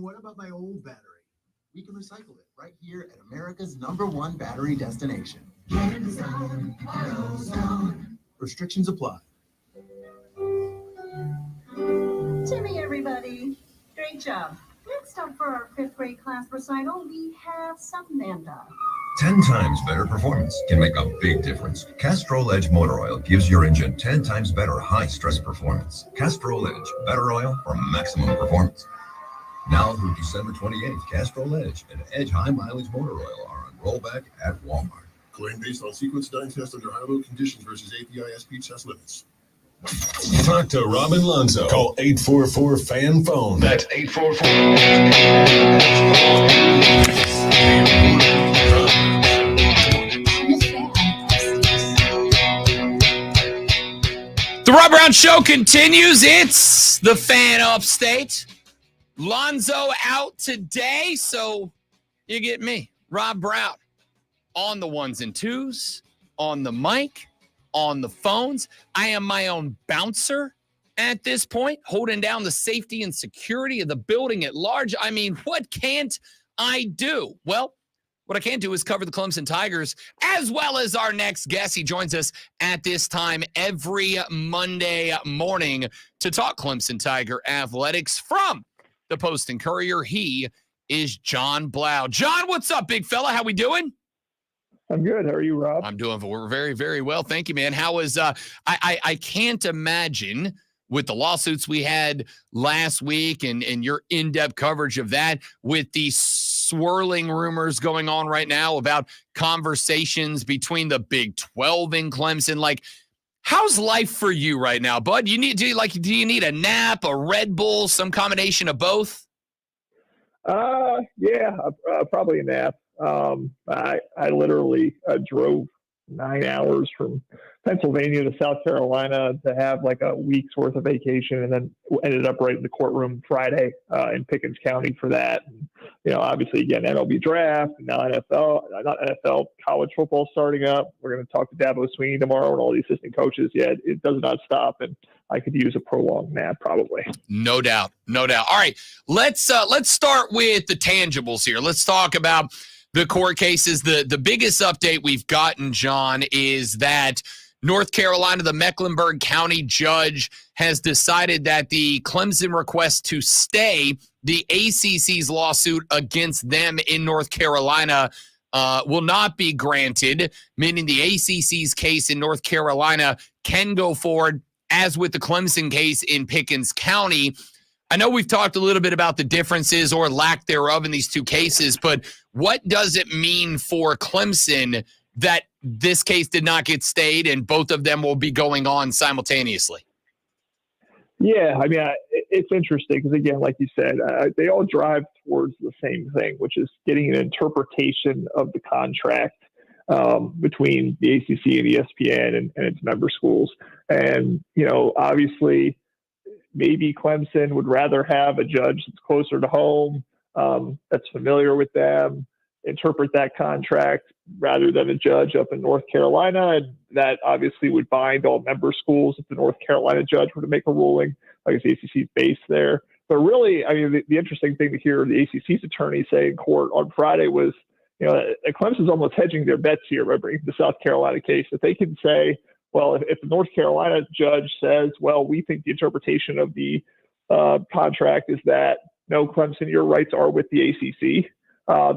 what about my old battery? We can recycle it right here at America's #1 battery destination. Restrictions apply. Timmy, everybody. Great job. Next up for our 5th grade class recital, we have Amanda. 10 times better performance can make a big difference. Castrol Edge Motor Oil gives your engine 10 times better high-stress performance. Castrol Edge, better oil for maximum performance. Now through December 28th, Castrol Edge and Edge High Mileage Motor Oil are on rollback at Walmart. Claim based on sequence 9 test under high load conditions versus API SP test limits. Talk to Robin Lonzo. Call 844-FAN-PHONE. That's 844. The Rob Brown Show continues. It's the Fan Upstate. Lonzo out today, so you get me, Rob Brown, on the ones and twos, on the mic, on the phones. I am my own bouncer at this point, holding down the safety and security of the building at large. I mean, what can't I do? Well, what I can do is cover the Clemson Tigers, as well as our next guest. He joins us at this time every Monday morning to talk Clemson Tiger athletics from the Post and Courier. He is John Blau. John, what's up, big fella? How we doing? I'm good. How are you, Rob? I'm doing very, very well. Thank you, man. How is I can't imagine with the lawsuits we had last week and your in-depth coverage of that, with the swirling rumors going on right now about conversations between the Big 12 and Clemson. Like, how's life for you right now, bud? Do you need a nap, a Red Bull, some combination of both? Yeah, probably a nap. I literally drove 9 hours from Pennsylvania to South Carolina to have like a week's worth of vacation, and then ended up right in the courtroom Friday in Pickens County for that. And, obviously, again, MLB draft, and now NFL, college football starting up. We're going to talk to Dabo Sweeney tomorrow and all the assistant coaches. Yeah, it does not stop, and I could use a prolonged nap probably. No doubt. All right, let's start with the tangibles here. Let's talk about the court cases. The biggest update we've gotten, John, is that North Carolina, the Mecklenburg County judge, has decided that the Clemson request to stay the ACC's lawsuit against them in North Carolina will not be granted, meaning the ACC's case in North Carolina can go forward, as with the Clemson case in Pickens County. I know we've talked a little bit about the differences or lack thereof in these two cases, but what does it mean for Clemson that this case did not get stayed and both of them will be going on simultaneously? Yeah, I mean, it's interesting because, again, like you said, they all drive towards the same thing, which is getting an interpretation of the contract between the ACC and ESPN and its member schools. And, obviously, maybe Clemson would rather have a judge that's closer to home, that's familiar with them, interpret that contract rather than a judge up in North Carolina. And that obviously would bind all member schools if the North Carolina judge were to make a ruling. I guess the ACC's based there. But really, I mean, the interesting thing to hear the ACC's attorney say in court on Friday was, Clemson's almost hedging their bets here by bringing the South Carolina case. That they can say, well, if the North Carolina judge says, well, we think the interpretation of the contract is that, no, Clemson, your rights are with the ACC.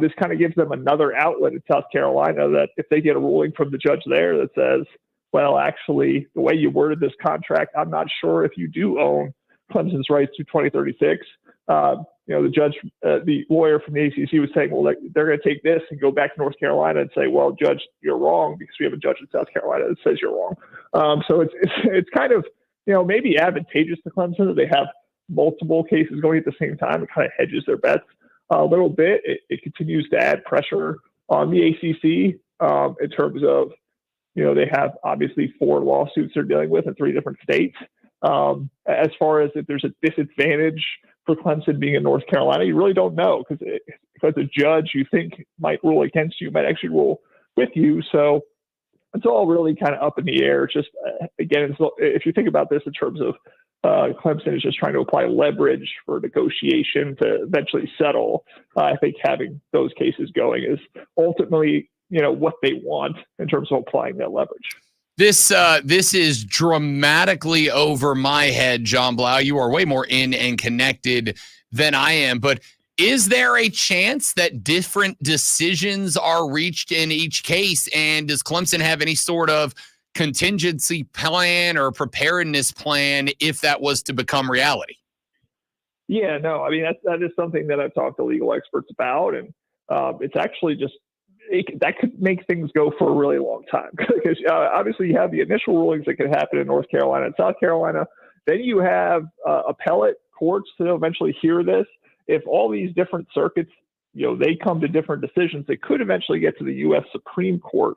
This kind of gives them another outlet in South Carolina that if they get a ruling from the judge there that says, well, actually, the way you worded this contract, I'm not sure if you do own Clemson's rights to 2036. The judge, the lawyer from the ACC was saying, well, they're going to take this and go back to North Carolina and say, well, judge, you're wrong because we have a judge in South Carolina that says you're wrong. So it's kind of, maybe advantageous to Clemson that they have multiple cases going at the same time. It kind of hedges their bets a little bit. It continues to add pressure on the ACC in terms of, they have obviously 4 lawsuits they're dealing with in 3 different states. As far as if there's a disadvantage for Clemson being in North Carolina, you really don't know because a judge you think might rule against you might actually rule with you. So it's all really kind of up in the air. Just again, if you think about this in terms of Clemson is just trying to apply leverage for negotiation to eventually settle. I think having those cases going is ultimately, what they want in terms of applying that leverage. This is dramatically over my head, John Blau. You are way more in and connected than I am. But is there a chance that different decisions are reached in each case? And does Clemson have any sort of contingency plan or preparedness plan if that was to become reality? Yeah, no, I mean, that is something that I've talked to legal experts about. And it's actually that could make things go for a really long time because obviously you have the initial rulings that could happen in North Carolina and South Carolina. Then you have appellate courts to eventually hear this. If all these different circuits, they come to different decisions, it could eventually get to the U.S. Supreme Court,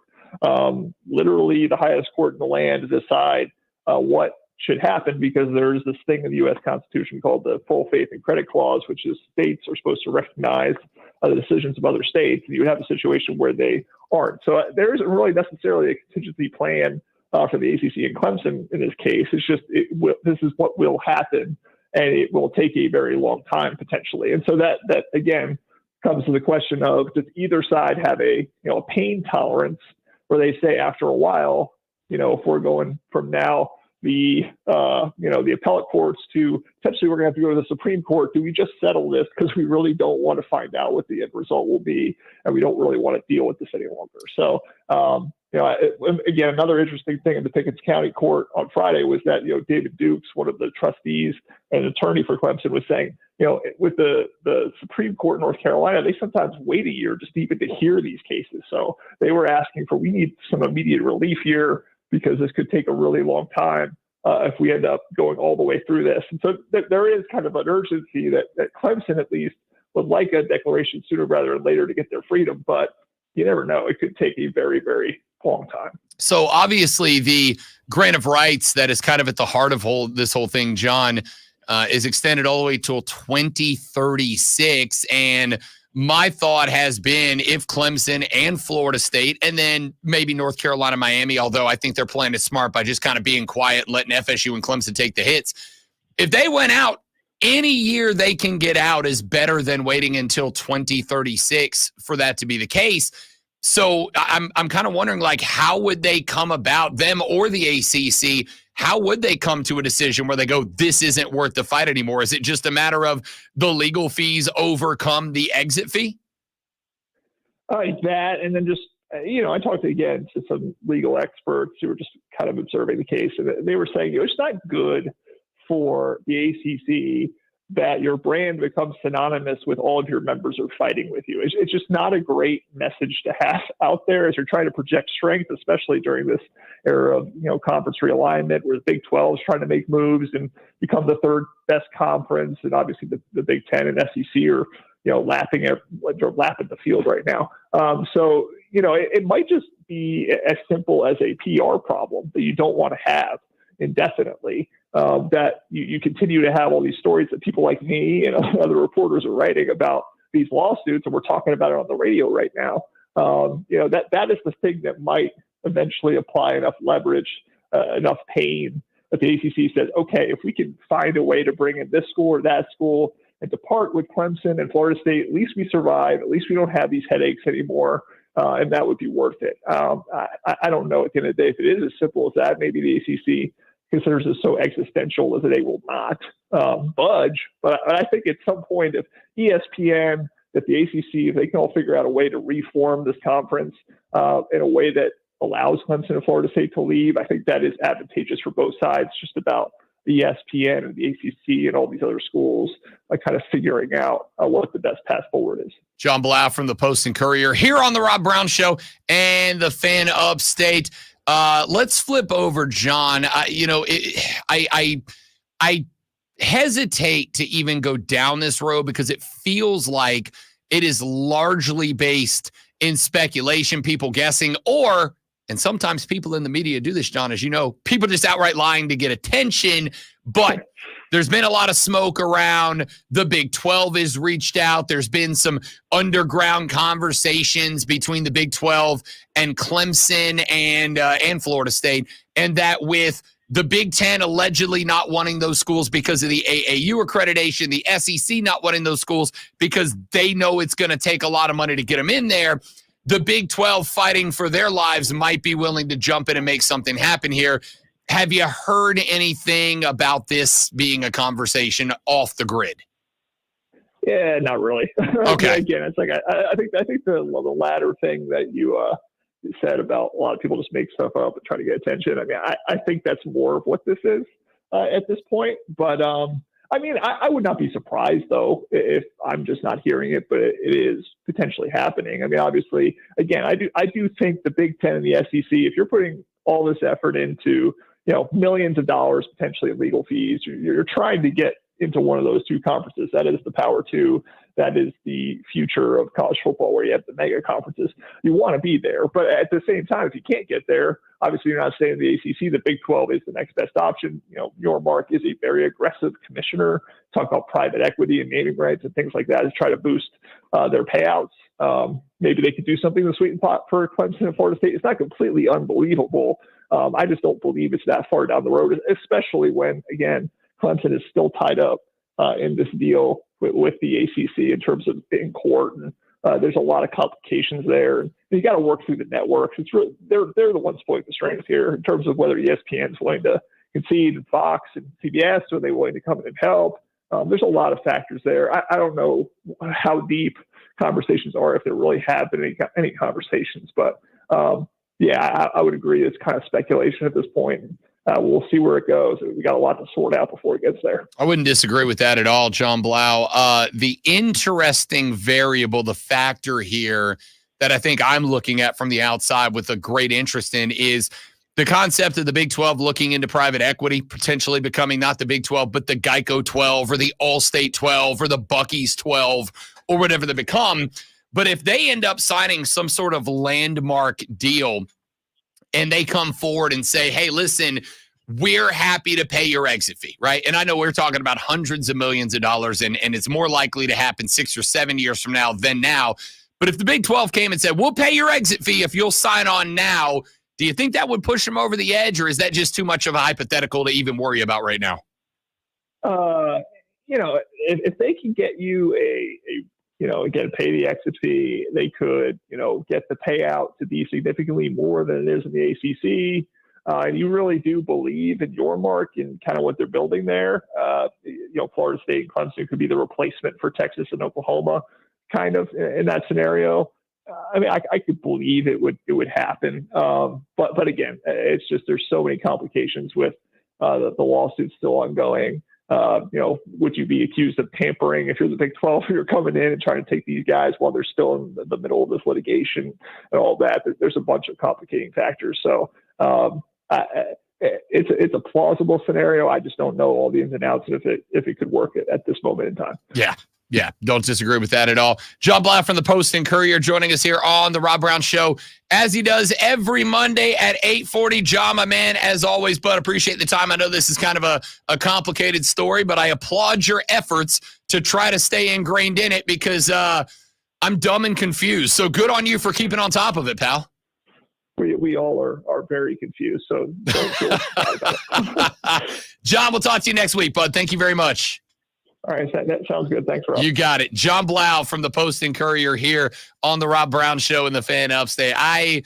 literally the highest court in the land, to decide what should happen, because there's this thing in the U.S. Constitution called the full faith and credit clause, which is states are supposed to recognize the decisions of other states. And you would have a situation where they aren't. So there isn't really necessarily a contingency plan for the ACC and Clemson in this case. It's just this is what will happen, and it will take a very long time potentially. And so that again comes to the question of, does either side have a pain tolerance where they say after a while, if we're going from now the appellate courts to potentially we're going to have to go to the Supreme Court, do we just settle this because we really don't want to find out what the end result will be, and we don't really want to deal with this any longer? So again, another interesting thing in the Pickens County Court on Friday was that David Dukes, one of the trustees and attorney for Clemson, was saying with the Supreme Court in North Carolina, they sometimes wait a year just even to hear these cases. So they were asking we need some immediate relief here, because this could take a really long time if we end up going all the way through this. And so there is kind of an urgency that Clemson at least would like a declaration sooner rather than later to get their freedom, but you never know. It could take a very, very long time. So obviously the grant of rights that is kind of at the heart of this whole thing, John, is extended all the way till 2036. And my thought has been, if Clemson and Florida State, and then maybe North Carolina, Miami, although I think they're playing it smart by just kind of being quiet, letting FSU and Clemson take the hits. If they went out, any year they can get out is better than waiting until 2036 for that to be the case. So I'm kind of wondering, how would they come about, them or the ACC? How would they come to a decision where they go, this isn't worth the fight anymore? Is it just a matter of the legal fees overcome the exit fee? That, and then just, I talked to some legal experts who were just kind of observing the case, and they were saying, it's not good for the ACC that your brand becomes synonymous with all of your members are fighting with you. It's just not a great message to have out there as you're trying to project strength, especially during this era of, conference realignment where the Big 12 is trying to make moves and become the third best conference. And obviously the Big 10 and SEC are, lapping the field right now. So, it might just be as simple as a PR problem that you don't want to have indefinitely. That you continue to have all these stories that people like me and other reporters are writing about these lawsuits, and we're talking about it on the radio right now. That is the thing that might eventually apply enough leverage, enough pain that the ACC says, okay, if we can find a way to bring in this school or that school and depart with Clemson and Florida State, at least we survive. At least we don't have these headaches anymore. And that would be worth it. I don't know at the end of the day if it is as simple as that. Maybe the ACC considers it so existential that they will not budge. But I think at some point, if ESPN, if the ACC, if they can all figure out a way to reform this conference in a way that allows Clemson and Florida State to leave, I think that is advantageous for both sides. Just about the ESPN and the ACC and all these other schools kind of figuring out what the best path forward is. John Blau from the Post and Courier here on the Rob Brown Show and the Fan Upstate. Let's flip over, John. I hesitate to even go down this road because it feels like it is largely based in speculation, people guessing, and sometimes people in the media do this, John, as you know, people just outright lying to get attention. But there's been a lot of smoke around. The Big 12 has reached out. There's been some underground conversations between the Big 12 and Clemson and Florida State, and that with the Big Ten allegedly not wanting those schools because of the AAU accreditation, the SEC not wanting those schools because they know it's going to take a lot of money to get them in there. The Big 12 fighting for their lives might be willing to jump in and make something happen here. Have you heard anything about this being a conversation off the grid? Yeah, not really. Okay. Again, it's like I think the latter thing that you said about a lot of people just make stuff up and try to get attention. I mean, I think that's more of what this is at this point. But I mean, I would not be surprised though if I'm just not hearing it, but it is potentially happening. I mean, obviously, again, I do think the Big Ten and the SEC, if you're putting all this effort into, millions of dollars potentially in legal fees, you're trying to get into one of those two conferences. That is the Power Two. That is the future of college football, where you have the mega conferences. You want to be there, but at the same time, if you can't get there, obviously you're not staying in the ACC. The Big 12 is the next best option. Your mark is a very aggressive commissioner. Talk about private equity and naming rights and things like that to try to boost their payouts. Maybe they could do something in the sweet pot for Clemson and Florida State. It's not completely unbelievable. I just don't believe it's that far down the road, especially when, again, Clemson is still tied up in this deal with the ACC in terms of in court, and there's a lot of complications there. And you got to work through the networks. It's really, they're the ones pulling the strings here in terms of whether ESPN is willing to concede, and Fox and CBS, are they willing to come in and help? There's a lot of factors there. I don't know how deep conversations are, if there really have been any conversations, but yeah, I would agree. It's kind of speculation at this point. We'll see where it goes. We got a lot to sort out before it gets there. I wouldn't disagree with that at all, John Blau. The interesting variable, the factor here that I think I'm looking at from the outside with a great interest in is the concept of the Big 12 looking into private equity, potentially becoming not the Big 12, but the Geico 12 or the Allstate 12 or the Buc-ee's 12 or whatever they become. But if they end up signing some sort of landmark deal and they come forward and say, hey, listen, we're happy to pay your exit fee, right? And I know we're talking about hundreds of millions of dollars, and it's more likely to happen 6 or 7 years from now than now. But if the Big 12 came and said, we'll pay your exit fee if you'll sign on now, do you think that would push them over the edge, or is that just too much of a hypothetical to even worry about right now? If they can get you again, pay the exit fee, they could, get the payout to be significantly more than it is in the ACC. And you really do believe in your mark and kind of what they're building there. Florida State and Clemson could be the replacement for Texas and Oklahoma, kind of in that scenario. I mean, I could believe it would happen. But again, it's just, there's so many complications with the lawsuit still ongoing. Would you be accused of tampering if you're the Big 12, if you're coming in and trying to take these guys while they're still in the middle of this litigation and all that? There's a bunch of complicating factors. So it's a plausible scenario. I just don't know all the ins and outs if it could work at this moment in time. Yeah, don't disagree with that at all. John Blau from the Post and Courier joining us here on the Rob Brown Show, as he does every Monday at 8:40. John, my man, as always, bud, appreciate the time. I know this is kind of a complicated story, but I applaud your efforts to try to stay ingrained in it because I'm dumb and confused. So good on you for keeping on top of it, pal. We all are very confused. So John, we'll talk to you next week, bud. Thank you very much. All right, that sounds good. Thanks, Rob. You got it. John Blau from the Post and Courier here on the Rob Brown Show in the Fan Upstate. I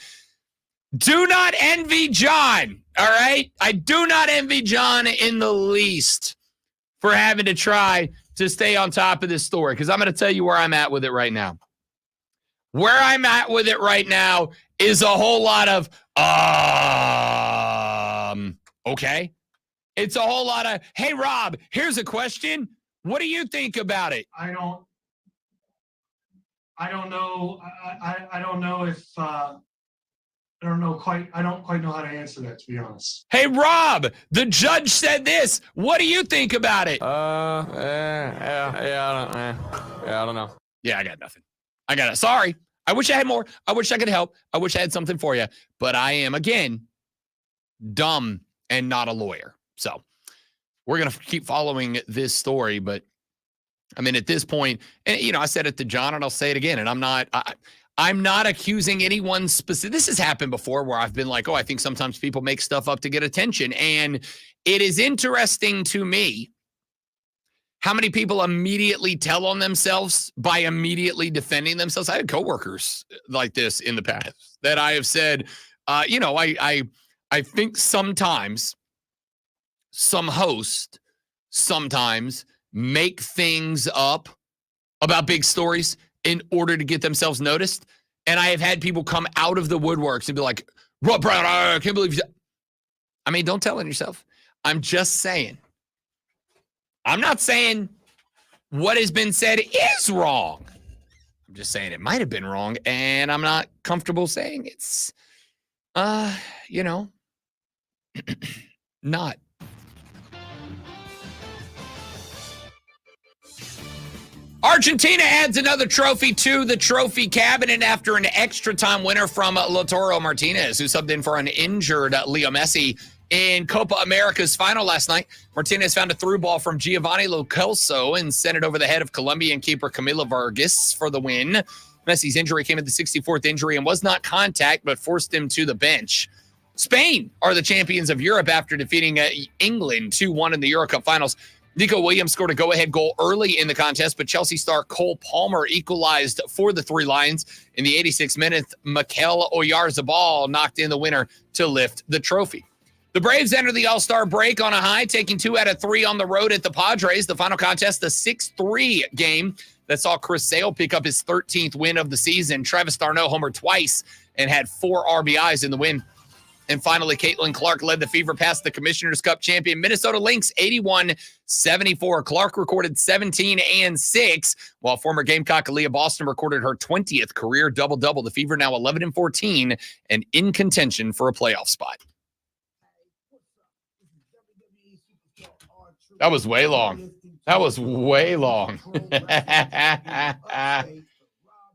do not envy John, all right? I do not envy John in the least for having to try to stay on top of this story, because I'm going to tell you where I'm at with it right now. Where I'm at with it right now is a whole lot of, okay. It's a whole lot of, hey, Rob, here's a question. What do you think about it? I don't know. I don't know if I don't quite know how to answer that, to be honest. Hey, Rob, the judge said this. What do you think about it? I don't know. Yeah, I got nothing. I got it. Sorry. I wish I had more. I wish I could help. I wish I had something for you. But I am, again, dumb and not a lawyer. So we're going to keep following this story. But, I mean, at this point, and, I said it to John, and I'll say it again, and I'm I'm not accusing anyone specific. This has happened before where I've been like, I think sometimes people make stuff up to get attention. And it is interesting to me how many people immediately tell on themselves by immediately defending themselves. I had coworkers like this in the past that I have said, I think sometimes some hosts sometimes make things up about big stories in order to get themselves noticed. And I have had people come out of the woodworks and be like, Rob Brown, I can't believe you. I mean, don't tell on yourself. I'm just saying. I'm not saying what has been said is wrong. I'm just saying it might have been wrong, and I'm not comfortable saying it's, not. Argentina adds another trophy to the trophy cabinet after an extra time winner from Lautaro Martinez, who subbed in for an injured Leo Messi in Copa America's final last night. Martinez found a through ball from Giovanni Lo Celso and sent it over the head of Colombian keeper Camilo Vargas for the win. Messi's injury came at the 64th injury and was not contact, but forced him to the bench. Spain are the champions of Europe after defeating England 2-1 in the Euro Cup finals. Nico Williams scored a go-ahead goal early in the contest, but Chelsea star Cole Palmer equalized for the Three Lions. In the 86th minute, Mikel Oyarzabal knocked in the winner to lift the trophy. The Braves enter the All-Star break on a high, taking 2 out of 3 on the road at the Padres. The final contest, the 6-3 game that saw Chris Sale pick up his 13th win of the season. Travis d'Arnaud homered twice and had 4 RBIs in the win. And finally, Caitlin Clark led the Fever past the Commissioner's Cup champion Minnesota Lynx 81-74. Clark recorded 17 and 6, while former Gamecock Aaliyah Boston recorded her 20th career double-double. The Fever now 11-14 and in contention for a playoff spot. That was way long. All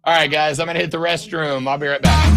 right, guys, I'm going to hit the restroom. I'll be right back.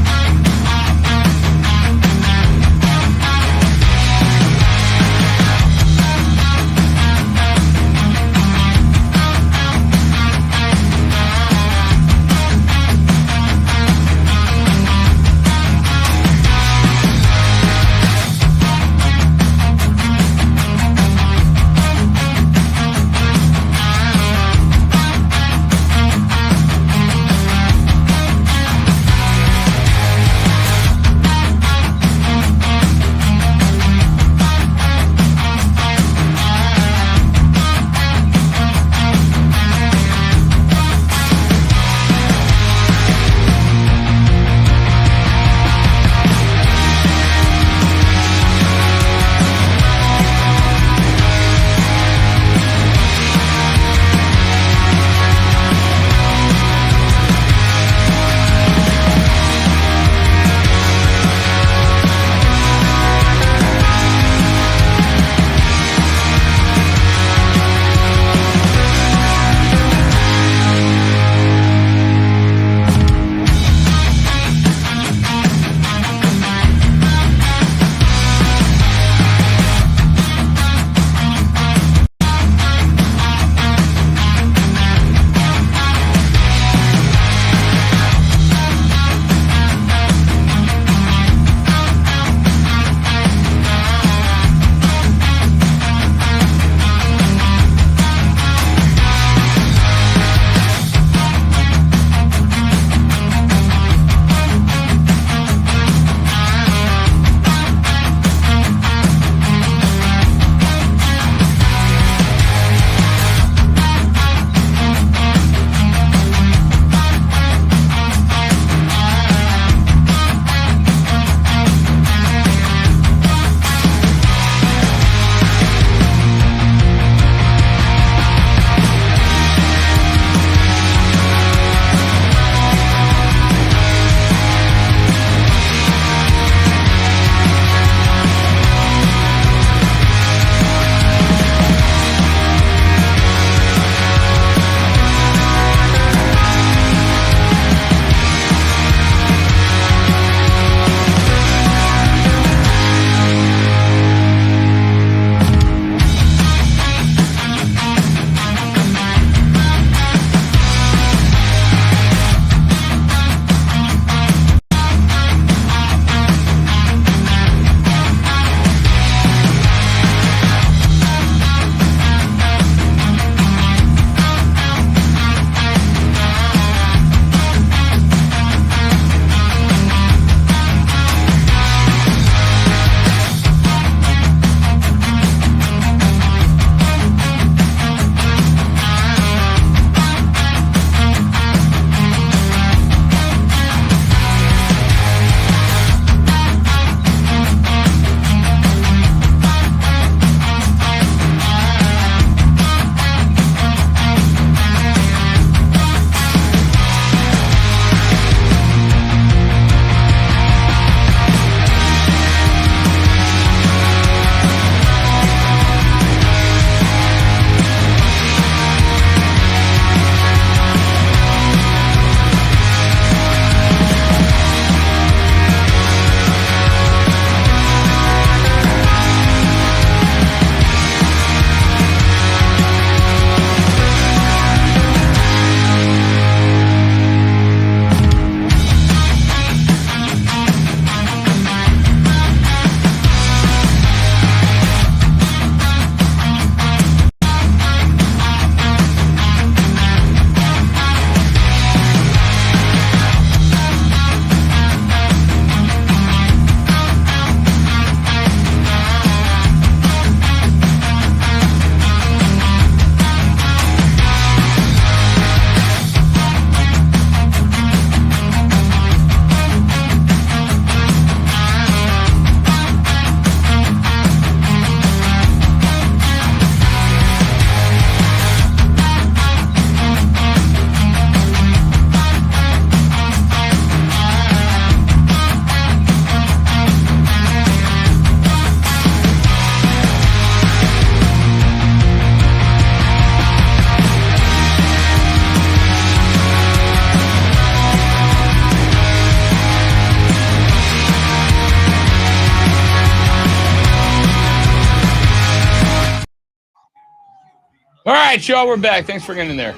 All right, y'all, we're back. Thanks for getting in there.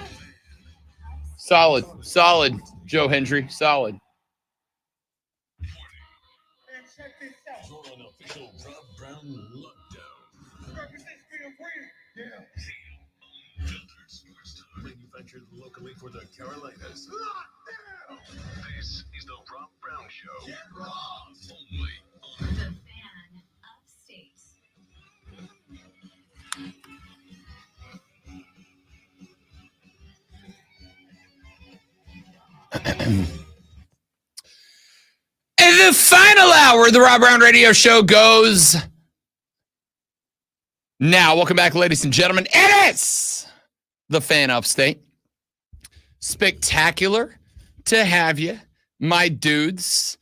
Solid, Joe Hendry, solid. You're an official Rob Brown lockdown. Manufactured locally for the Carolinas. This is the Rob Brown Show. Get Rob. Only on The Fan Upstate. And the final hour of the Rob Brown Radio Show goes now. Welcome back, ladies and gentlemen. It is the Fan Upstate. Spectacular to have you, my dudes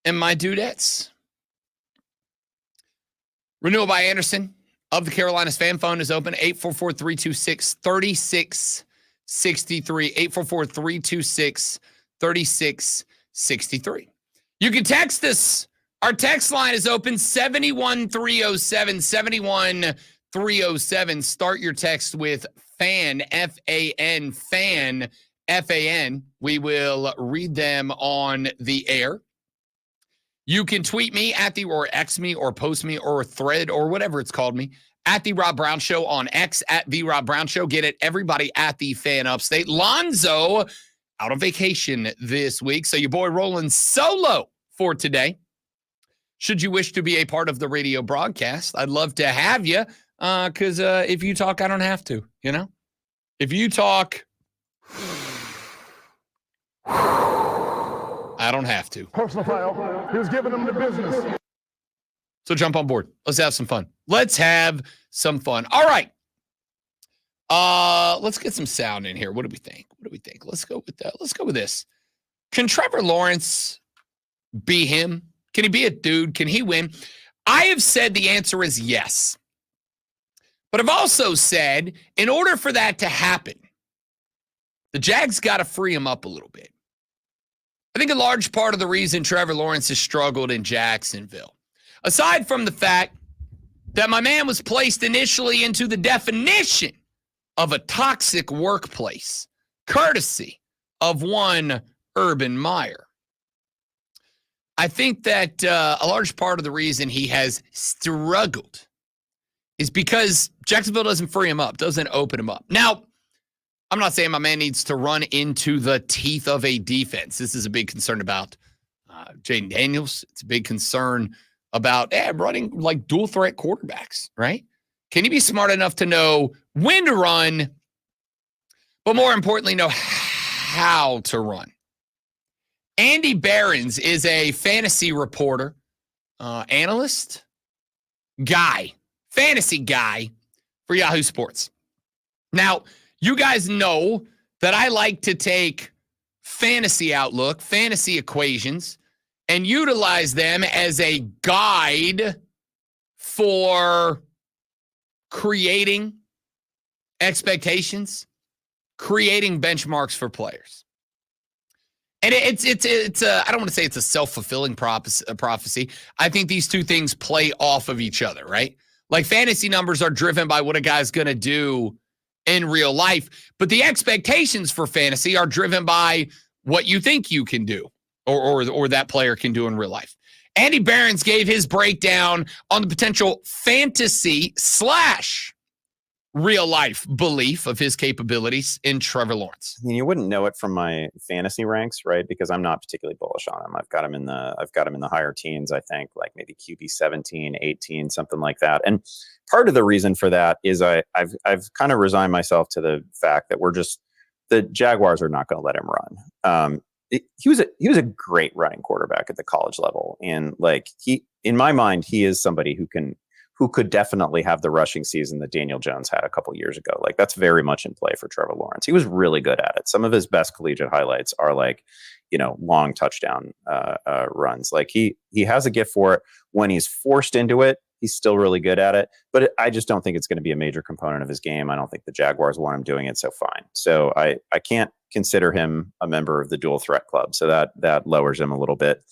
and my dudettes. Renewal by Anderson of the Carolinas fan phone is open, 844-326-3663, 844-326-3663. You can text us. Our text line is open, 71307, 71307. Start your text with FAN, F-A-N, FAN, F-A-N. We will read them on the air. You can tweet me or X me or post me or thread or whatever it's called me at The Rob Brown Show on X, at The Rob Brown Show. Get it, everybody at the Fan Upstate. Lonzo out on vacation this week, so your boy rolling solo for today. Should you wish to be a part of the radio broadcast, I'd love to have you, because if you talk, I don't have to, you know? If you talk, I don't have to. Personal file. He was giving them the business. So jump on board. Let's have some fun. Let's have some fun. All right. Let's get some sound in here. What do we think? Let's go with that. Let's go with this. Can Trevor Lawrence be him? Can he be a dude? Can he win? I have said the answer is yes. But I've also said in order for that to happen, the Jags got to free him up a little bit. I think a large part of the reason Trevor Lawrence has struggled in Jacksonville, aside from the fact that my man was placed initially into the definition of a toxic workplace, courtesy of one Urban Meyer. I think that a large part of the reason he has struggled is because Jacksonville doesn't free him up, doesn't open him up. Now, I'm not saying my man needs to run into the teeth of a defense. This is a big concern about Jaden Daniels. It's a big concern about running like dual threat quarterbacks, right? Can you be smart enough to know when to run, but more importantly, know how to run? Andy Behrens is a fantasy reporter, analyst, fantasy guy for Yahoo Sports. Now, you guys know that I like to take fantasy outlook, fantasy equations, and utilize them as a guide for creating expectations, creating benchmarks for players. And it's I don't want to say it's a self-fulfilling prophecy. I think these two things play off of each other, right? Like fantasy numbers are driven by what a guy's going to do in real life, but the expectations for fantasy are driven by what you think you can do or that player can do in real life. Andy Behrens gave his breakdown on the potential fantasy / real life belief of his capabilities in Trevor Lawrence. I mean, you wouldn't know it from my fantasy ranks, right? Because I'm not particularly bullish on him. I've got him in the higher teens, I think, like maybe QB 17, 18, something like that. And part of the reason for that is I've kind of resigned myself to the fact that the Jaguars are not going to let him run. He was a great running quarterback at the college level, and like in my mind, he is somebody who could definitely have the rushing season that Daniel Jones had a couple years ago. Like that's very much in play for Trevor Lawrence. He was really good at it. Some of his best collegiate highlights are like, long touchdown runs. Like he has a gift for it. When he's forced into it, he's still really good at it. But I just don't think it's going to be a major component of his game. I don't think the Jaguars want him doing it. So fine. So I can't consider him a member of the dual threat club. So that lowers him a little bit.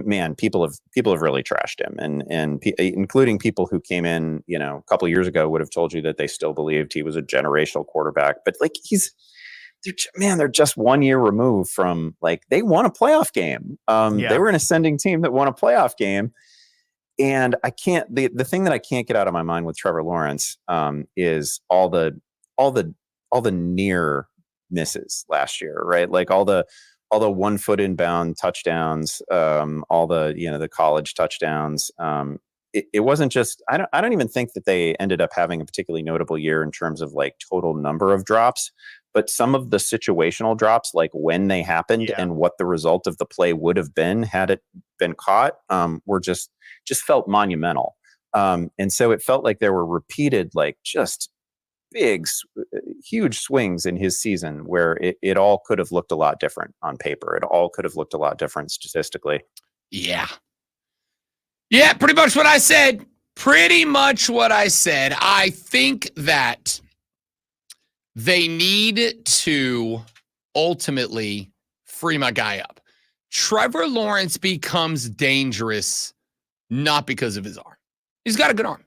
man, people have really trashed him, and including people who came in, a couple of years ago would have told you that they still believed he was a generational quarterback. But like they're just 1 year removed from like they won a playoff game. They were an ascending team that won a playoff game. And I can't, the thing that I can't get out of my mind with Trevor Lawrence is all the near misses last year, right? Like all the 1 foot inbound touchdowns, all the college touchdowns. It wasn't just, I don't even think that they ended up having a particularly notable year in terms of like total number of drops, but some of the situational drops, like when they happened and what the result of the play would have been had it been caught, were just felt monumental. And so it felt like there were repeated, like just big, huge swings in his season where it all could have looked a lot different on paper. It all could have looked a lot different statistically. Yeah. Yeah, pretty much what I said. I think that they need to ultimately free my guy up. Trevor Lawrence becomes dangerous not because of his arm. He's got a good arm.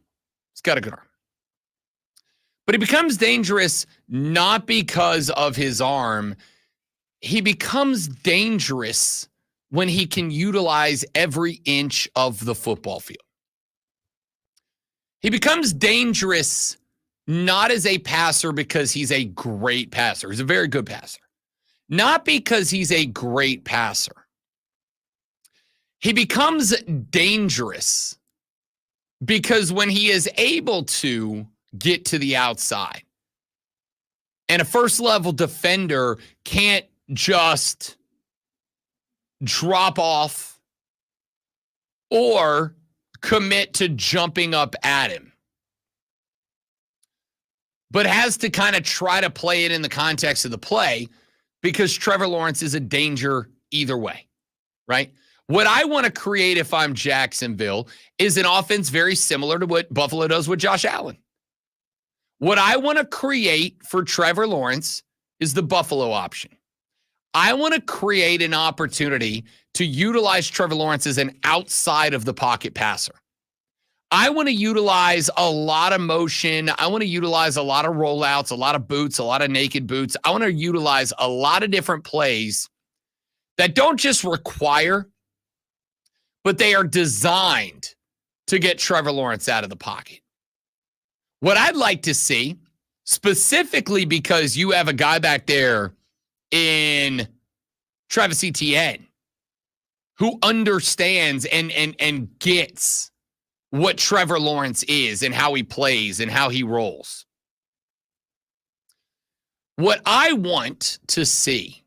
But he becomes dangerous not because of his arm. He becomes dangerous when he can utilize every inch of the football field. He becomes dangerous not as a passer because he's a great passer. He's a very good passer. Not because he's a great passer. He becomes dangerous because when he is able to get to the outside and a first level defender can't just drop off or commit to jumping up at him, but has to kind of try to play it in the context of the play because Trevor Lawrence is a danger either way, right? What I want to create if I'm Jacksonville is an offense very similar to what Buffalo does with Josh Allen. What I want to create for Trevor Lawrence is the Buffalo option. I want to create an opportunity to utilize Trevor Lawrence as an outside of the pocket passer. I want to utilize a lot of motion. I want to utilize a lot of rollouts, a lot of boots, a lot of naked boots. I want to utilize a lot of different plays that don't just require, but they are designed to get Trevor Lawrence out of the pocket. What I'd like to see, specifically because you have a guy back there in Travis Etienne who understands and gets what Trevor Lawrence is and how he plays and how he rolls. What I want to see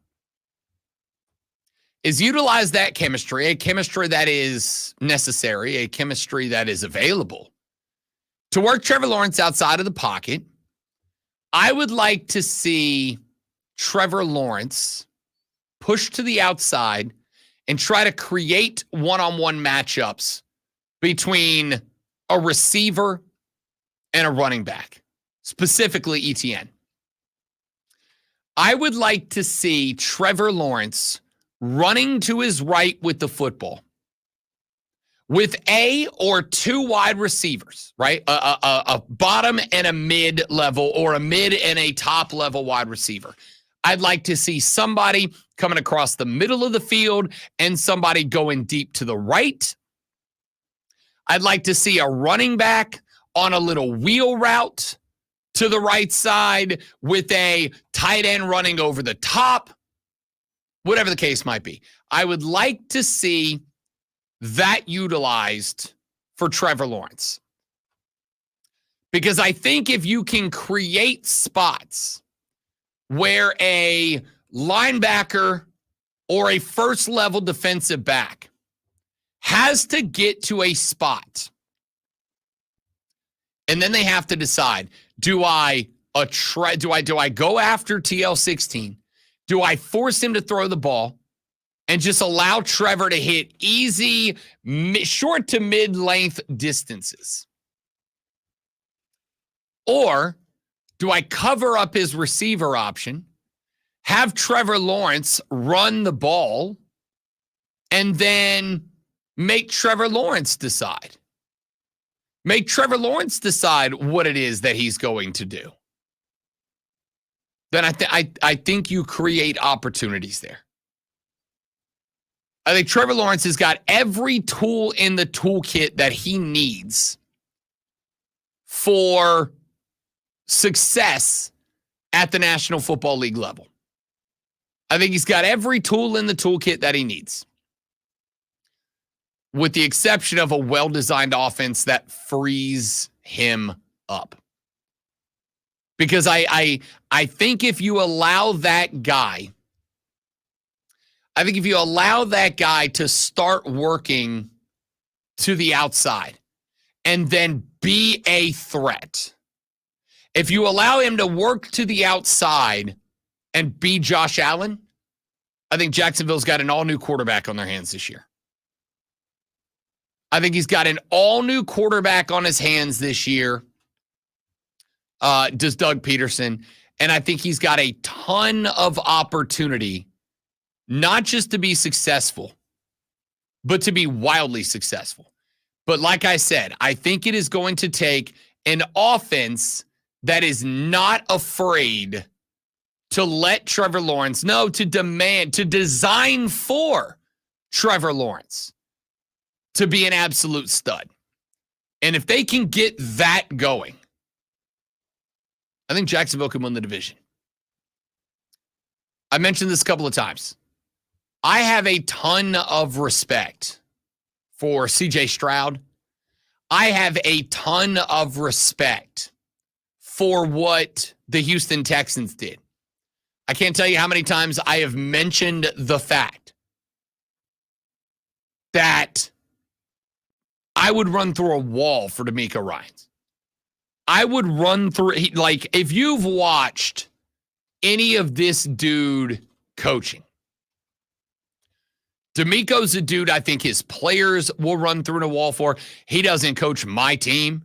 is utilize that chemistry, a chemistry that is necessary, a chemistry that is available to work Trevor Lawrence outside of the pocket. I would like to see Trevor Lawrence push to the outside and try to create one-on-one matchups between a receiver and a running back, specifically Etienne. I would like to see Trevor Lawrence running to his right with the football with a or two wide receivers, right? A bottom and a mid-level or a mid and a top-level wide receiver. I'd like to see somebody coming across the middle of the field and somebody going deep to the right. I'd like to see a running back on a little wheel route to the right side with a tight end running over the top, whatever the case might be. I would like to see that utilized for Trevor Lawrence. Because I think if you can create spots where a linebacker or a first-level defensive back has to get to a spot, and then they have to decide, do I go after TL16? Do I force him to throw the ball and just allow Trevor to hit easy short to mid-length distances? Or do I cover up his receiver option, have Trevor Lawrence run the ball, and then make Trevor Lawrence decide. Make Trevor Lawrence decide what it is that he's going to do. Then I think you create opportunities there. I think Trevor Lawrence has got every tool in the toolkit that he needs for success at the National Football League level. I think he's got every tool in the toolkit that he needs, with the exception of a well-designed offense that frees him up. Because I think if you allow that guy, to start working to the outside and then be a threat, if you allow him to work to the outside and be Josh Allen, I think Jacksonville's got an all-new quarterback on their hands this year. I think he's got an all-new quarterback on his hands this year. Does Doug Peterson. And I think he's got a ton of opportunity, not just to be successful, but to be wildly successful. But like I said, I think it is going to take an offense that is not afraid to let Trevor Lawrence know, to design for Trevor Lawrence to be an absolute stud. And if they can get that going, I think Jacksonville can win the division. I mentioned this a couple of times. I have a ton of respect for CJ Stroud. I have a ton of respect for what the Houston Texans did. I can't tell you how many times I have mentioned the fact that I would run through a wall for DeMeco Ryans. I would run through, like, if you've watched any of this dude coaching, DeMeco's a dude I think his players will run through a wall for. He doesn't coach my team.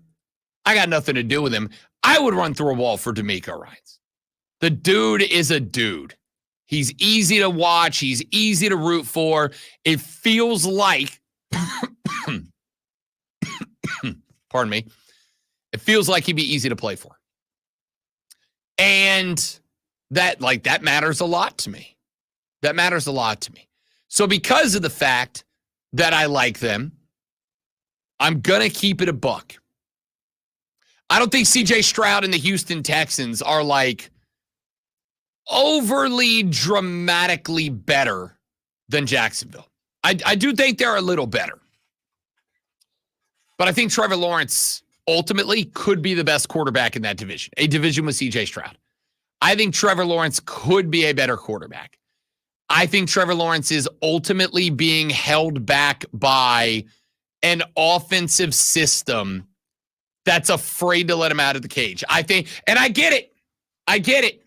I got nothing to do with him. I would run through a wall for DeMeco Ryans. The dude is a dude. He's easy to watch. He's easy to root for. It feels like, pardon me, it feels like he'd be easy to play for. And that matters a lot to me. That matters a lot to me. So because of the fact that I like them, I'm going to keep it a buck. I don't think CJ Stroud and the Houston Texans are like overly dramatically better than Jacksonville. I do think they're a little better. But I think Trevor Lawrence ultimately could be the best quarterback in that division, a division with CJ Stroud. I think Trevor Lawrence could be a better quarterback. I think Trevor Lawrence is ultimately being held back by an offensive system that's afraid to let him out of the cage. I think, and I get it. I get it.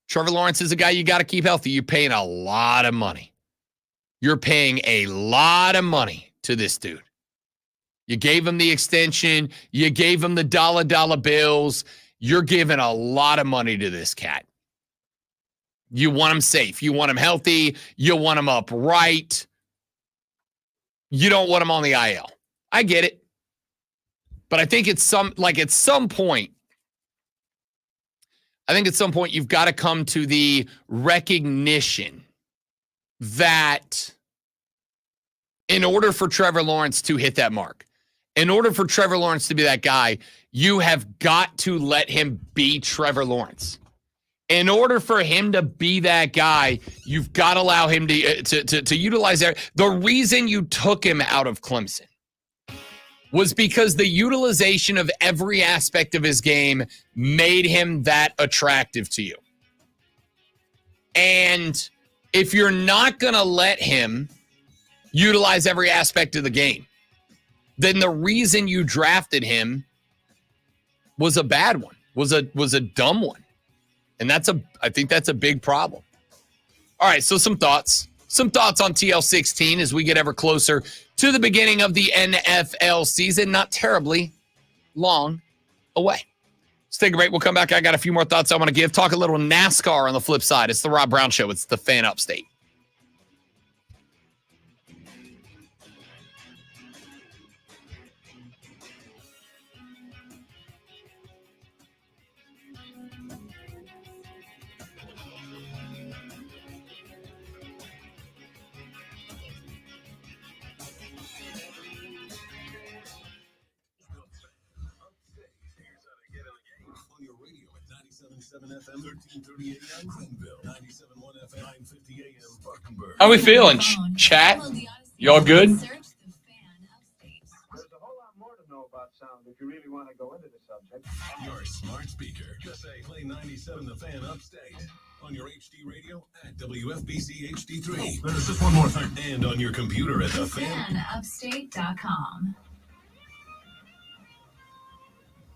Trevor Lawrence is a guy you got to keep healthy. You're paying a lot of money. You're paying a lot of money to this dude. You gave him the extension. You gave him the dollar bills. You're giving a lot of money to this cat. You want him safe. You want him healthy. You want him upright. You don't want him on the IL. I get it. But I think at some point, you've got to come to the recognition that in order for Trevor Lawrence to hit that mark, in order for Trevor Lawrence to be that guy, you have got to let him be Trevor Lawrence. In order for him to be that guy, you've got to allow him to utilize that. The reason you took him out of Clemson was because the utilization of every aspect of his game made him that attractive to you. And if you're not going to let him utilize every aspect of the game, then the reason you drafted him was a bad one, was a dumb one. And I think that's a big problem. All right, so some thoughts on TL16 as we get ever closer to the beginning of the NFL season, not terribly long away. Let's take a break. We'll come back. I got a few more thoughts I want to give. Talk a little NASCAR on the flip side. It's the Rob Brown Show. It's the Fan Upstate. 97 FM, 1330 AM, Greenville. 97.1 FM, 950 AM, Spartanburg. How we feeling, chat? Y'all good? There's a whole lot more to know about sound if you really want to go into the subject. Your smart speaker. Just say play 97 The Fan Upstate. On your HD radio at WFBC HD3. There's just one more thing. And on your computer at TheFanUpstate.com.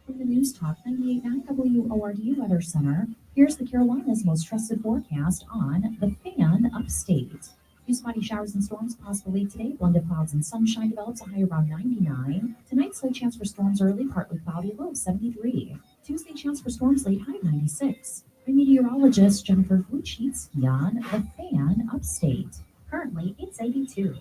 From the News Talk 98.9 WORD Weather Center, here's the Carolinas' most trusted forecast on The Fan Upstate. Few spotty showers and storms possible late today. Blended clouds and sunshine develops a high around 99. Tonight, slight chance for storms early, partly cloudy, low 73. Tuesday, chance for storms late, high 96. I'm meteorologist Jennifer Vucicki on The Fan Upstate. Currently, it's 82.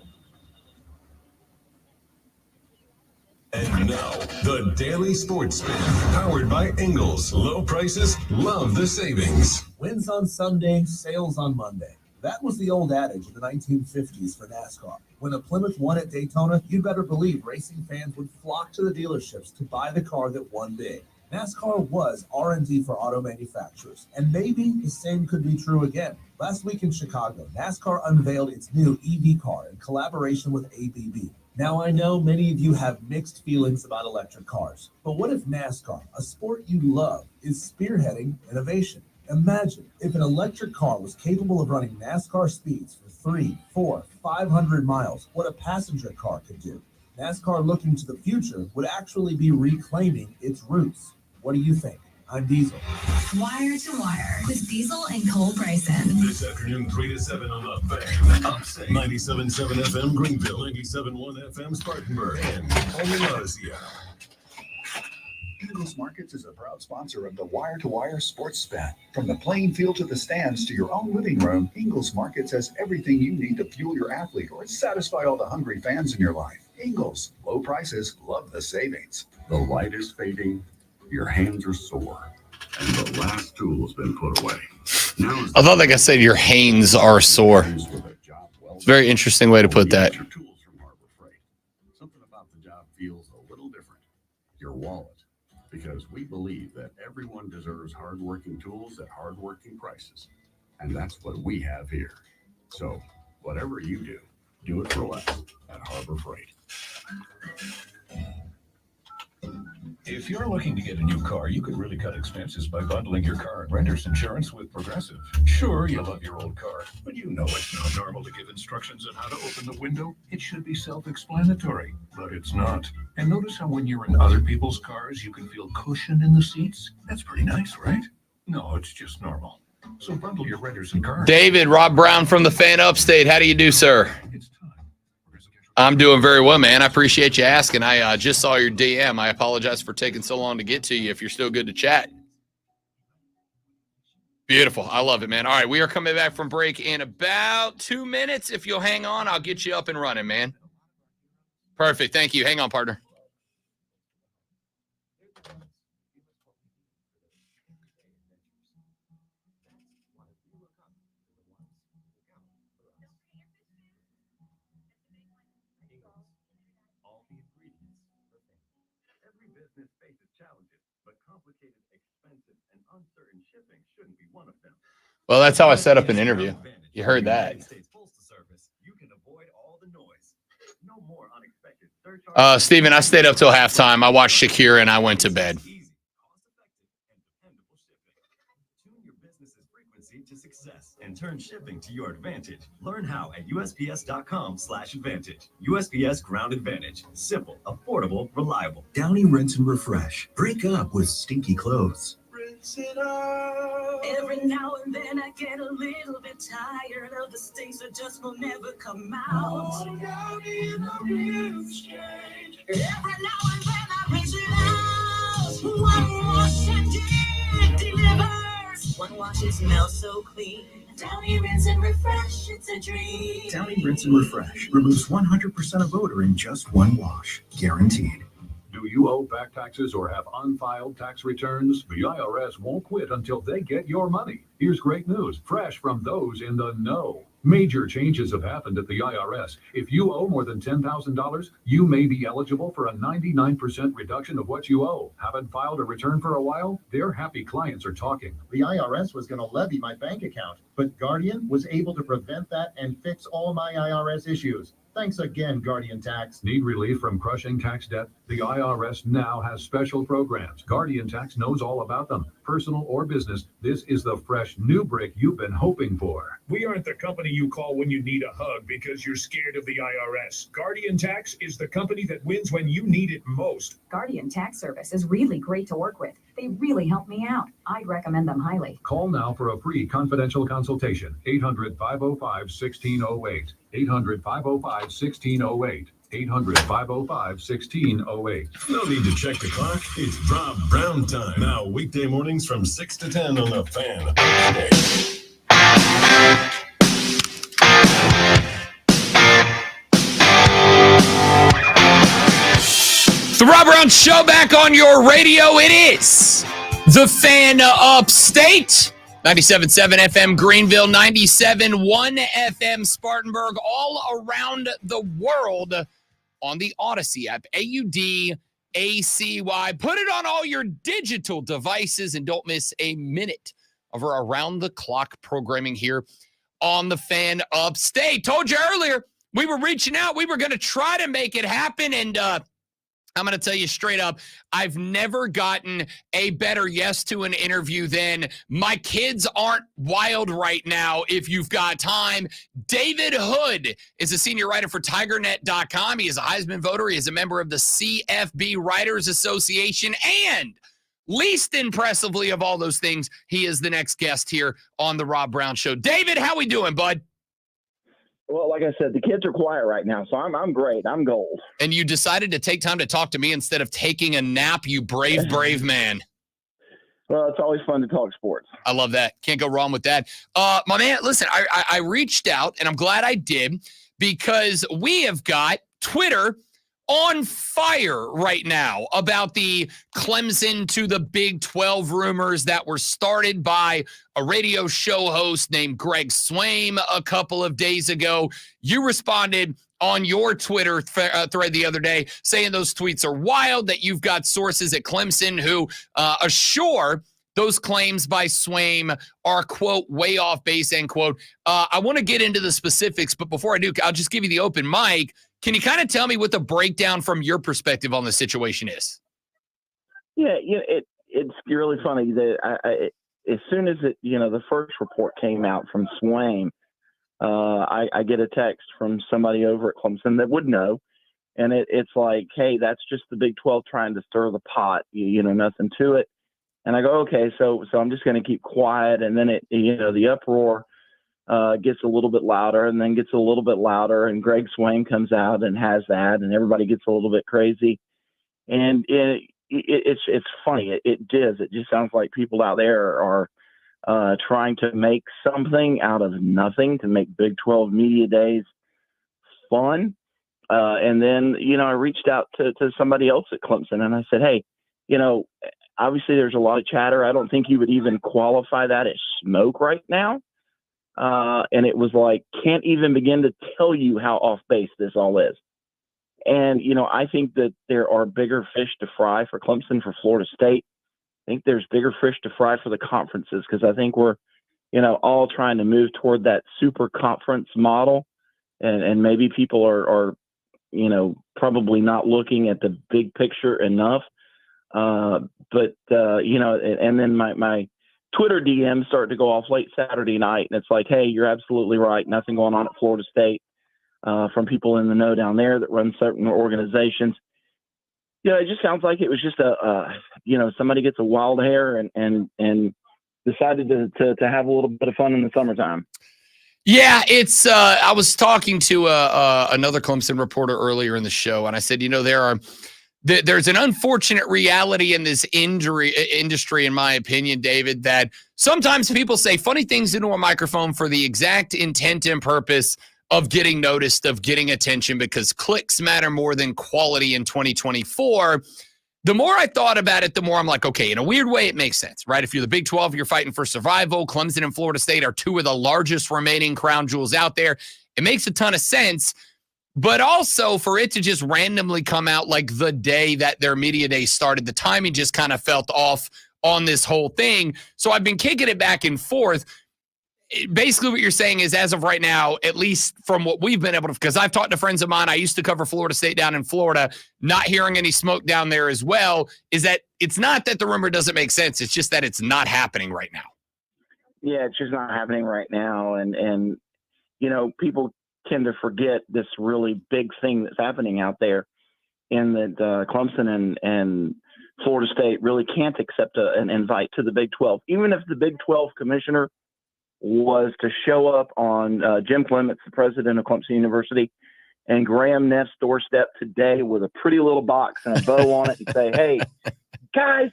And now, the Daily Sports Spin, powered by Ingles. Low prices, love the savings. Wins on Sunday, sales on Monday. That was the old adage in the 1950s for NASCAR. When a Plymouth won at Daytona, you'd better believe racing fans would flock to the dealerships to buy the car that won big. NASCAR was R&D for auto manufacturers, and maybe the same could be true again. Last week in Chicago, NASCAR unveiled its new EV car in collaboration with ABB. Now, I know many of you have mixed feelings about electric cars, but what if NASCAR, a sport you love, is spearheading innovation? Imagine if an electric car was capable of running NASCAR speeds for 300, 400, 500 miles, what a passenger car could do. NASCAR looking to the future would actually be reclaiming its roots. What do you think? I'm Diesel. Wire to Wire with Diesel and Cole Bryson. This afternoon, 3 to 7 on the Fan Upstate. 97.7 FM Greenville, 97.1 FM Spartanburg, and on the Odyssey app. Ingles Markets is a proud sponsor of the Wire to Wire Sports Span. From the playing field to the stands to your own living room, Ingles Markets has everything you need to fuel your athlete or satisfy all the hungry fans in your life. Ingles, low prices, love the savings. The light is fading, your hands are sore, and the last tool has been put away. Now I thought, like I said, your hands are sore. It's a very interesting way to put that. Something about the job feels a little different. Your wallet. Because we believe that everyone deserves hardworking tools at hardworking prices. And that's what we have here. So, whatever you do, do it for less at Harbor Freight. If you're looking to get a new car, you could really cut expenses by bundling your car and renter's insurance with Progressive. Sure, you love your old car, but you know it's not normal to give instructions on how to open the window. It should be self-explanatory, but it's not. And notice how when you're in other people's cars, you can feel cushion in the seats? That's pretty nice, right? No, it's just normal. So bundle your renters and cars. David, Rob Brown from the Fan Upstate. How do you do, sir? I'm doing very well, man. I appreciate you asking. I just saw your DM. I apologize for taking so long to get to you if you're still good to chat. Beautiful. I love it, man. All right, we are coming back from break in about 2 minutes. If you'll hang on, I'll get you up and running, man. Perfect. Thank you. Hang on, partner. Well, that's how I set up an interview. You heard that. Steven, I stayed up till halftime. I watched Shakira and I went to bed. To success and turn shipping to your advantage. Learn how at USPS.com/advantage. USPS Ground Advantage. Simple, affordable, reliable. Downy Rinse and Refresh. Break up with stinky clothes. Every now and then I get a little bit tired of the things that just will never come out. Every now and then I rinse it out. One wash and it delivers. One wash, it smells so clean. Downy Rinse and Refresh, it's a dream. Downy Rinse and Refresh removes 100% of odor in just one wash. Guaranteed. Do you owe back taxes or have unfiled tax returns? The IRS won't quit until they get your money. Here's great news, fresh from those in the know. Major changes have happened at the IRS. If you owe more than $10,000, you may be eligible for a 99% reduction of what you owe. Haven't filed a return for a while? Their happy clients are talking. The IRS was going to levy my bank account, but Guardian was able to prevent that and fix all my IRS issues. Thanks again, Guardian Tax. Need relief from crushing tax debt? The IRS now has special programs. Guardian Tax knows all about them. Personal or business, this is the fresh new brick you've been hoping for. We aren't the company you call when you need a hug because you're scared of the IRS. Guardian Tax is the company that wins when you need it most. Guardian Tax Service is really great to work with. They really help me out. I'd recommend them highly. Call now for a free confidential consultation. 800-505-1608. 800-505-1608. 800-505-1608. No need to check the clock. It's Rob Brown time. Now, weekday mornings from 6 to 10 on The Fan. The Rob Brown Show back on your radio. It is The Fan Upstate. 97.7 FM Greenville, 97.1 FM Spartanburg, all around the world on the Odyssey app, AUDACY. Put it on all your digital devices and don't miss a minute of our around-the-clock programming here on The Fan Upstate. Told you earlier, we were reaching out. We were going to try to make it happen, and I'm going to tell you straight up, I've never gotten a better yes to an interview than my kids aren't wild right now if you've got time. David Hood is a senior writer for TigerNet.com. He is a Heisman voter. He is a member of the CFB Writers Association. And least impressively of all those things, he is the next guest here on the Rob Brown Show. David, how we doing, bud? Well, like I said, the kids are quiet right now, so I'm great. I'm gold. And you decided to take time to talk to me instead of taking a nap, you brave man. Well, it's always fun to talk sports. I love that. Can't go wrong with that. My man, listen, I reached out, and I'm glad I did, because we have got Twitter on fire right now about the Clemson to the Big 12 rumors that were started by a radio show host named Greg Swaim a couple of days ago. You responded on your Twitter thread the other day saying those tweets are wild, that you've got sources at Clemson who assure those claims by Swaim are, quote, way off base, end quote. I want to get into the specifics, but before I do, I'll just give you the open mic. Can you kind of tell me what the breakdown from your perspective on the situation is? Yeah, it's really funny that as soon as the first report came out from Swaim, I get a text from somebody over at Clemson that would know, and it's like, hey, that's just the Big 12 trying to stir the pot. Nothing to it. And I go, okay, so I'm just going to keep quiet, and then the uproar gets a little bit louder, and then gets a little bit louder, and Greg Swaim comes out and has that, and everybody gets a little bit crazy. And it's funny. It just sounds like people out there are trying to make something out of nothing to make Big 12 media days fun. And then, I reached out to somebody else at Clemson, and I said, hey, obviously there's a lot of chatter. I don't think you would even qualify that as smoke right now. And it was like, can't even begin to tell you how off base this all is. And, I think that there are bigger fish to fry for Clemson, for Florida State. I think there's bigger fish to fry for the conferences, because I think we're, all trying to move toward that super conference model. And maybe people are probably not looking at the big picture enough. And then my Twitter DMs started to go off late Saturday night, and it's like, hey, you're absolutely right. Nothing going on at Florida State from people in the know down there that run certain organizations. It just sounds like it was just somebody gets a wild hair and decided to have a little bit of fun in the summertime. Yeah, it's. I was talking to another Clemson reporter earlier in the show, and I said, there's an unfortunate reality in this industry, in my opinion, David, that sometimes people say funny things into a microphone for the exact intent and purpose of getting noticed, of getting attention, because clicks matter more than quality in 2024. the more I thought about it, the more I'm like, okay, in a weird way, it makes sense, right? If you're the Big 12, you're fighting for survival. Clemson and Florida State are two of the largest remaining crown jewels out there. It makes a ton of sense. But also for it to just randomly come out like the day that their media day started, the timing just kind of felt off on this whole thing. So I've been kicking it back and forth. Basically what you're saying is, as of right now, at least from what we've been able to, because I've talked to friends of mine, I used to cover Florida State down in Florida, not hearing any smoke down there as well, is that it's not that the rumor doesn't make sense. It's just that it's not happening right now. Yeah, it's just not happening right now. And people tend to forget this really big thing that's happening out there, in that Clemson and Florida State really can't accept an invite to the Big 12. Even if the Big 12 commissioner was to show up on Jim Clements, the president of Clemson University, and Graham Neff's doorstep today with a pretty little box and a bow on it and say, hey, guys,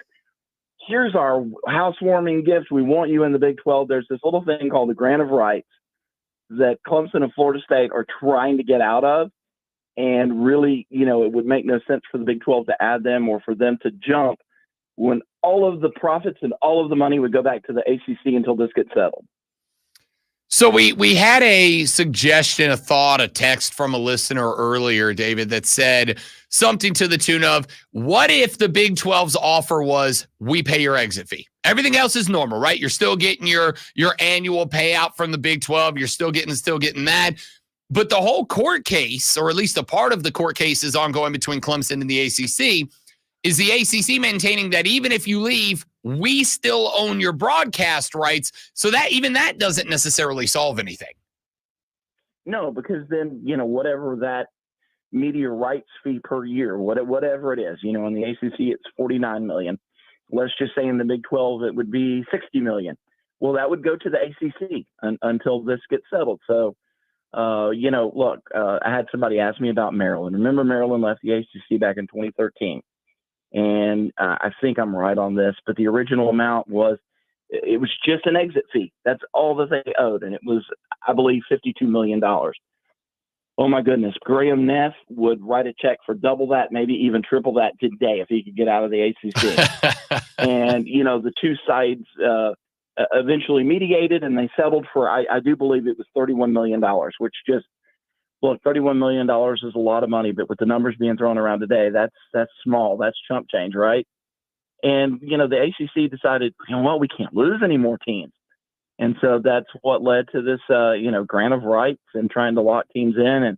here's our housewarming gift. We want you in the Big 12. There's this little thing called the Grant of Rights that Clemson and Florida State are trying to get out of. And really, it would make no sense for the Big 12 to add them or for them to jump when all of the profits and all of the money would go back to the ACC until this gets settled. So we had a suggestion, a thought, a text from a listener earlier, David, that said something to the tune of, what if the Big 12's offer was, we pay your exit fee? Everything else is normal, right? You're still getting your annual payout from the Big 12. You're still getting that. But the whole court case, or at least a part of the court case, is ongoing between Clemson and the ACC. Is the ACC maintaining that even if you leave, we still own your broadcast rights, so that even that doesn't necessarily solve anything? No, because then, whatever that media rights fee per year, whatever it is, in the ACC, it's $49 million. Let's just say in the Big 12, it would be $60 million. Well, that would go to the ACC until this gets settled. So, look, I had somebody ask me about Maryland. Remember, Maryland left the ACC back in 2013. And I think I'm right on this, but the original amount was just an exit fee. That's all that they owed. And it was, I believe, $52 million. Oh my goodness. Graham Neff would write a check for double that, maybe even triple that today if he could get out of the ACC. And, the two sides eventually mediated and they settled for, I do believe it was $31 million, which just, look, $31 million is a lot of money, but with the numbers being thrown around today, that's small. That's chump change, right? And, the ACC decided, we can't lose any more teams. And so that's what led to this, grant of rights and trying to lock teams in and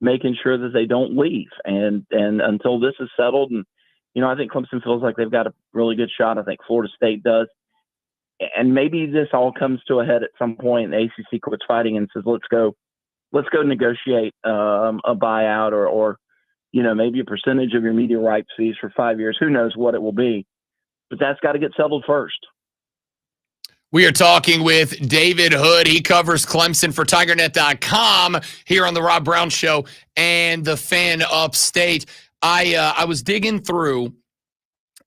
making sure that they don't leave. And until this is settled, and, I think Clemson feels like they've got a really good shot. I think Florida State does. And maybe this all comes to a head at some point. The ACC quits fighting and says, let's go negotiate a buyout or maybe a percentage of your media rights fees for 5 years. Who knows what it will be, but that's got to get settled first. We are talking with David Hood. He covers Clemson for TigerNet.com here on the Rob Brown Show and the Fan Upstate. I was digging through,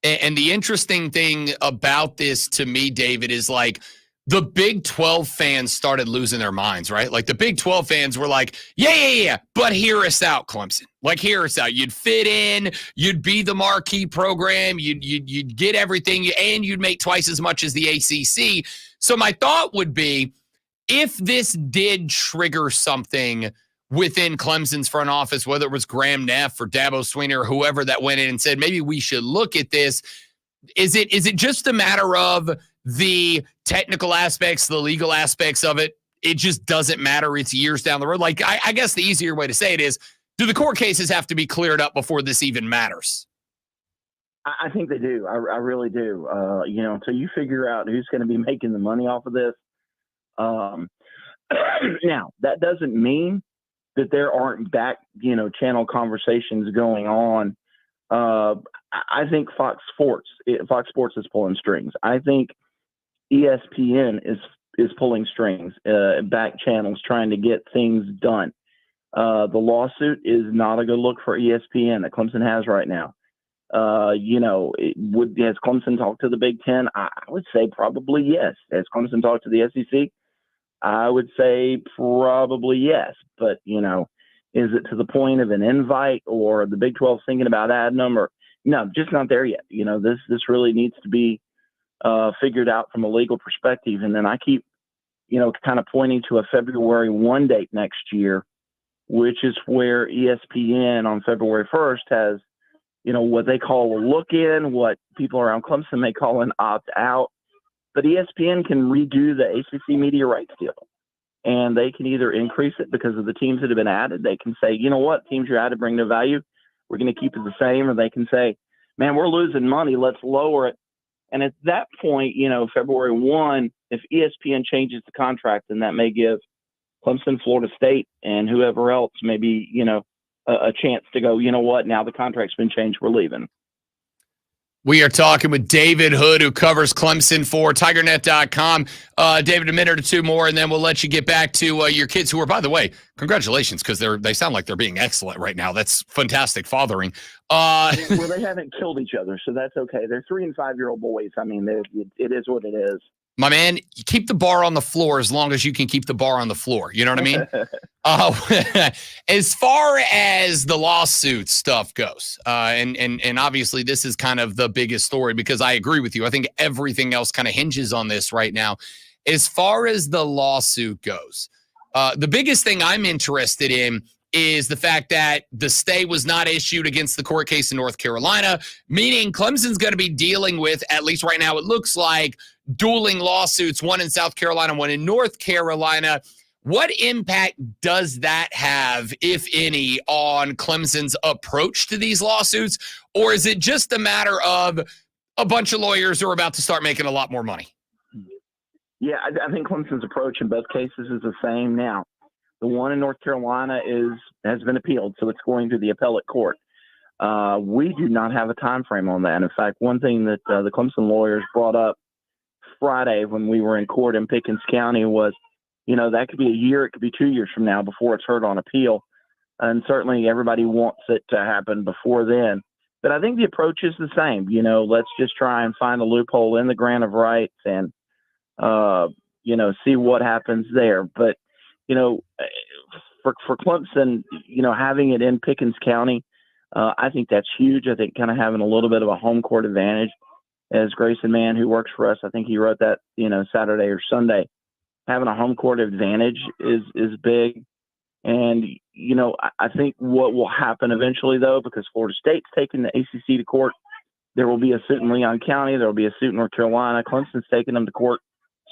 and the interesting thing about this to me, David, is like the Big 12 fans started losing their minds, right? Like the Big 12 fans were like, yeah, but hear us out, Clemson. Like, hear us out. You'd fit in. You'd be the marquee program. You'd get everything, and you'd make twice as much as the ACC. So my thought would be, if this did trigger something within Clemson's front office, whether it was Graham Neff or Dabo Swinney or whoever that went in and said, maybe we should look at this, is it just a matter of the technical aspects, the legal aspects of it? It just doesn't matter. It's years down the road. Like, I guess the easier way to say it is, do the court cases have to be cleared up before this even matters? I think they do. I really do. Until you figure out who's going to be making the money off of this. Now, that doesn't mean that there aren't back, channel conversations going on. I think Fox Sports is pulling strings. I think ESPN is pulling strings, back channels trying to get things done. The lawsuit is not a good look for ESPN that Clemson has right now. Has Clemson talked to the Big Ten? I would say probably yes. Has Clemson talked to the SEC? I would say probably yes. But, is it to the point of an invite, or the Big 12 thinking about adding them, or no, just not there yet. This really needs to be figured out from a legal perspective. And then I keep, kind of pointing to a February 1 date next year, which is where ESPN on February 1st has, what they call a look-in, what people around Clemson may call an opt-out. But ESPN can redo the ACC media rights deal. And they can either increase it because of the teams that have been added. They can say, you know what, teams you're added bring no value. We're going to keep it the same. Or they can say, man, we're losing money. Let's lower it. And at that point, February 1, if ESPN changes the contract, then that may give Clemson, Florida State, and whoever else maybe, a chance to go, you know what, now the contract's been changed, we're leaving. We are talking with David Hood, who covers Clemson for TigerNet.com. David, a minute or two more, and then we'll let you get back to your kids, who are, by the way, congratulations, because they sound like they're being excellent right now. That's fantastic fathering. Well, they haven't killed each other, so that's okay. They're 3- and 5-year-old boys. I mean, it is what it is. My man, you keep the bar on the floor as long as you can keep the bar on the floor. You know what I mean? As far as the lawsuit stuff goes, and obviously this is kind of the biggest story, because I agree with you. I think everything else kind of hinges on this right now. As far as the lawsuit goes, the biggest thing I'm interested in is the fact that the stay was not issued against the court case in North Carolina, meaning Clemson's going to be dealing with, at least right now, it looks like, dueling lawsuits, one in South Carolina, one in North Carolina. What impact does that have, if any, on Clemson's approach to these lawsuits? Or is it just a matter of a bunch of lawyers who are about to start making a lot more money? Yeah, I think Clemson's approach in both cases is the same now. The one in North Carolina has been appealed, so it's going to the appellate court. We do not have a time frame on that. In fact, one thing that the Clemson lawyers brought up Friday when we were in court in Pickens County was, that could be a year, it could be 2 years from now before it's heard on appeal. And certainly everybody wants it to happen before then. But I think the approach is the same. Let's just try and find a loophole in the grant of rights and, see what happens there. But, for Clemson, having it in Pickens County, I think that's huge. I think kind of having a little bit of a home court advantage. As Grayson Mann, who works for us, I think he wrote that, Saturday or Sunday, having a home court advantage is big. And, I think what will happen eventually, though, because Florida State's taking the ACC to court, there will be a suit in Leon County. There will be a suit in North Carolina. Clemson's taking them to court,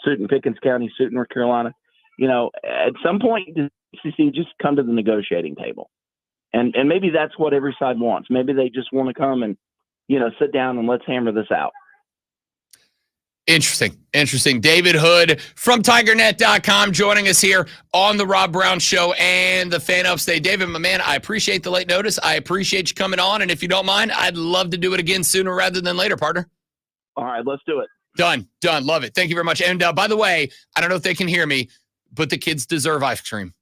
suit in Pickens County, suit in North Carolina. At some point, the ACC just come to the negotiating table. And maybe that's what every side wants. Maybe they just want to come and, sit down and let's hammer this out. Interesting. David Hood from TigerNet.com joining us here on the Rob Brown Show and the Fan Upstate. David, my man, I appreciate the late notice. I appreciate you coming on. And if you don't mind, I'd love to do it again sooner rather than later, partner. All right, let's do it. Done. Love it. Thank you very much. And by the way, I don't know if they can hear me, but the kids deserve ice cream.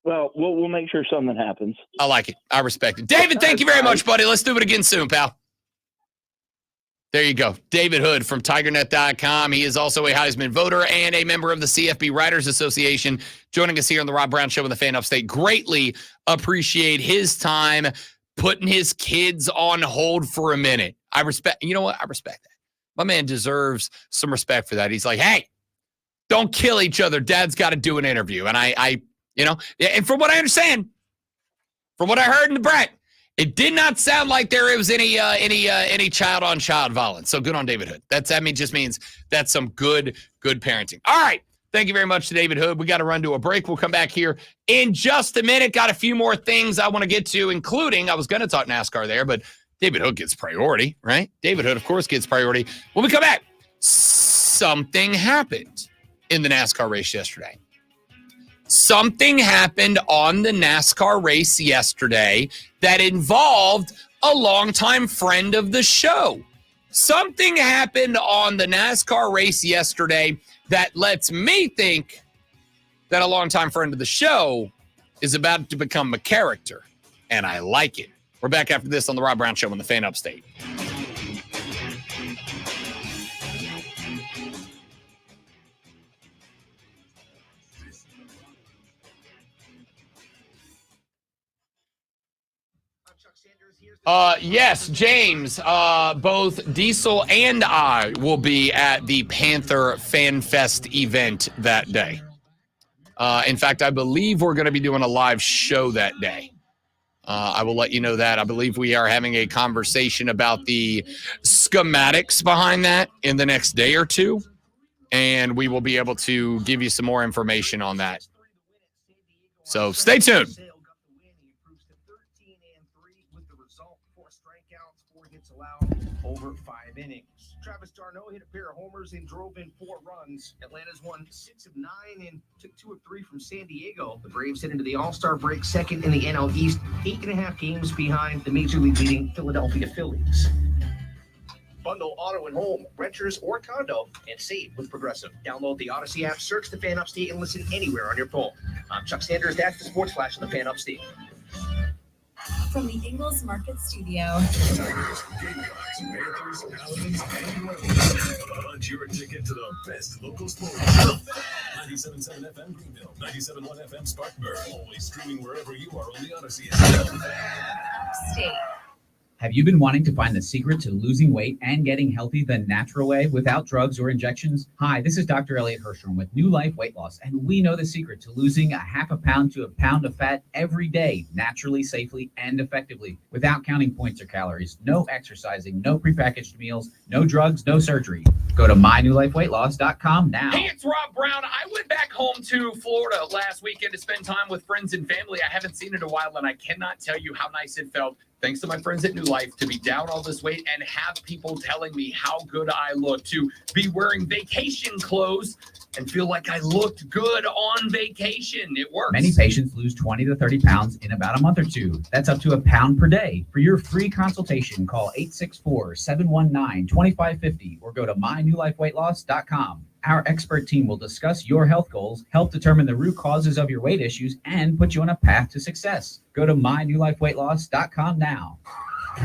Well, we'll make sure something happens. I like it. I respect it. David, thank you very much, buddy. Let's do it again soon, pal. There you go. David Hood from TigerNet.com. He is also a Heisman voter and a member of the CFB Writers Association, joining us here on the Rob Brown Show with the Fan Upstate. Greatly appreciate his time putting his kids on hold for a minute. I respect that. My man deserves some respect for that. He's like, hey, don't kill each other. Dad's got to do an interview. And and from what I understand, from what I heard in the Brett, it did not sound like there was any child-on-child violence. So good on David Hood. Just means that's some good parenting. All right. Thank you very much to David Hood. We got to run to a break. We'll come back here in just a minute. Got a few more things I want to get to, including, I was going to talk NASCAR there, but David Hood gets priority, right? David Hood, of course, gets priority. When we come back, something happened in the NASCAR race yesterday. Something happened on the NASCAR race yesterday that involved a longtime friend of the show. Something happened on the NASCAR race yesterday that lets me think that a longtime friend of the show is about to become a character, and I like it. We're back after this on the Rob Brown Show on the Fan Upstate. Yes, James, both Diesel and I will be at the Panther Fan Fest event that day. In fact, I believe we're going to be doing a live show that day. I will let you know that. I believe we are having a conversation about the schematics behind that in the next day or two, and we will be able to give you some more information on that. So stay tuned. Over 5 innings. Travis d'Arnaud hit a pair of homers and drove in 4 runs. Atlanta's won 6 of 9 and took 2 of 3 from San Diego. The Braves head into the All-Star break second in the NL East, 8.5 games behind the Major League leading Philadelphia Phillies. Bundle auto and home, renters or condo, and save with Progressive. Download the Odyssey app, search the Fan Upstate, and listen anywhere on your phone. I'm Chuck Sanders, that's the Sports Flash of the Fan Upstate. From the Ingles Market Studio. Tigers, Gamecocks, Panthers, Paladins, and Rebels. Punch your ticket to the best local sports. 97.7 FM Greenville, 97.1 FM Spartanburg. Always streaming wherever you are on the Odyssey app. State. Have you been wanting to find the secret to losing weight and getting healthy the natural way without drugs or injections? Hi, this is Dr. Elliot Hirschhorn with New Life Weight Loss, and we know the secret to losing a half a pound to a pound of fat every day, naturally, safely, and effectively, without counting points or calories, no exercising, no prepackaged meals, no drugs, no surgery. Go to mynewlifeweightloss.com now. Hey, it's Rob Brown. I went back home to Florida last weekend to spend time with friends and family. I haven't seen in a while, and I cannot tell you how nice it felt, thanks to my friends at New Life, to be down all this weight and have people telling me how good I look, to be wearing vacation clothes and feel like I looked good on vacation. It works. Many patients lose 20 to 30 pounds in about a month or two. That's up to a pound per day. For your free consultation, call 864-719-2550 or go to mynewlifeweightloss.com. Our expert team will discuss your health goals, help determine the root causes of your weight issues, and put you on a path to success. Go to mynewlifeweightloss.com now.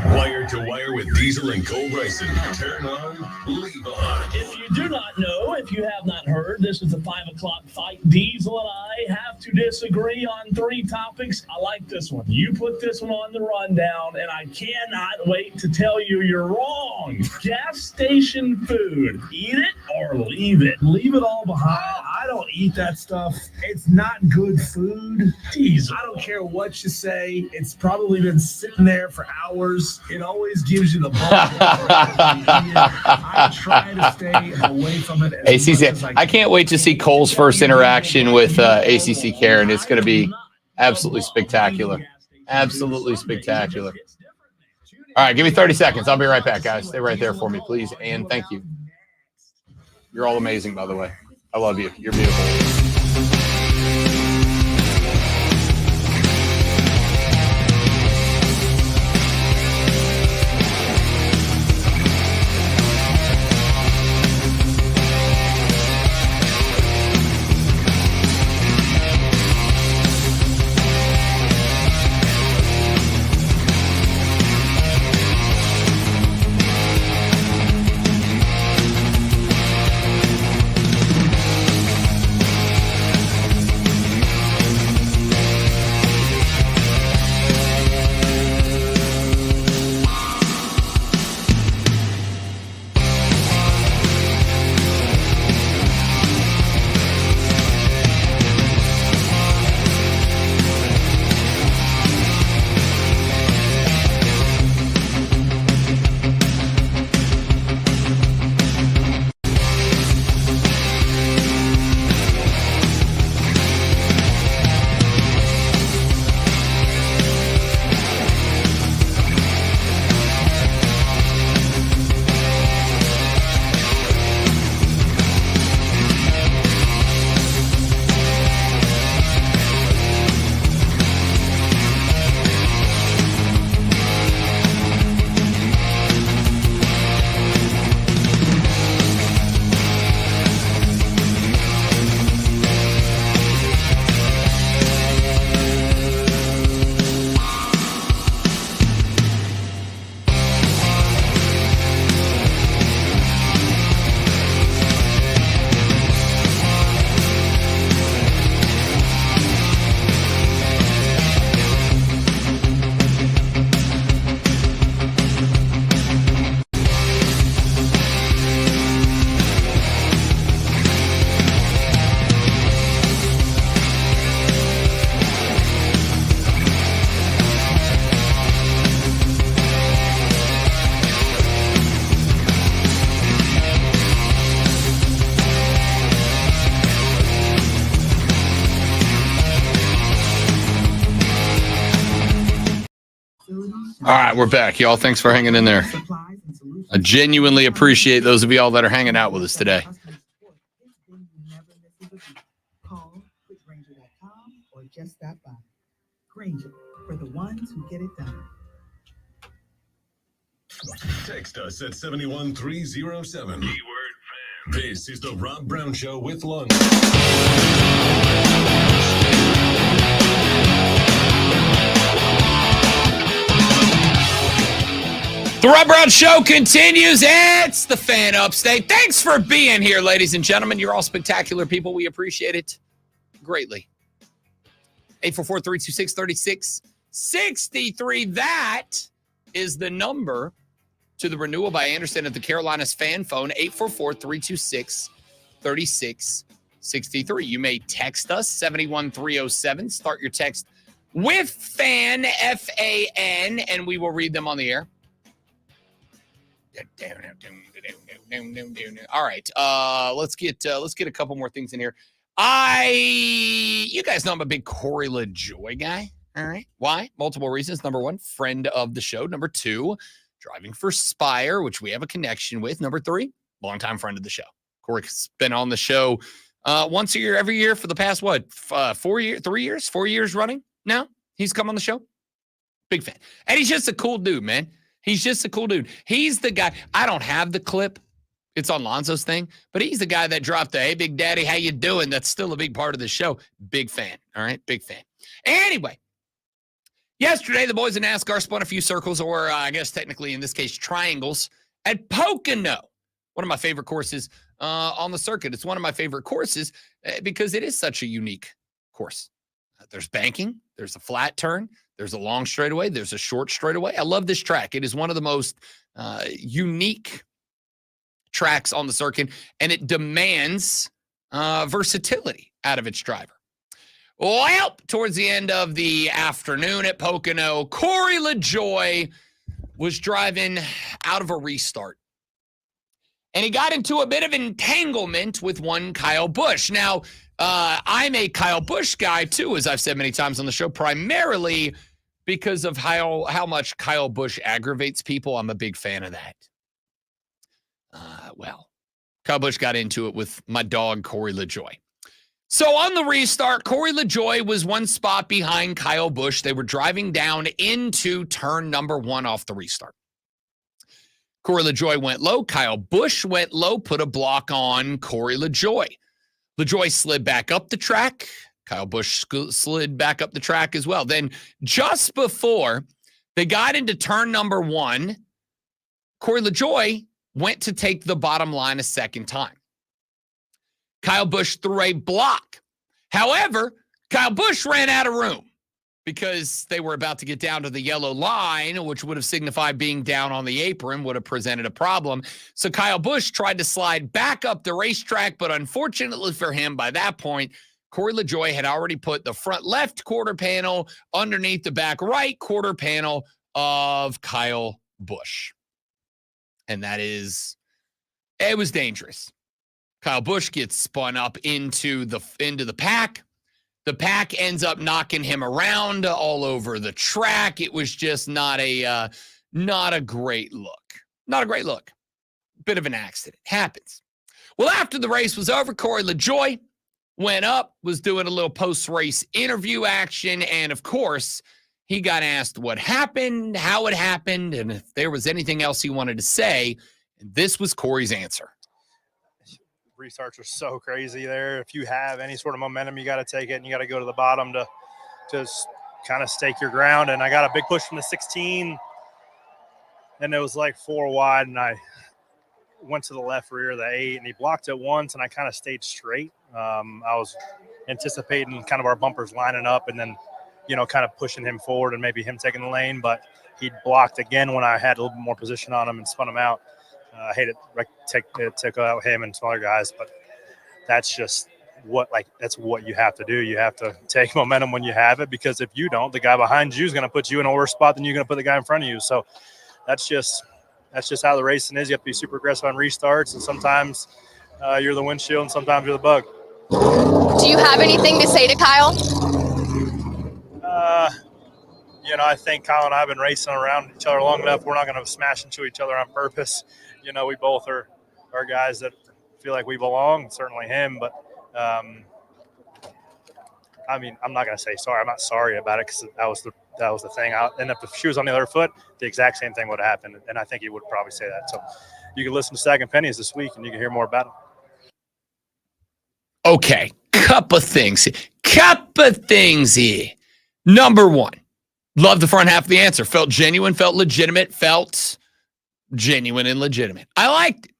Wire to wire with Diesel and Cole Bryson. Turn on, leave on. If you do not know, if you have not heard, this is the 5 o'clock fight. Diesel and I have to disagree on 3 topics. I like this one. You put this one on the rundown, and I cannot wait to tell you you're wrong. Gas station food. Eat it or leave it. Leave it all behind. I don't eat that stuff. It's not good food. Diesel. I don't care what you say. It's probably been sitting there for hours. It always gives you the ball. I try to stay away from it. ACC. I can't wait to see Cole's first interaction with ACC Karen. It's going to be absolutely spectacular. Absolutely spectacular. All right, give me 30 seconds. I'll be right back, guys. Stay right there for me, please. And thank you. You're all amazing, by the way. I love you. You're beautiful. All right, we're back, y'all. Thanks for hanging in there. I genuinely appreciate those of y'all that are hanging out with us today. Call quickgranger.com or just stop by. Granger, for the ones who get it done. Text us at 71307. Keyword fan. This is the Rob Brown Show with Lunch. The Rob Brown Show continues. It's the Fan Upstate. Thanks for being here, ladies and gentlemen. You're all spectacular people. We appreciate it greatly. 844-326-3663. That is the number to the Renewal by Anderson at the Carolinas fan phone, 844-326-3663. You may text us, 71307. Start your text with FAN, F-A-N, and we will read them on the air. All right, let's get a couple more things in here. You guys know I'm a big Corey LaJoy guy. All right, why? Multiple reasons. Number one, friend of the show. Number two, driving for Spire, which we have a connection with. Number three, longtime friend of the show. Corey's been on the show once a year, every year for the past 4 years running. Now he's come on the show. Big fan, and he's just a cool dude, man. He's just a cool dude. He's the guy. I don't have the clip. It's on Lonzo's thing, but he's the guy that dropped the, "Hey, Big Daddy, how you doing?" That's still a big part of the show. Big fan. All right, big fan. Anyway, yesterday the boys in NASCAR spun a few circles, or I guess technically in this case triangles, at Pocono. One of my favorite courses on the circuit. It's one of my favorite courses because it is such a unique course. There's banking. There's a flat turn. There's a long straightaway. There's a short straightaway. I love this track. It is one of the most unique tracks on the circuit, and it demands versatility out of its driver. Well, towards the end of the afternoon at Pocono, Corey LaJoy was driving out of a restart. And he got into a bit of entanglement with one Kyle Busch. Now, I'm a Kyle Busch guy, too, as I've said many times on the show, primarily because of how much Kyle Busch aggravates people. I'm a big fan of that. Kyle Busch got into it with my dog, Corey LaJoy. So on the restart, Corey LaJoy was one spot behind Kyle Busch. They were driving down into turn number 1 off the restart. Corey LaJoy went low. Kyle Busch went low, put a block on Corey LaJoy. LaJoy slid back up the track. Kyle Busch slid back up the track as well. Then just before they got into turn number 1, Corey LaJoy went to take the bottom line a second time. Kyle Busch threw a block. However, Kyle Busch ran out of room because they were about to get down to the yellow line, which would have signified being down on the apron, would have presented a problem. So Kyle Busch tried to slide back up the racetrack, but unfortunately for him, by that point, Corey LaJoy had already put the front left quarter panel underneath the back right quarter panel of Kyle Busch. And it was dangerous. Kyle Busch gets spun up into the pack. The pack ends up knocking him around all over the track. It was just not a great look. Not a great look. Bit of an accident. Happens. Well, after the race was over, Corey LaJoy went up, was doing a little post-race interview action, and of course, he got asked what happened, how it happened, and if there was anything else he wanted to say. And this was Corey's answer. Restarts are so crazy there. If you have any sort of momentum, you got to take it, and you got to go to the bottom to just kind of stake your ground. And I got a big push from the 16, and it was like 4 wide, and I went to the left rear of the 8, and he blocked it once, and I kind of stayed straight. I was anticipating kind of our bumpers lining up and then, kind of pushing him forward and maybe him taking the lane, but he blocked again when I had a little bit more position on him and spun him out. I hate it. Took out him and some other guys, but that's just that's what you have to do. You have to take momentum when you have it, because if you don't, the guy behind you is going to put you in a worse spot than you're going to put the guy in front of you. So that's just how the racing is. You have to be super aggressive on restarts, and sometimes you're the windshield and sometimes you're the bug. Do you have anything to say to Kyle? I think Kyle and I have been racing around each other long enough. We're not going to smash into each other on purpose. We both are guys that feel like we belong, certainly him. But, I'm not going to say sorry. I'm not sorry about it because that was the thing. And if the shoe was on the other foot, the exact same thing would have happened. And I think he would probably say that. So you can listen to Second Pennies this week and you can hear more about it. Okay, couple things here. Number one, love the front half of the answer. Felt genuine, felt legitimate, felt genuine and legitimate. I liked it.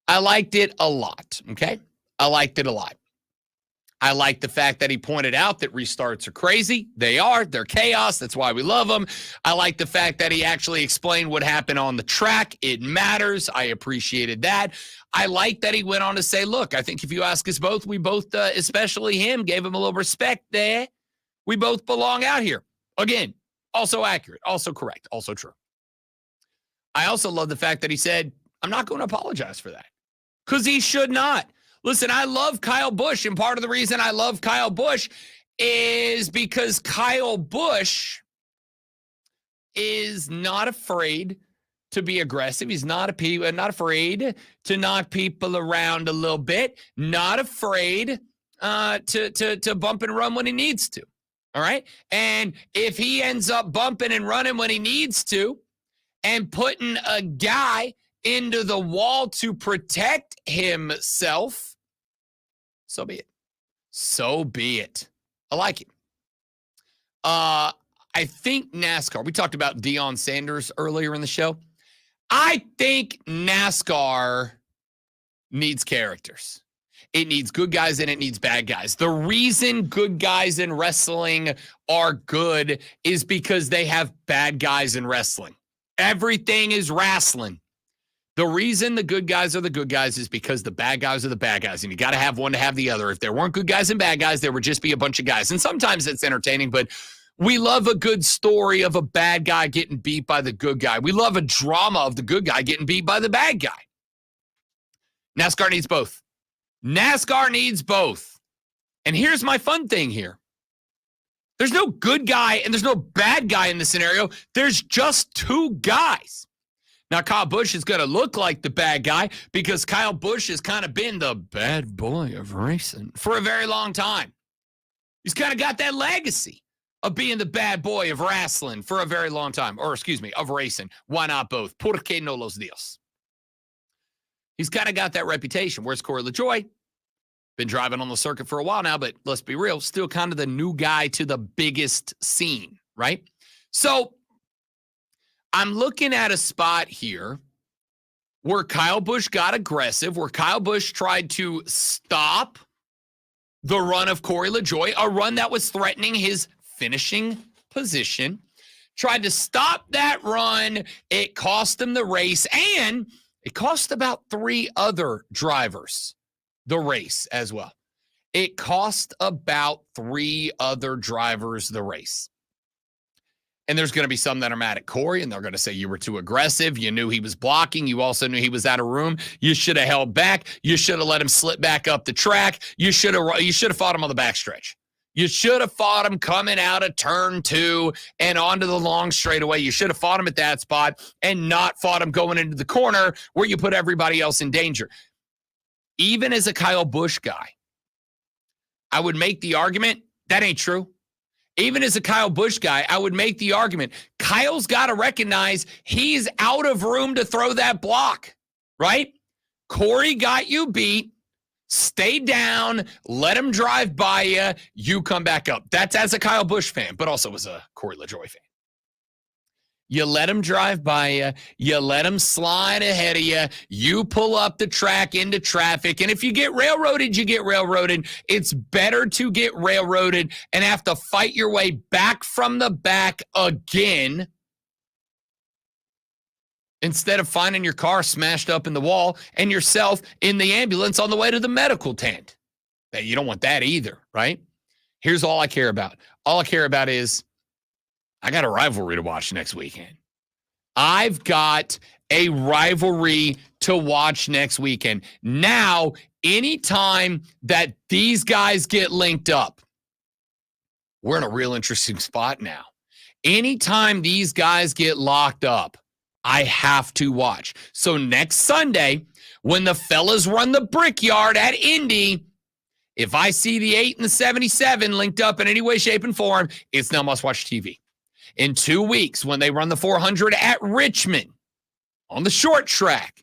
I liked it a lot, okay? I liked it a lot. I like the fact that he pointed out that restarts are crazy. They are. They're chaos. That's why we love them. I like the fact that he actually explained what happened on the track. It matters. I appreciated that. I like that he went on to say, look, I think if you ask us both, we both, especially him, gave him a little respect there. We both belong out here. Again, also accurate, also correct, also true. I also love the fact that he said, I'm not going to apologize for that because he should not. Listen, I love Kyle Busch, and part of the reason I love Kyle Busch is because Kyle Busch is not afraid to be aggressive. He's not afraid to knock people around a little bit, not afraid to bump and run when he needs to, all right? And if he ends up bumping and running when he needs to and putting a guy into the wall to protect himself, so be it. So be it. I like it. I think NASCAR, we talked about Deion Sanders earlier in the show. I think NASCAR needs characters. It needs good guys and it needs bad guys. The reason good guys in wrestling are good is because they have bad guys in wrestling. Everything is wrestling. The reason the good guys are the good guys is because the bad guys are the bad guys, and you got to have one to have the other. If there weren't good guys and bad guys, there would just be a bunch of guys. And sometimes it's entertaining, but we love a good story of a bad guy getting beat by the good guy. We love a drama of the good guy getting beat by the bad guy. NASCAR needs both. NASCAR needs both. And here's my fun thing here. There's no good guy and there's no bad guy in this scenario. There's just two guys. Now, Kyle Busch is going to look like the bad guy because Kyle Busch has kind of been the bad boy of racing for a very long time. He's kind of got that legacy of being the bad boy of wrestling for a very long time. Or, excuse me, of racing. Why not both? ¿Por qué no los dos? He's kind of got that reputation. Where's Corey LaJoy? Been driving on the circuit for a while now, but let's be real, still kind of the new guy to the biggest scene, right? So, I'm looking at a spot here where Kyle Busch got aggressive, where Kyle Busch tried to stop the run of Corey LaJoy, a run that was threatening his finishing position, tried to stop that run. It cost him the race, and it cost about 3 other drivers the race as well. It cost about 3 other drivers the race. And there's going to be some that are mad at Corey, and they're going to say you were too aggressive. You knew he was blocking. You also knew he was out of room. You should have held back. You should have let him slip back up the track. You should have fought him on the backstretch. You should have fought him coming out of turn 2 and onto the long straightaway. You should have fought him at that spot and not fought him going into the corner where you put everybody else in danger. Even as a Kyle Busch guy, I would make the argument that ain't true. Even as a Kyle Busch guy, I would make the argument, Kyle's got to recognize he's out of room to throw that block, right? Corey got you beat. Stay down. Let him drive by you. You come back up. That's as a Kyle Busch fan, but also as a Corey LaJoy fan. You let him drive by you. You let him slide ahead of you. You pull up the track into traffic. And if you get railroaded, you get railroaded. It's better to get railroaded and have to fight your way back from the back again instead of finding your car smashed up in the wall and yourself in the ambulance on the way to the medical tent. Hey, you don't want that either, right? Here's all I care about. All I care about is I got a rivalry to watch next weekend. I've got a rivalry to watch next weekend. Now, anytime that these guys get linked up, we're in a real interesting spot now. Anytime these guys get locked up, I have to watch. So next Sunday, when the fellas run the Brickyard at Indy, if I see the 8 and the 77 linked up in any way, shape, and form, it's now must-watch TV. In 2 weeks, when they run the 400 at Richmond on the short track,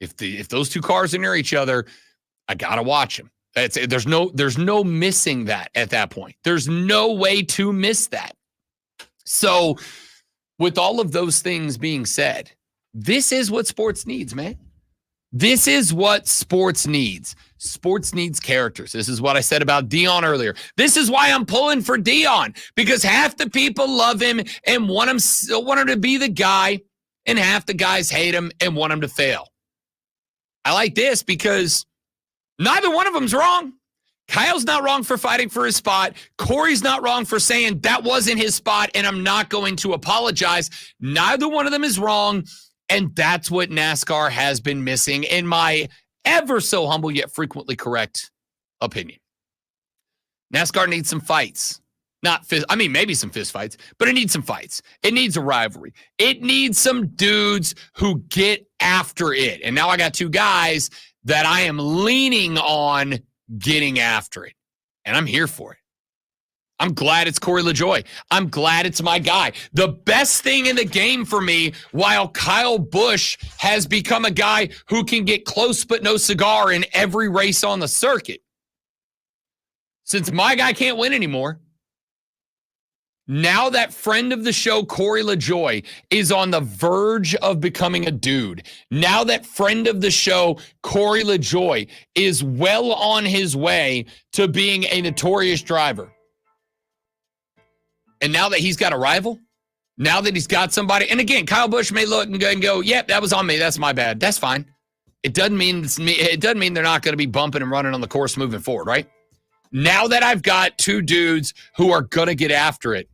if those two cars are near each other, I got to watch them. There's no missing that at that point. There's no way to miss that. So with all of those things being said, this is what sports needs, man. This is what sports needs. Sports needs characters. This is what I said about Dion earlier. This is why I'm pulling for Dion, because half the people love him and want him to be the guy, and half the guys hate him and want him to fail. I like this because neither one of them's wrong. Kyle's not wrong for fighting for his spot. Corey's not wrong for saying that wasn't his spot and I'm not going to apologize. Neither one of them is wrong, and that's what NASCAR has been missing, in my ever so humble yet frequently correct opinion. NASCAR needs some fights. Maybe some fist fights, but it needs some fights. It needs a rivalry. It needs some dudes who get after it. And now I got two guys that I am leaning on getting after it. And I'm here for it. I'm glad it's Corey LaJoie. I'm glad it's my guy. The best thing in the game for me, while Kyle Busch has become a guy who can get close but no cigar in every race on the circuit, since my guy can't win anymore, now that friend of the show, Corey LaJoie, is on the verge of becoming a dude. Now that friend of the show, Corey LaJoie, is well on his way to being a notorious driver. And now that he's got a rival, now that he's got somebody, and again, Kyle Busch may look and go, yep, that was on me. That's my bad. That's fine. It doesn't mean it's me. It doesn't mean they're not going to be bumping and running on the course moving forward, right? Now that I've got two dudes who are going to get after it,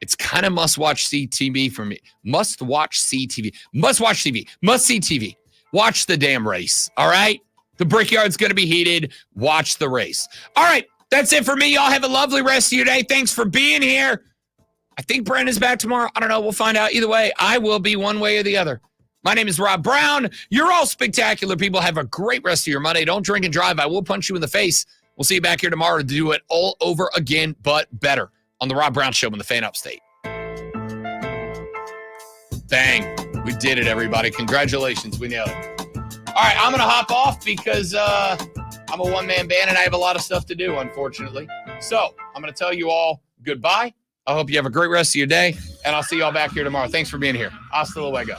it's kind of must-watch CTV for me. Must-watch CTV. Must-watch TV. Must-see TV. Watch the damn race, all right? The Brickyard's going to be heated. Watch the race. All right, that's it for me. Y'all have a lovely rest of your day. Thanks for being here. I think Brandon's back tomorrow. I don't know. We'll find out. Either way, I will be one way or the other. My name is Rob Brown. You're all spectacular people. Have a great rest of your Monday. Don't drink and drive. I will punch you in the face. We'll see you back here tomorrow to do it all over again, but better, on the Rob Brown Show in the Fan Upstate. Bang. We did it, everybody. Congratulations. We nailed it. All right, I'm going to hop off because I'm a one-man band and I have a lot of stuff to do, unfortunately. So I'm going to tell you all goodbye. I hope you have a great rest of your day, and I'll see you all back here tomorrow. Thanks for being here. Hasta luego.